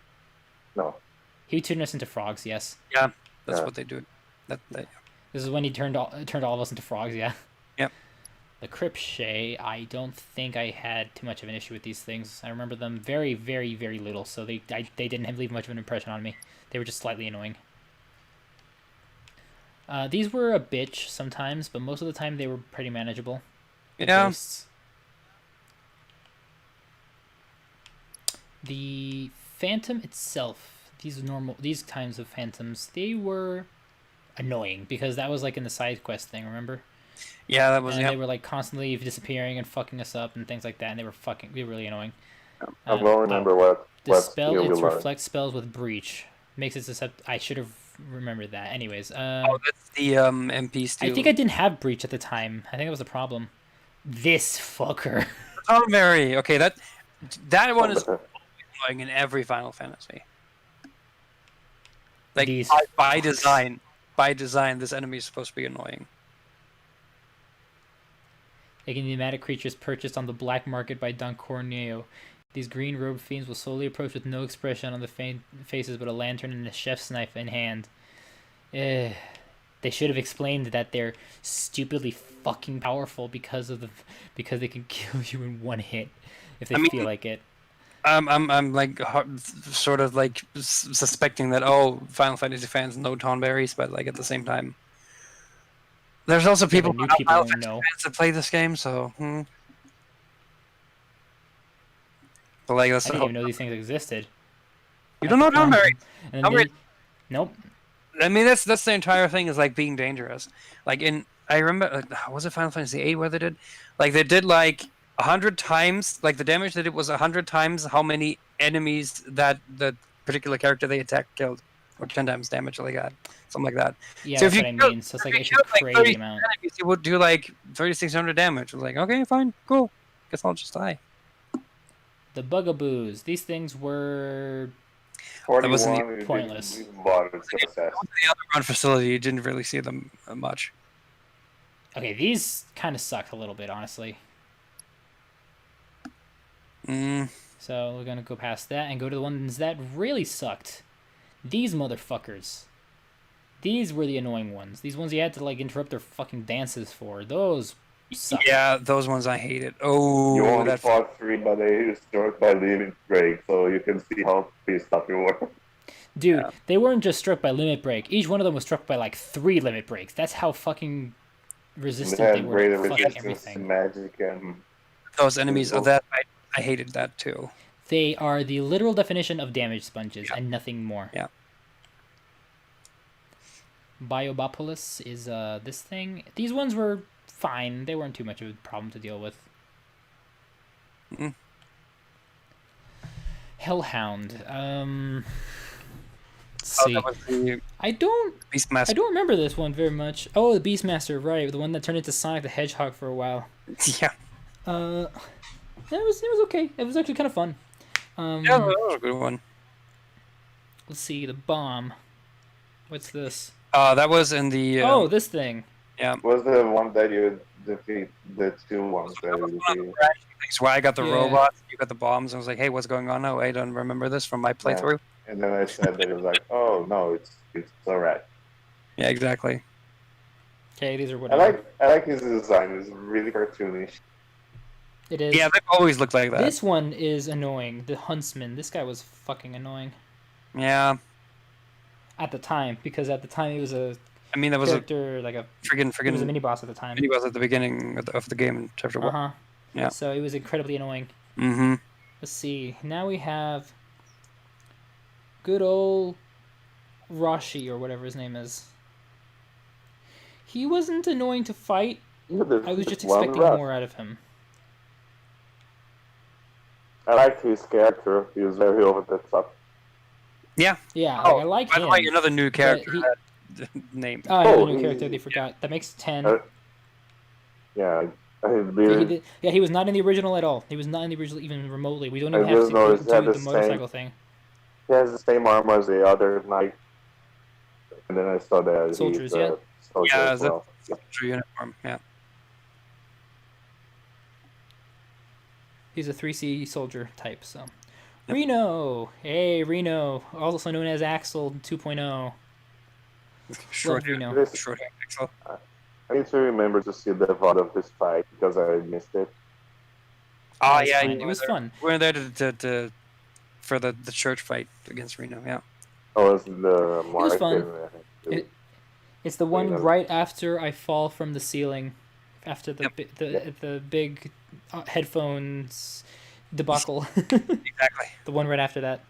No. He turned us into frogs, yes. Yeah, that's Yeah. what they do. That This is when he turned all of us into frogs, yeah. Yep. The Cripshay, I don't think I had too much of an issue with these things. I remember them very, very, very little, so they didn't leave much of an impression on me. They were just slightly annoying. These were a bitch sometimes, but most of the time they were pretty manageable. Yeah. Bursts. The Phantom itself, these kinds of Phantoms, they were annoying because that was like in the side quest thing, remember? Yeah, that was. And Yeah. they were like constantly disappearing and fucking us up and things like that, and they were really annoying. I don't remember what Dispel skill we its learned. reflect spells with breach. Makes it susceptible. I should have remembered that. Anyways, Oh, that's the MP steal. I think I didn't have breach at the time. I think that was the problem. This fucker. Oh, Mary. Okay, that one is annoying in every Final Fantasy. Like These by design, this enemy is supposed to be annoying. Enigmatic creatures purchased on the black market by Don Corneo. These green-robed fiends will slowly approach with no expression on the faces but a lantern and a chef's knife in hand. They should have explained that they're stupidly fucking powerful because they can kill you in one hit if they feel like it. I'm like sort of like suspecting that Final Fantasy fans know Tonberries, but like at the same time, there's also people new who people Final won't Fantasy know. fans that play this game, so. But like that's I didn't even know these things existed. You don't know Tonberries. And then nope. I mean, that's the entire thing is like being dangerous. Like I remember, was it Final Fantasy VIII where they did 100 times, like the damage that it was 100 times how many enemies that the particular character they attacked killed, or 10 times damage they got, something like that. Yeah, so that's if what you I mean. So it's like it should crazy amount. Enemies, you would do like 3,600 damage. Like, okay, fine, cool. Guess I'll just die. The Bugaboos. These things were 41 pointless. We bought it, The other run facility, you didn't really see them much. Okay, these kind of sucked a little bit, honestly. So we're gonna go past that and go to the ones that really sucked. These motherfuckers. These were the annoying ones. These ones you had to like interrupt their fucking dances for. Those suck. Yeah, those ones I hated. Oh, you only fought 3, but they struck by limit break, so you can see how pissed off you were. Dude, they weren't just struck by limit break. Each one of them was struck by like 3 limit breaks. That's how fucking resistant they were to fucking resistance everything. to magic and those enemies of that I hated that too. They are the literal definition of damage sponges and nothing more. Yeah. Biobopolis is this thing. These ones were fine. They weren't too much of a problem to deal with. Hellhound. Let's see. That was the I don't Beastmaster. I don't remember this one very much. Oh, the Beastmaster, right? The one that turned into Sonic the Hedgehog for a while. Yeah. It was okay. It was actually kind of fun. Yeah, that was a good one. Let's see, the bomb. What's this? That was in the. Oh, this thing. Yeah. was the one that you defeat, the 2 ones that you defeat. That's why I got the Yeah. robots, you got the bombs. I was like, hey, what's going on? Oh, I don't remember this from my playthrough. And then I said that it was like, oh no, it's alright. Yeah, exactly. Okay, these are I whatever. like his design. It's really cartoonish. It is. Yeah, they've always looked like that. This one is annoying. The Huntsman. This guy was fucking annoying. Yeah. At the time, because at the time he was a I mean, that was character, like a he was a friggin' mini boss at the time. he was at the beginning of the game in chapter 1. Uh huh. Yeah. So it was incredibly annoying. Mm-hmm. Let's see. Now we have good old Rashi or whatever his name is. He wasn't annoying to fight. I was just expecting more out of him. I like his character. He was very over the top. Yeah. Yeah, Oh, I like by him. the way, another new character he- name. Oh, another Oh, new he- character they forgot. That makes 10. Yeah, I He was not in the original at all. He was not in the original even remotely. We don't I even have just to noticed do he had the the motorcycle same- thing. he has the same armor as the other knight. And then I saw that Soldiers, he's yeah. soldier Yeah, as well. True uniform. Yeah. He's a 3C soldier type, so. Reno! Hey, Reno. Also known as Axel 2.0. Short Reno. hair. Short hair. Axel. I need to remember to see the VOD of this fight because I missed it. Oh was yeah, fine. you It were was there. fun. We were there for the church fight against Reno. Yeah. Oh, it's the was fun. Martin. It's the one Reno. right after I fall from the ceiling, after the Yep. the big headphones debacle. Exactly. The one right after that.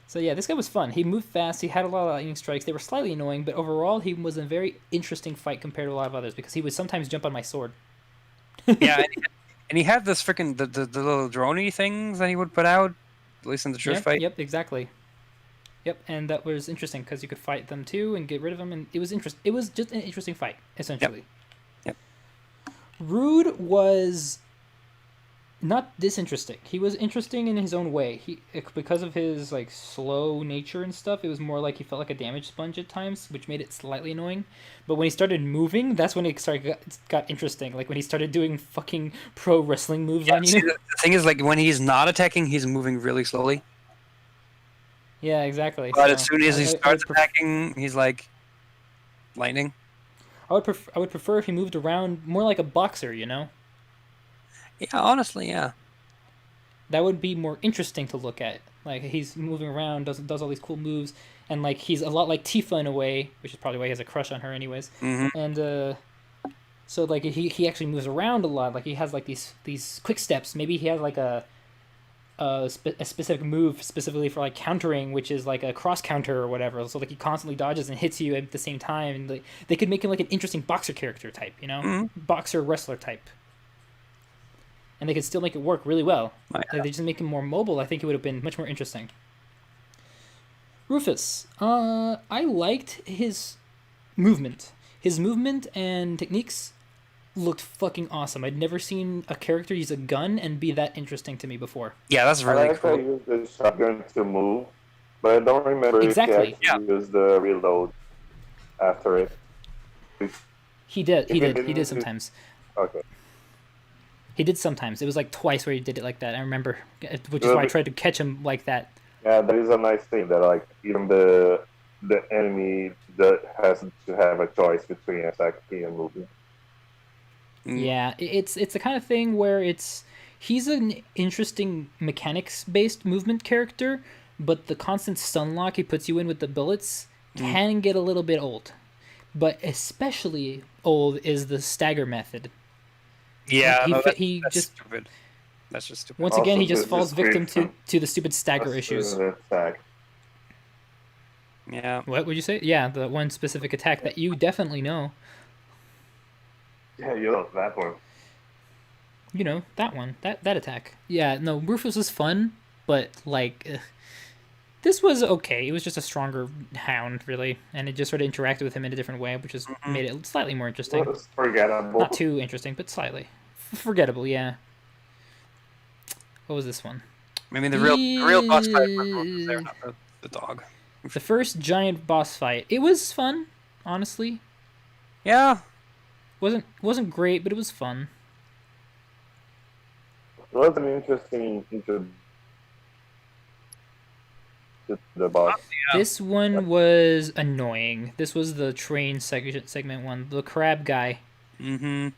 So yeah, this guy was fun. He moved fast. He had a lot of lightning strikes. They were slightly annoying, but overall, he was a very interesting fight compared to a lot of others because he would sometimes jump on my sword. Yeah, and he had this freaking the little droney things that he would put out, at least in the church Yep, fight. yep, exactly. Yep, and that was interesting because you could fight them too and get rid of them, and it was interest. It was just an interesting fight, essentially. Yep. Rude was not disinteresting. He was interesting in his own way. Because of his like slow nature and stuff, it was more like he felt like a damage sponge at times, which made it slightly annoying. But when he started moving, that's when it got interesting. Like when he started doing fucking pro wrestling moves on you. See, the thing is, like when he's not attacking, he's moving really slowly. Yeah, exactly. But So, as soon as he I starts would attacking, he's like lightning. I would prefer if he moved around more like a boxer, you know? Yeah, honestly, yeah. That would be more interesting to look at. Like he's moving around, does all these cool moves, and like he's a lot like Tifa in a way, which is probably why he has a crush on her, anyways. Mm-hmm. And so like he actually moves around a lot. Like he has like these quick steps. Maybe he has like a specific move specifically for like countering, which is like a cross counter or whatever. So like he constantly dodges and hits you at the same time, and like, they could make him like an interesting boxer character type, you know, boxer wrestler type. And they could still make it work really well. Oh, yeah. Like they just make him more mobile. I think it would have been much more interesting. Rufus, I liked his movement. His movement and techniques looked fucking awesome. I'd never seen a character use a gun and be that interesting to me before. Yeah, that's I really like cool. I used the shotgun to move, but I don't remember Exactly. if he actually used the reload after it. He did. He If it did. He didn't did do- sometimes. Okay. He did sometimes. It was like twice where he did it like that. I remember, which is why I tried to catch him like that. Yeah, that is a nice thing that like even the enemy that has to have a choice between attacking and moving. Yeah, it's the kind of thing where he's an interesting mechanics-based movement character, but the constant stun lock he puts you in with the bullets can get a little bit old. But especially old is the stagger method. Yeah, He that's just stupid. That's just stupid. once again he Also, just the falls victim description. to the stupid stagger issues. Attack. Yeah. What would you say? Yeah, the one specific attack that you definitely know. Yeah, you know that one. You know, that one. That attack. Yeah, no, Rufus was fun, but like this was okay. It was just a stronger hound, really, and it just sort of interacted with him in a different way, which just made it slightly more interesting. It was forgettable. Not too interesting, but slightly forgettable. Yeah. What was this one? I mean, the real boss fight was there, not the dog. The first giant boss fight. It was fun, honestly. Yeah. Wasn't great, but it was fun. It was an interesting intro to the boss. Yeah. This one was annoying. This was the train segment one. The crab guy, Mm-hmm.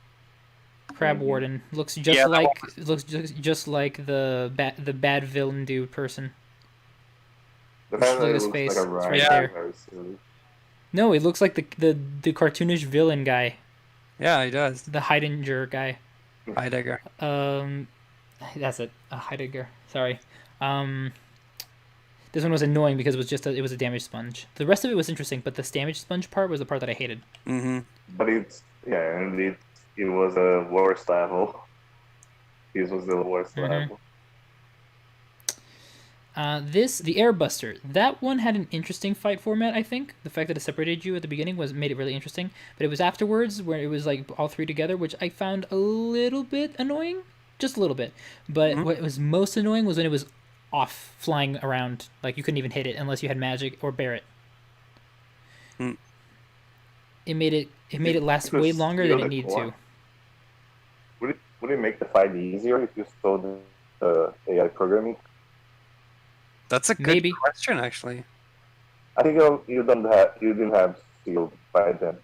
crab warden, looks just Yeah, that like just like the bad villain dude person. The Look at fact his that it face. looks It's like a right rat there. is very silly. No, he looks like the cartoonish villain guy, Yeah, he does. the Heidinger guy. Heidegger. That's it. Heidegger. Sorry. This one was annoying because it was a damage sponge. The rest of it was interesting, but the damage sponge part was the part that I hated. Mm-hmm. But and it was a worst level. This was the worst level. The Airbuster. That one had an interesting fight format, I think. The fact that it separated you at the beginning made it really interesting. But it was afterwards where it was like all three together, which I found a little bit annoying. Just a little bit. But what was most annoying was when it was off, flying around. Like you couldn't even hit it unless you had magic or Barret. Mm. It made it last way longer than it needed to. Would it make the fight easier if you stole the AI programming? That's a good Maybe. question, actually. I think you didn't have sealed by then.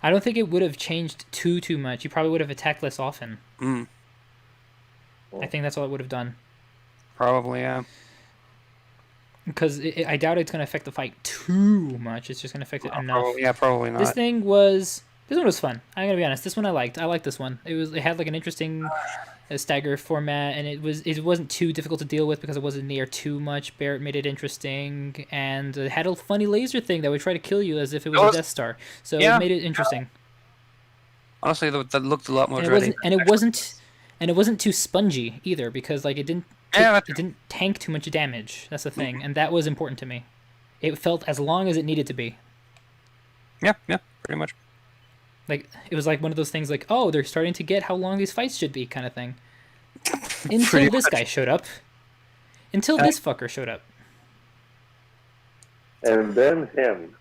I don't think it would have changed too much. You probably would have attacked less often. Mm, I think that's all it would have done. probably, yeah. Because I doubt it's going to affect the fight too much. It's just going to affect it enough. Probably not. This one was fun. I'm gonna be honest. This one I liked. I liked this one. It had like an interesting stagger format, and it wasn't too difficult to deal with because it wasn't near too much. Barrett made it interesting, and it had a funny laser thing that would try to kill you as if it was a Death Star. So yeah. it made it interesting. Honestly, that looked a lot more. And it wasn't too spongy either because like it didn't tank too much damage. That's the thing, and that was important to me. It felt as long as it needed to be. Yeah, pretty much. Like, it was like one of those things like, oh, they're starting to get how long these fights should be kind of thing. Until this guy showed up. Until this fucker showed up. And then him.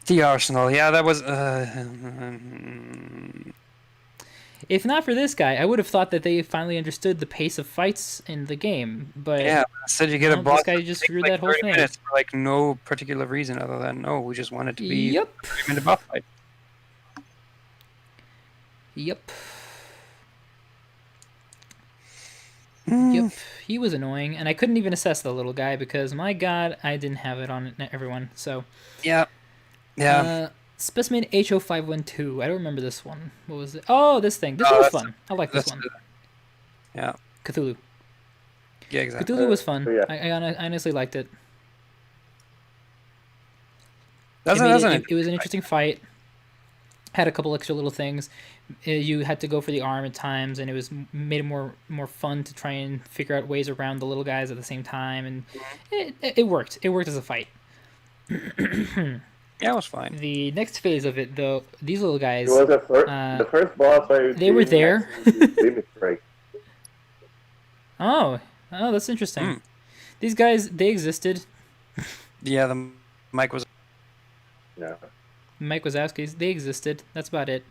The Arsenal, yeah, that was... If not for this guy, I would have thought that they finally understood the pace of fights in the game. But yeah, instead you get a boss this guy just screwed that whole 30 thing. minutes for like no particular reason other than, no, we just wanted to be a 30-minute boss fight. Yep. Yep. He was annoying, and I couldn't even assess the little guy because, my god, I didn't have it on everyone, so... Yeah. Specimen HO512. I don't remember this one. What was it? Oh, this thing. This one was fun. I like this one. Yeah. Cthulhu. Yeah, exactly. Cthulhu was fun. Yeah. I honestly liked it. It was an interesting fight. Had a couple extra little things. You had to go for the arm at times, and it made it more fun to try and figure out ways around the little guys at the same time, and it worked. It worked as a fight. Yeah, it was fine. The next phase of it, though, these little guys... It was the first boss they were there. Limit break. Oh, that's interesting. These guys, they existed. Yeah, the Mike was... Yeah. Mike Wazowski's, they existed. That's about it.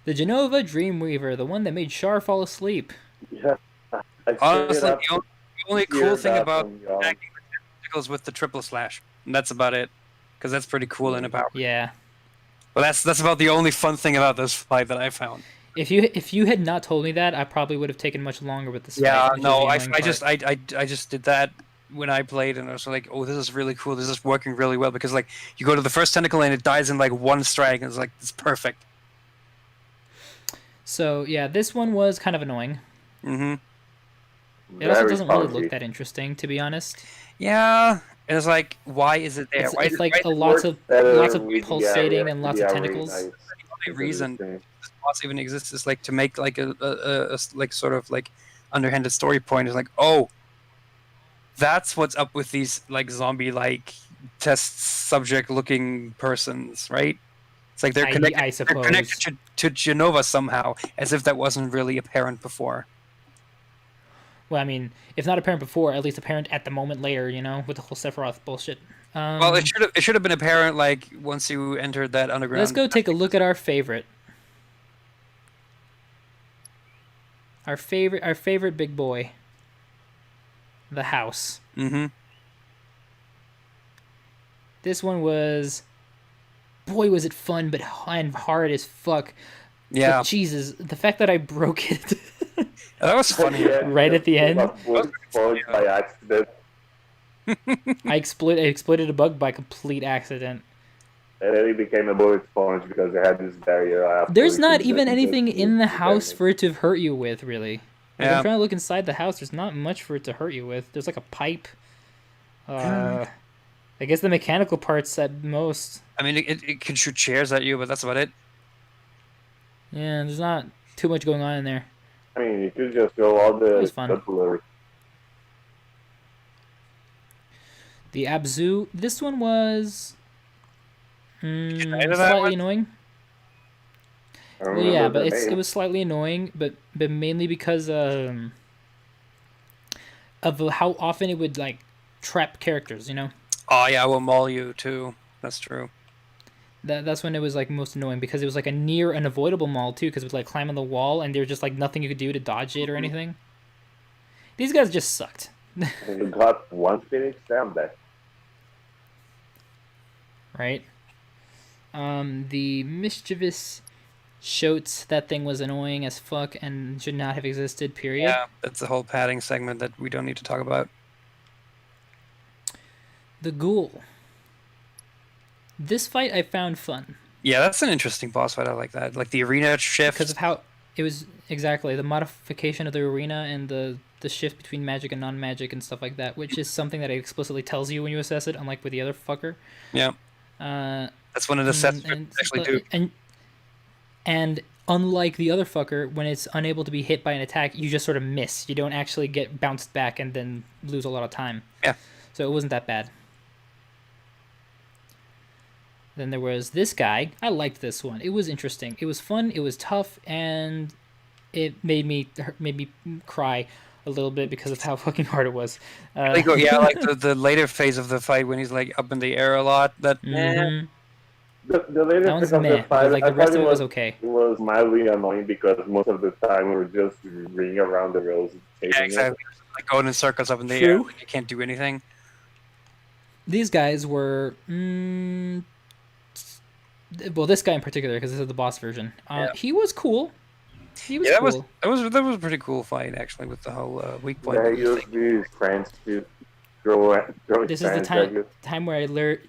The Genova Dreamweaver, the one that made Char fall asleep. Yeah. Honestly, the only cool thing about attacking the tentacles with the triple slash. And that's about it. Because that's pretty cool in a power. Yeah. Well, that's about the only fun thing about this fight that I found. If you had not told me that, I probably would have taken much longer with this yeah, fight. no, I just did that when I played, and I was like, oh, this is really cool. This is working really well because like you go to the first tentacle and it dies in like one strike, and it's like it's perfect. So yeah, this one was kind of annoying. Mm-hmm. It also doesn't really look that interesting, to be honest. Yeah. And it's like, why is it there? It's like lots of pulsating and lots of tentacles. The only reason this boss even exists is like to make like a like sort of like underhanded story point. Is like, oh, that's what's up with these like zombie like test subject looking persons, right? It's like they're connected. I suppose. They're connected to Genova somehow, as if that wasn't really apparent before. Well, I mean, if not apparent before, at least apparent at the moment later, you know, with the whole Sephiroth bullshit. Well, it should have been apparent like once you entered that underground. Let's go take a look at our favorite. Our favorite big boy. The house. Mm-hmm. This one was, boy, was it fun, but and hard as fuck. Yeah. But Jesus, the fact that I broke it. That was funny. Right at the end. By accident. I exploited a bug by complete accident. And then it became a bullet sponge because it had this barrier. There's not even anything in the house for it to hurt you with, really. Like, Yeah. I'm trying to look inside the house. There's not much for it to hurt you with. There's like a pipe. I guess the mechanical parts at most. I mean, it can shoot chairs at you, but that's about it. Yeah, there's not too much going on in there. I mean, you could just go all the was fun. cutlery. The Abzu. This one was Did you know that slightly one? annoying. I don't Well, yeah, remember but the it name. was slightly annoying, but mainly because of how often it would like trap characters. You know. Oh yeah, I will maul you too. That's true. That's when it was like most annoying because it was like a near unavoidable maul too because it would like climb on the wall and there's just like nothing you could do to dodge it or anything. These guys just sucked. And you got one finish, damn that. Right? The mischievous shotes, that thing was annoying as fuck and should not have existed, period. Yeah, that's the whole padding segment that we don't need to talk about. The ghoul. This fight I found fun. Yeah, that's an interesting boss fight. I like that. Like the arena shift. Because of how it was exactly the modification of the arena and the shift between magic and non-magic and stuff like that, which is something that it explicitly tells you when you assess it, unlike with the other fucker. Yeah. That's one of the sets actually do. And unlike the other fucker, when it's unable to be hit by an attack, you just sort of miss. You don't actually get bounced back and then lose a lot of time. Yeah. So it wasn't that bad. Then there was this guy. I liked this one. It was interesting. It was fun. It was tough, and it made me cry a little bit because of how fucking hard it was. Yeah, like the later phase of the fight when he's like up in the air a lot. That The later that one's phase of meh. the fight, Like I the rest thought of it was okay. It was mildly annoying because most of the time we were just ringing around the rails. Yeah, exactly. Like going in circles up in the True. air. Like you can't do anything. These guys were. Well, this guy in particular, because this is the boss version. He was cool. He was cool. That was a pretty cool fight actually with the whole weak point. Yeah, he used these friends to throw This is the time where I learned.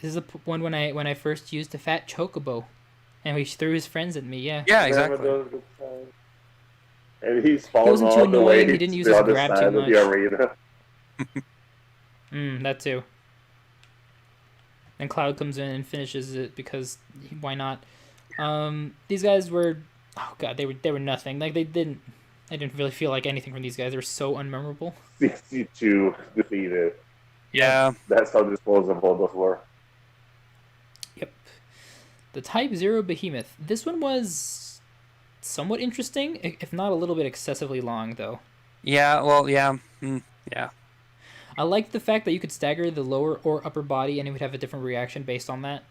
This is the one when I first used the fat chocobo, and he threw his friends at me. Yeah. Yeah, exactly. And he's He falling wasn't all too the way annoying. He didn't to use the his other grab side too of the much. arena. That too. And Cloud comes in and finishes it because why not? These guys were, oh god, they were nothing. Like I didn't really feel like anything from these guys. They were so unmemorable. 62 defeated. Yeah. That's how disposable those were. Yep. The Type 0 Behemoth. This one was somewhat interesting, if not a little bit excessively long, though. Yeah, well, yeah. Yeah. I liked the fact that you could stagger the lower or upper body and it would have a different reaction based on that.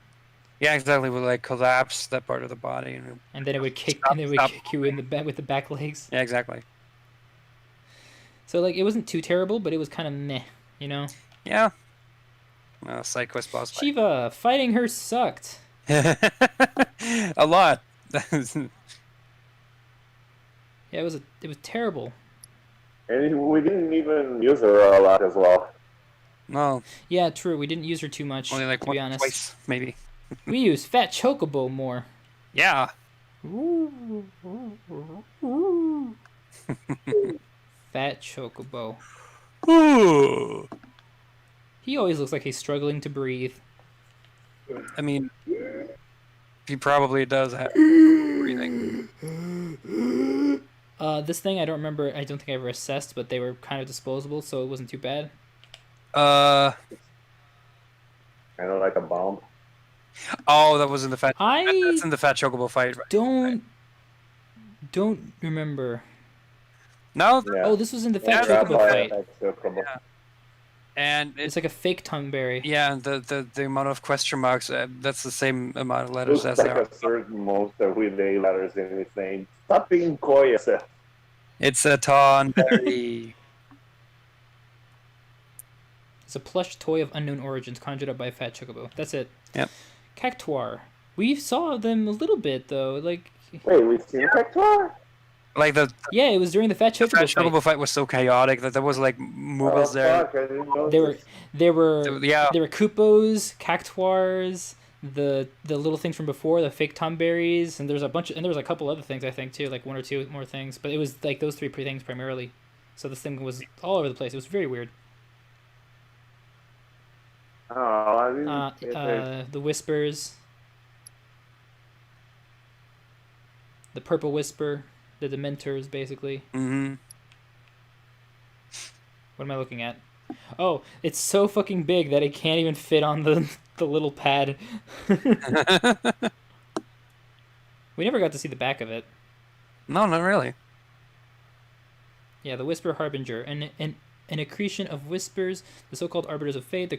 Yeah, exactly. Would like collapse that part of the body, and then it would kick kick you in the back with the back legs. Yeah, exactly. So like it wasn't too terrible, but it was kind of meh, you know. Yeah. Side quest boss fight. Shiva fighting her sucked. A lot. Yeah, it was terrible. And we didn't even use her a lot as well. No. Yeah, true. We didn't use her too much. Only like to be honest. Twice, maybe. We used Fat Chocobo more. Yeah. Fat Chocobo. Ooh. He always looks like he's struggling to breathe. I mean, he probably does have breathing. This thing I don't remember. I don't think I ever assessed, but they were kind of disposable, so it wasn't too bad. Kind of like a bomb. Oh, that was in the fat. I That's in the Fat Chocobo fight. Right? Don't remember. No. Yeah. Oh, this was in the Fat Yeah, Chocobo fight. Yeah. And It's like a fake tongue berry. Yeah, the amount of question marks. That's the same amount of letters Looks as like there. a certain monster with A letters in his name. Stop being coy yourself. It's a Tonberry. It's a plush toy of unknown origins conjured up by a Fat Chocobo. That's it. Yep. Cactuar. We saw them a little bit though. Like. Wait, we've seen Cactuar? Like the Yeah, it was during the Fat Chocobo fight. Chocobo fight was so chaotic that there was like moves there. Fuck, I didn't know There were Yeah. there were Koopos, Cactuars, the little things from before, the fake Tonberries, and there was a couple other things I think too, like one or two more things. But it was like those three things primarily. So this thing was all over the place. It was very weird. Oh, I didn't. The Whispers, the Purple Whisper, the Dementors, basically. Mm-hmm. What am I looking at? Oh, it's so fucking big that it can't even fit on the little pad. We never got to see the back of it. No, not really. Yeah, the Whisper Harbinger, an accretion of whispers, the so-called arbiters of fate. The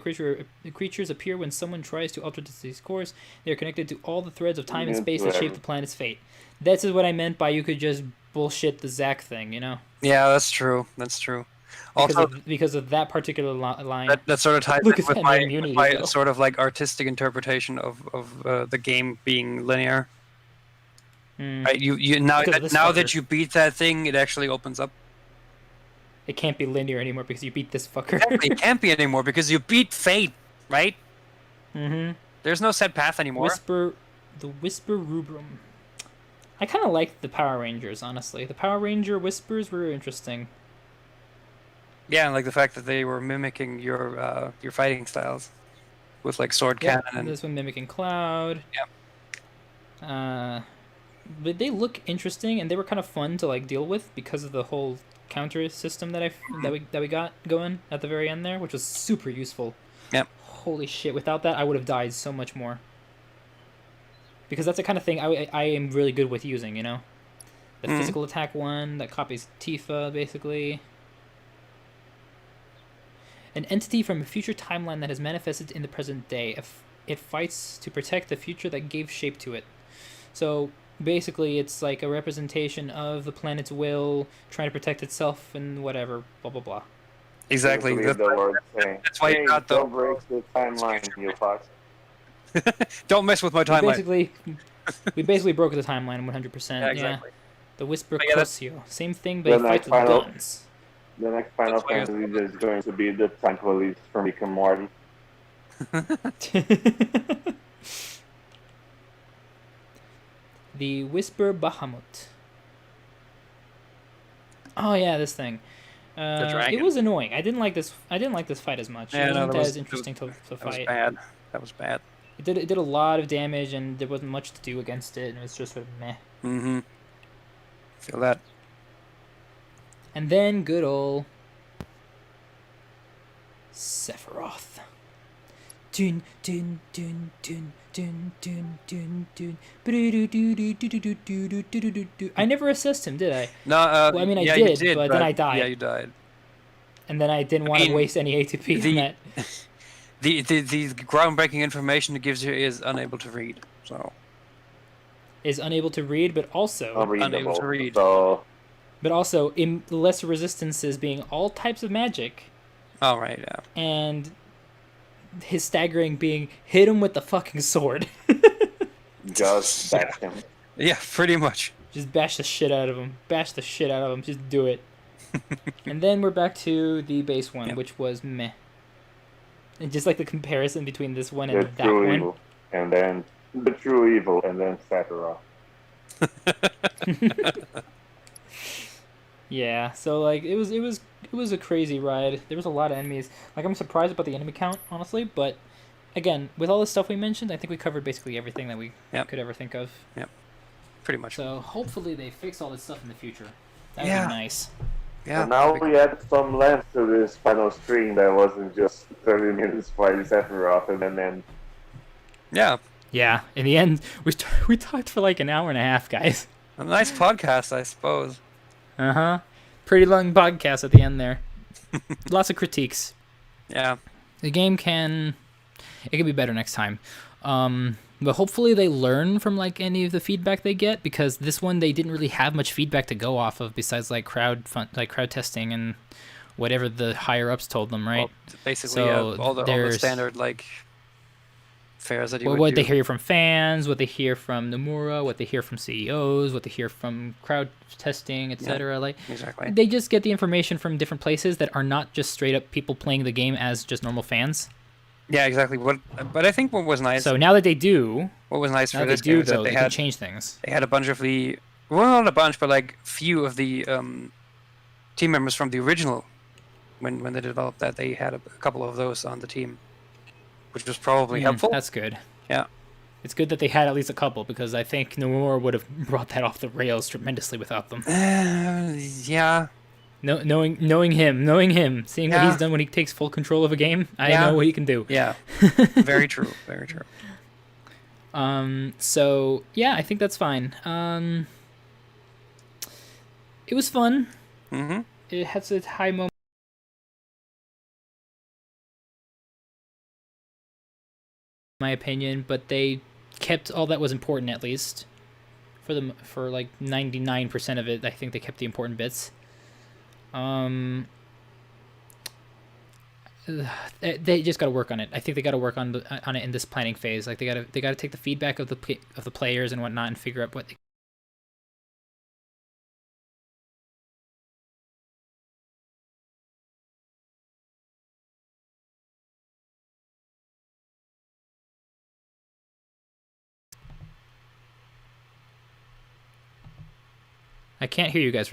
creatures appear when someone tries to alter destiny's course. They are connected to all the threads of time and space that shape the planet's fate. This is what I meant by you could just bullshit the Zack thing, you know? Yeah, that's true. That's true. Also, because of that particular line. that sort of ties in Lucas with had my, immunity, with my though. sort of like artistic interpretation of the game being linear. Right? You now Because of this now fucker. that you beat that thing, it actually opens up. It can't be linear anymore because you beat this fucker. Exactly, it can't be anymore because you beat Fate, right? Mm-hmm. There's no set path anymore. The Whisper Rubrum. I kind of liked the Power Rangers, honestly. The Power Ranger Whispers were interesting. Yeah, and like the fact that they were mimicking your fighting styles with like sword cannon and This one mimicking Cloud. Yeah. But they look interesting, and they were kind of fun to like deal with because of the whole counter system that we got going at the very end there, which was super useful. Yep. Holy shit! Without that, I would have died so much more. Because that's the kind of thing I am really good with using, you know? The physical attack one that copies Tifa, basically. An entity from a future timeline that has manifested in the present day. It fights to protect the future that gave shape to it. So, basically, it's like a representation of the planet's will, trying to protect itself and whatever, blah, blah, blah. exactly. That's why you got the Don't break the timeline, you fox. don't mess with my timeline. We basically broke the timeline 100%. Yeah, exactly. The Whisper But yeah, that's- Crucio. Same thing, but he fights with guns. The next Final That's why you're- Fantasy is going to be the time police from Rick and Morty. The Whisper Bahamut. Oh yeah, this thing. dragon. It was annoying. I didn't like this fight as much. Yeah, It no, wasn't that was- as interesting to That was fight. bad. That was bad. It did a lot of damage, and there wasn't much to do against it, and it was just sort of meh. Mm-hmm. Feel that. And then good ol' Sephiroth. Dun dun dun dun dun dun dun dun. I never assessed him, did I? No, Well, I mean, I yeah, did, you did, but then I died. Yeah, you died. And then I didn't want to mean, waste any ATP on that. The groundbreaking information it gives you is unable to read. So Is unable to read, but also Unreadable. to read. So, in lesser resistances being all types of magic, oh right, yeah. and his staggering being hit him with the fucking sword. just bash him. Yeah, pretty much. Just bash the shit out of him. Bash the shit out of him. Just do it. And then we're back to the base one, Yeah. which was meh. And just like the comparison between this one The and that true one. evil. And then the true evil, and then Sephiroth. Yeah, so like it was a crazy ride. There was a lot of enemies. Like I'm surprised about the enemy count, honestly, but again, with all the stuff we mentioned, I think we covered basically everything that we Yep. could ever think of. Pretty much. So hopefully they fix all this stuff in the future. That would Yeah. be nice. Yeah. And now we had some length to this final stream that wasn't just 30 minutes fighting Sephiroth and then Yeah. Yeah, in the end, we talked for like an hour and a half, guys. A nice podcast, I suppose. Uh-huh. Pretty long podcast at the end there. Lots of critiques. Yeah. The game can be better next time. But hopefully they learn from like any of the feedback they get, because this one they didn't really have much feedback to go off of besides like crowd testing and whatever the higher ups told them, right? Well, basically, So all the there's- standard like fares that you Well, would what do. they hear from fans, what they hear from Nomura, what they hear from CEOs, what they hear from crowd testing, etc. Like Exactly. they just get the information from different places that are not just straight up people playing the game as just normal fans. Yeah, exactly. But I think what was nice. So now that they do, What was nice now for that they this game do is that though, they they can had change things. they had a bunch of the not a bunch, but like few of the team members from the original when they developed that. They had a couple of those on the team, which was probably helpful. That's good. Yeah. It's good that they had at least a couple, because I think Nomura would have brought that off the rails tremendously without them. Yeah. Knowing him, seeing what Yeah. he's done when he takes full control of a game, I Yeah. know what he can do. Yeah. Very true. Very true. So yeah, I think that's fine. It was fun. Mm-hmm. It has its high moment. My opinion, but they kept all that was important, at least for like 99% of it. I think they kept the important bits. they just got to work on it. I think they got to work on it in this planning phase. Like they got to take the feedback of the players and whatnot and figure out what they I can't hear you guys.